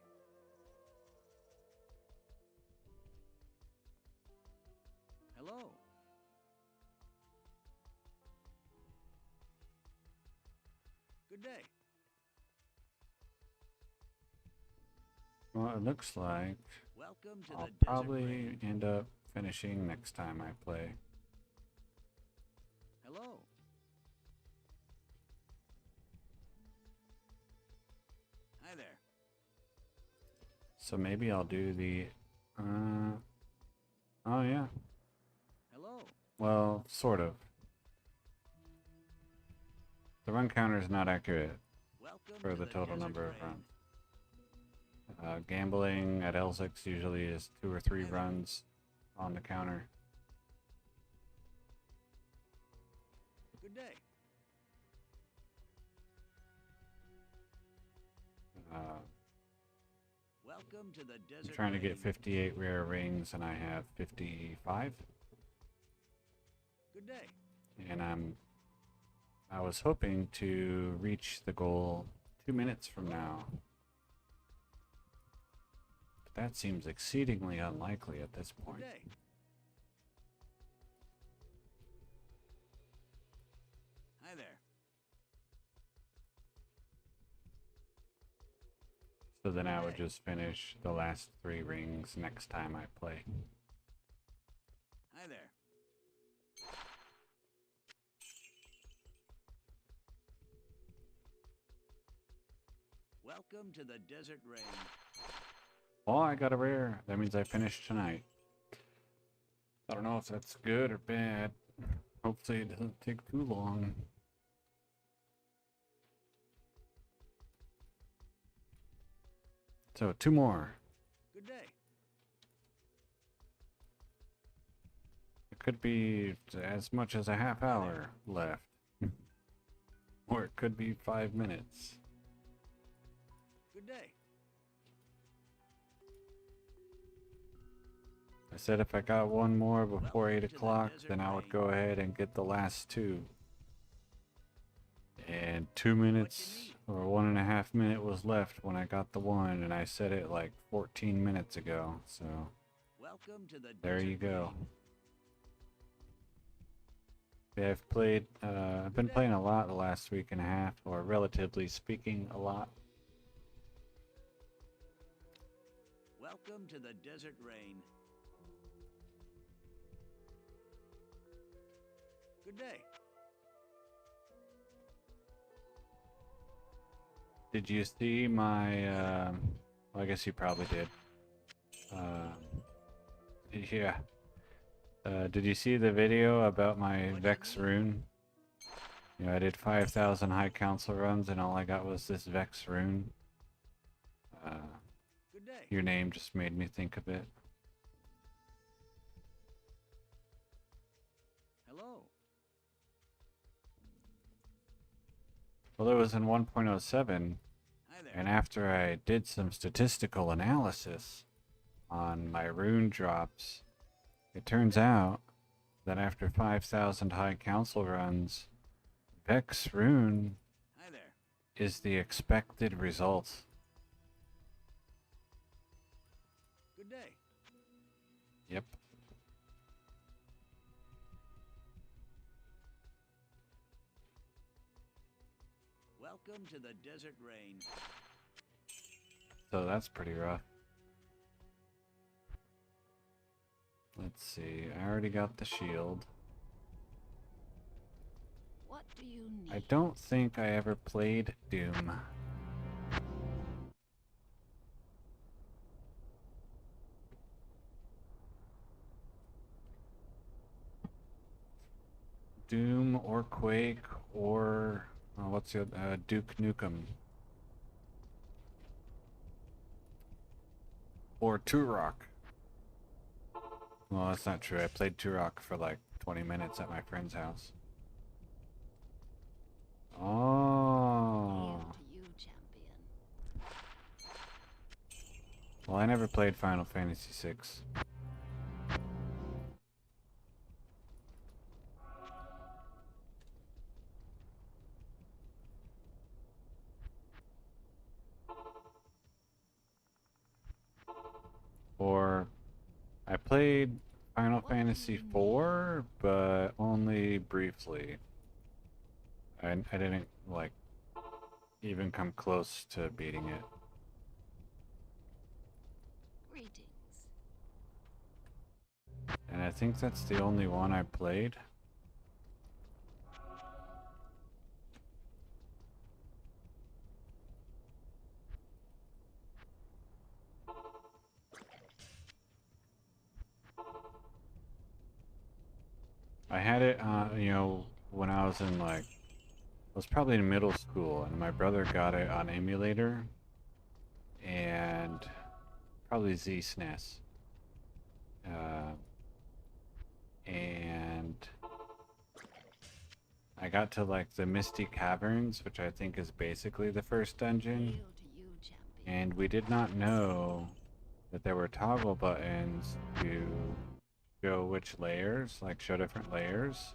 Speaker 2: Hello. Good day.
Speaker 1: Well, it looks like
Speaker 2: Welcome to
Speaker 1: I'll
Speaker 2: the desert
Speaker 1: probably
Speaker 2: rain.
Speaker 1: end up finishing next time I play.
Speaker 2: Hello.
Speaker 1: So maybe I'll do the, oh yeah.
Speaker 2: Hello.
Speaker 1: Well, sort of. The run counter is not accurate
Speaker 2: Welcome
Speaker 1: for
Speaker 2: to
Speaker 1: the total
Speaker 2: desert
Speaker 1: number of
Speaker 2: rain.
Speaker 1: runs. Gambling at L6 usually is 2 or 3
Speaker 2: Hi there.
Speaker 1: runs on the counter.
Speaker 2: Good day. Welcome to the desert
Speaker 1: I'm trying to get
Speaker 2: rain.
Speaker 1: 58 rare rings and I have 55.
Speaker 2: Good day.
Speaker 1: And I was hoping to reach the goal 2 minutes from now. But that seems exceedingly unlikely at this
Speaker 2: Good
Speaker 1: point.
Speaker 2: day. Hi there.
Speaker 1: So then I would just finish the last 3 rings next time I play.
Speaker 2: Hi there. Welcome to the desert rain.
Speaker 1: Oh, I got a rare. That means I finished tonight. I don't know if that's good or bad. Hopefully it doesn't take too long. So 2 more.
Speaker 2: Good day.
Speaker 1: It could be as much as a half hour left. Or it could be 5 minutes.
Speaker 2: Good day.
Speaker 1: I said if I got 1 more before 8
Speaker 2: Welcome to the
Speaker 1: o'clock,
Speaker 2: desert
Speaker 1: then I would
Speaker 2: rain.
Speaker 1: go ahead and get the last 2. And 2 minutes or 1.5 minutes was left when I got the 1, and I said it like 14 minutes ago. So
Speaker 2: Welcome to the
Speaker 1: there
Speaker 2: desert
Speaker 1: you go.
Speaker 2: rain.
Speaker 1: Yeah, I've played. I've been playing a lot the last week and a half, or relatively speaking, a lot.
Speaker 2: Welcome to the desert rain. Good day.
Speaker 1: Did you see my? Well, I guess you probably did. Yeah. Did you see the video about my Vex rune? You know, I did 5,000 High Council runs, and all I got was this Vex rune.
Speaker 2: Good day.
Speaker 1: Your name just made me think of it.
Speaker 2: Hello.
Speaker 1: Well, it was in 1.07,
Speaker 2: Hi there.
Speaker 1: and after I did some statistical analysis on my rune drops, it turns out that after 5,000 High Council runs, Vex rune
Speaker 2: Hi there.
Speaker 1: is the expected result.
Speaker 2: Good day.
Speaker 1: Yep.
Speaker 2: Welcome to the desert rain.
Speaker 1: So that's pretty rough. Let's see. I already got the shield.
Speaker 3: What do you need?
Speaker 1: I don't think I ever played Doom. Doom or Quake or what's the other, Duke Nukem or Turok. Well, that's not true. I played Turok for like 20 minutes at my friend's house. Oh.
Speaker 3: Yield to you, champion.
Speaker 1: Well, I never played Final Fantasy VI. Or I played Final
Speaker 3: What do
Speaker 1: Fantasy
Speaker 3: you
Speaker 1: IV, but only briefly. I didn't like even come close to beating it.
Speaker 3: Greetings.
Speaker 1: And I think that's the only one I played. I had it, you know, when I was in like, I was probably in middle school, and my brother got it on emulator, and probably Z SNES. Uh, and I got to like the Misty Caverns, which I think is basically the first dungeon,
Speaker 3: Hail to you, champion.
Speaker 1: and we did not know that there were toggle buttons to show which layers, like show different layers.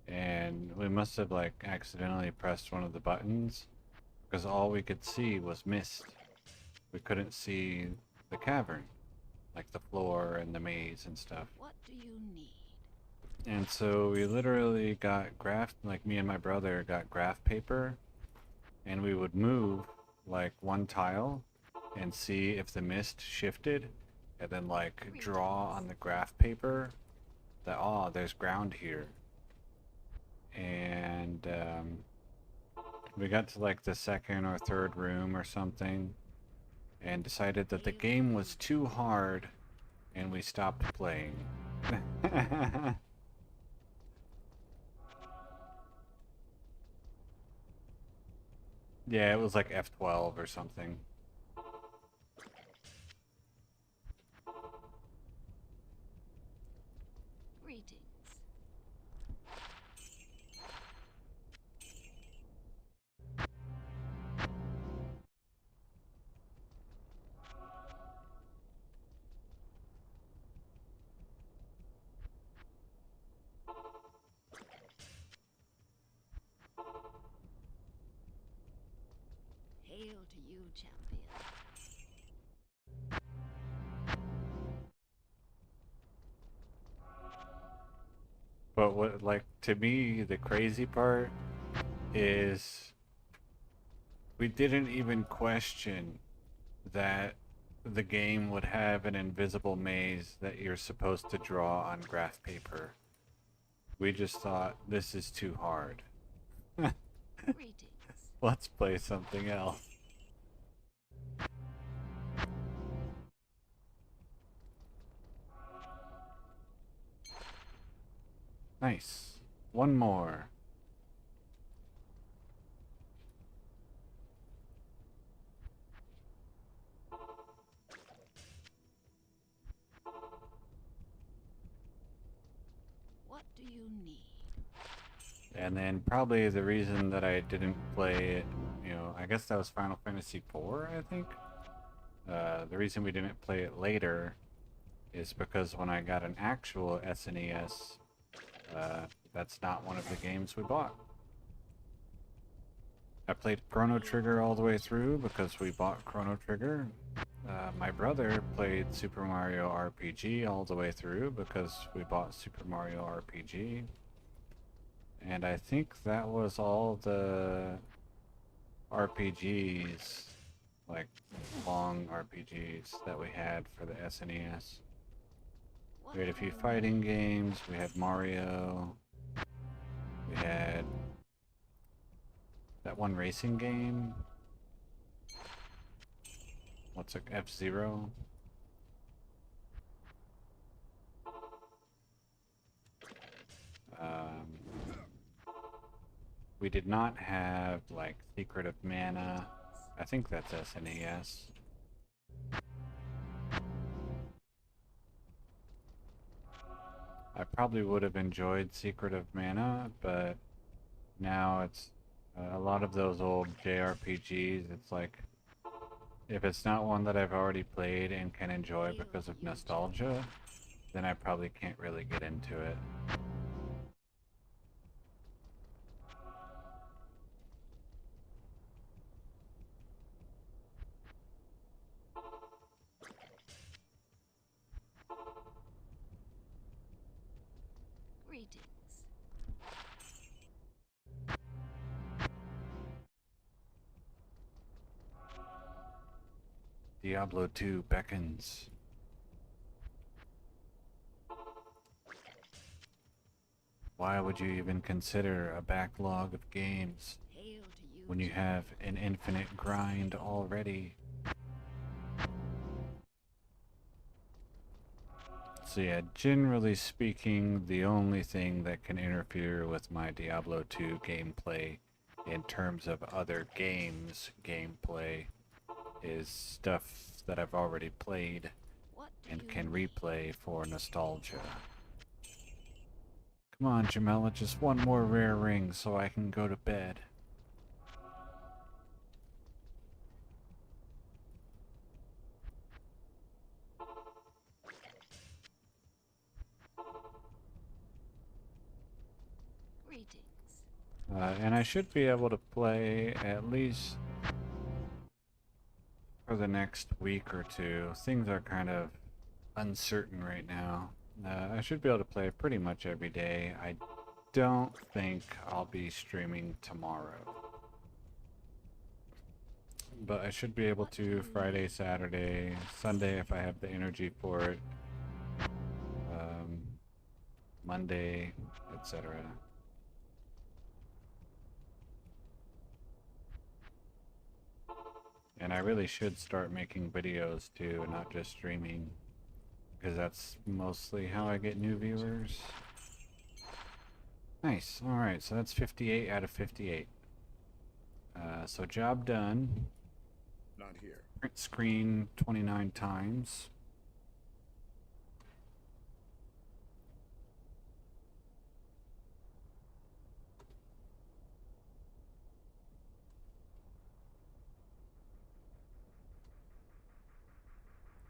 Speaker 1: And we must have like accidentally pressed one of the buttons because all we could see was mist. We couldn't see the cavern, like the floor and the maze and stuff.
Speaker 3: What do you need?
Speaker 1: And so we literally got graph, like me and my brother got graph paper, and we would move like one tile and see if the mist shifted, and then like draw on the graph paper that, oh, there's ground here. And we got to like the second or third room or something and decided that the game was too hard and we stopped playing. Yeah, it was like F12 or something.
Speaker 3: Greetings. Hail to you, champion.
Speaker 1: But what, like, to me, the crazy part is we didn't even question that the game would have an invisible maze that you're supposed to draw on graph paper. We just thought, this is too hard.
Speaker 3: Greetings.
Speaker 1: Let's play something else. Nice. One more.
Speaker 3: What do you need?
Speaker 1: And then probably the reason that I didn't play it, you know, I guess that was Final Fantasy IV, I think. The reason we didn't play it later is because when I got an actual SNES, that's not one of the games we bought. I played Chrono Trigger all the way through because we bought Chrono Trigger. My brother played Super Mario RPG all the way through because we bought Super Mario RPG. And I think that was all the RPGs, like long RPGs that we had for the SNES. We had a few fighting games, we had Mario, we had that one racing game. What's it, F-Zero? We did not have, like, Secret of Mana. I think that's SNES. I probably would have enjoyed Secret of Mana, but now it's a lot of those old JRPGs. It's like, if it's not one that I've already played and can enjoy because of nostalgia, then I probably can't really get into it.
Speaker 3: Greetings.
Speaker 1: Diablo 2 beckons. Why would you even consider a backlog of games
Speaker 3: Hail to you,
Speaker 1: when you have an infinite grind already? So yeah, generally speaking, the only thing that can interfere with my Diablo 2 gameplay in terms of other games gameplay is stuff that I've already played
Speaker 3: What do
Speaker 1: and
Speaker 3: you
Speaker 1: can
Speaker 3: need?
Speaker 1: replay for nostalgia. Come on, Jamela, just one more rare ring so I can go to bed.
Speaker 3: Greetings.
Speaker 1: And I should be able to play at least for the next week or two. Things are kind of uncertain right now. I should be able to play pretty much every day. I don't think I'll be streaming tomorrow. But I should be able
Speaker 3: What do
Speaker 1: to
Speaker 3: you
Speaker 1: Friday,
Speaker 3: need?
Speaker 1: Saturday, Sunday if I have the energy for it. Monday, etc. And I really should start making videos too, not just streaming. Because that's mostly how I get new viewers. Nice. Alright, so that's 58 out of 58. So job done.
Speaker 4: Not here.
Speaker 1: Print screen 29 times.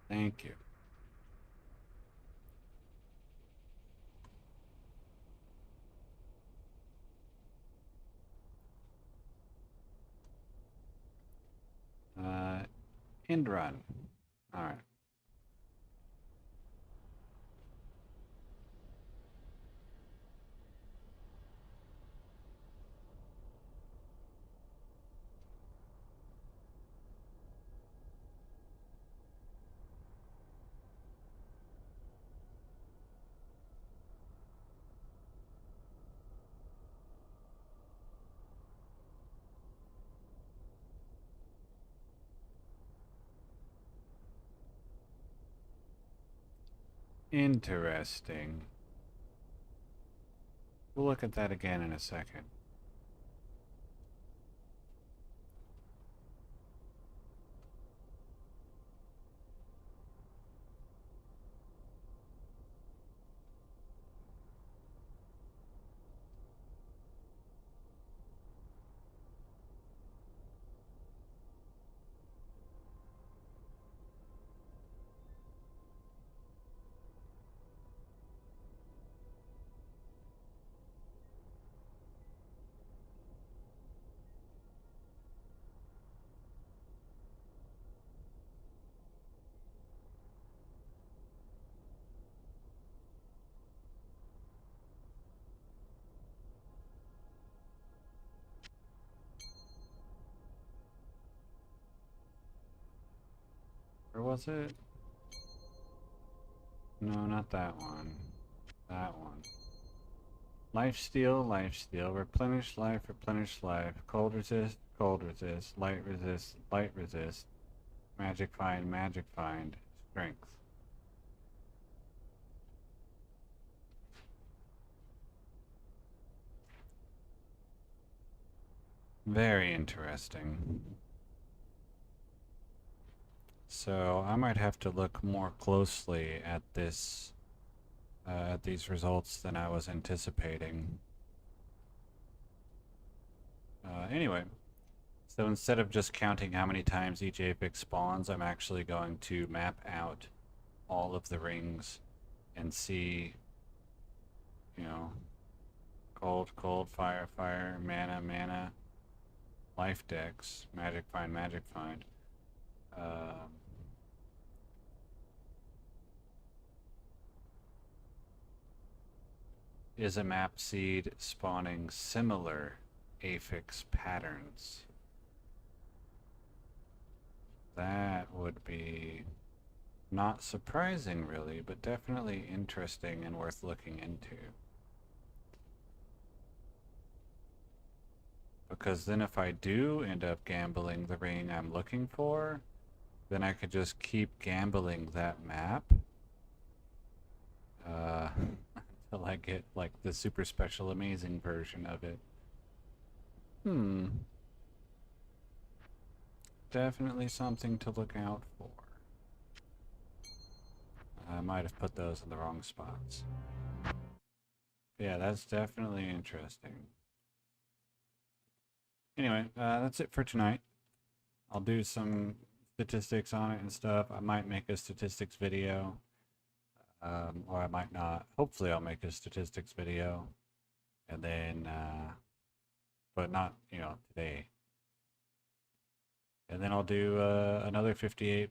Speaker 1: Thank you. End run. Alright. Interesting. We'll look at that again in a second. Where was it? No, not that one. That one. Life steal, replenish life, cold resist, light resist, magic find, strength. Very interesting. So I might have to look more closely at this, at these results than I was anticipating. Anyway, so instead of just counting how many times each apex spawns, I'm actually going to map out all of the rings and see, you know, cold, fire, mana, life dex, magic find. Is a map seed spawning similar affix patterns? That would be not surprising really, but definitely interesting and worth looking into. Because then if I do end up gambling the ring I'm looking for, then I could just keep gambling that map
Speaker 5: until I get like the super special amazing version of it. Definitely something to look out for. I might have put those in the wrong spots. Yeah, that's definitely interesting. Anyway, that's it for tonight. I'll do some statistics on it and stuff. I might make a statistics video, or I might not. Hopefully I'll make a statistics video, and then, but not, today. And then I'll do another 58.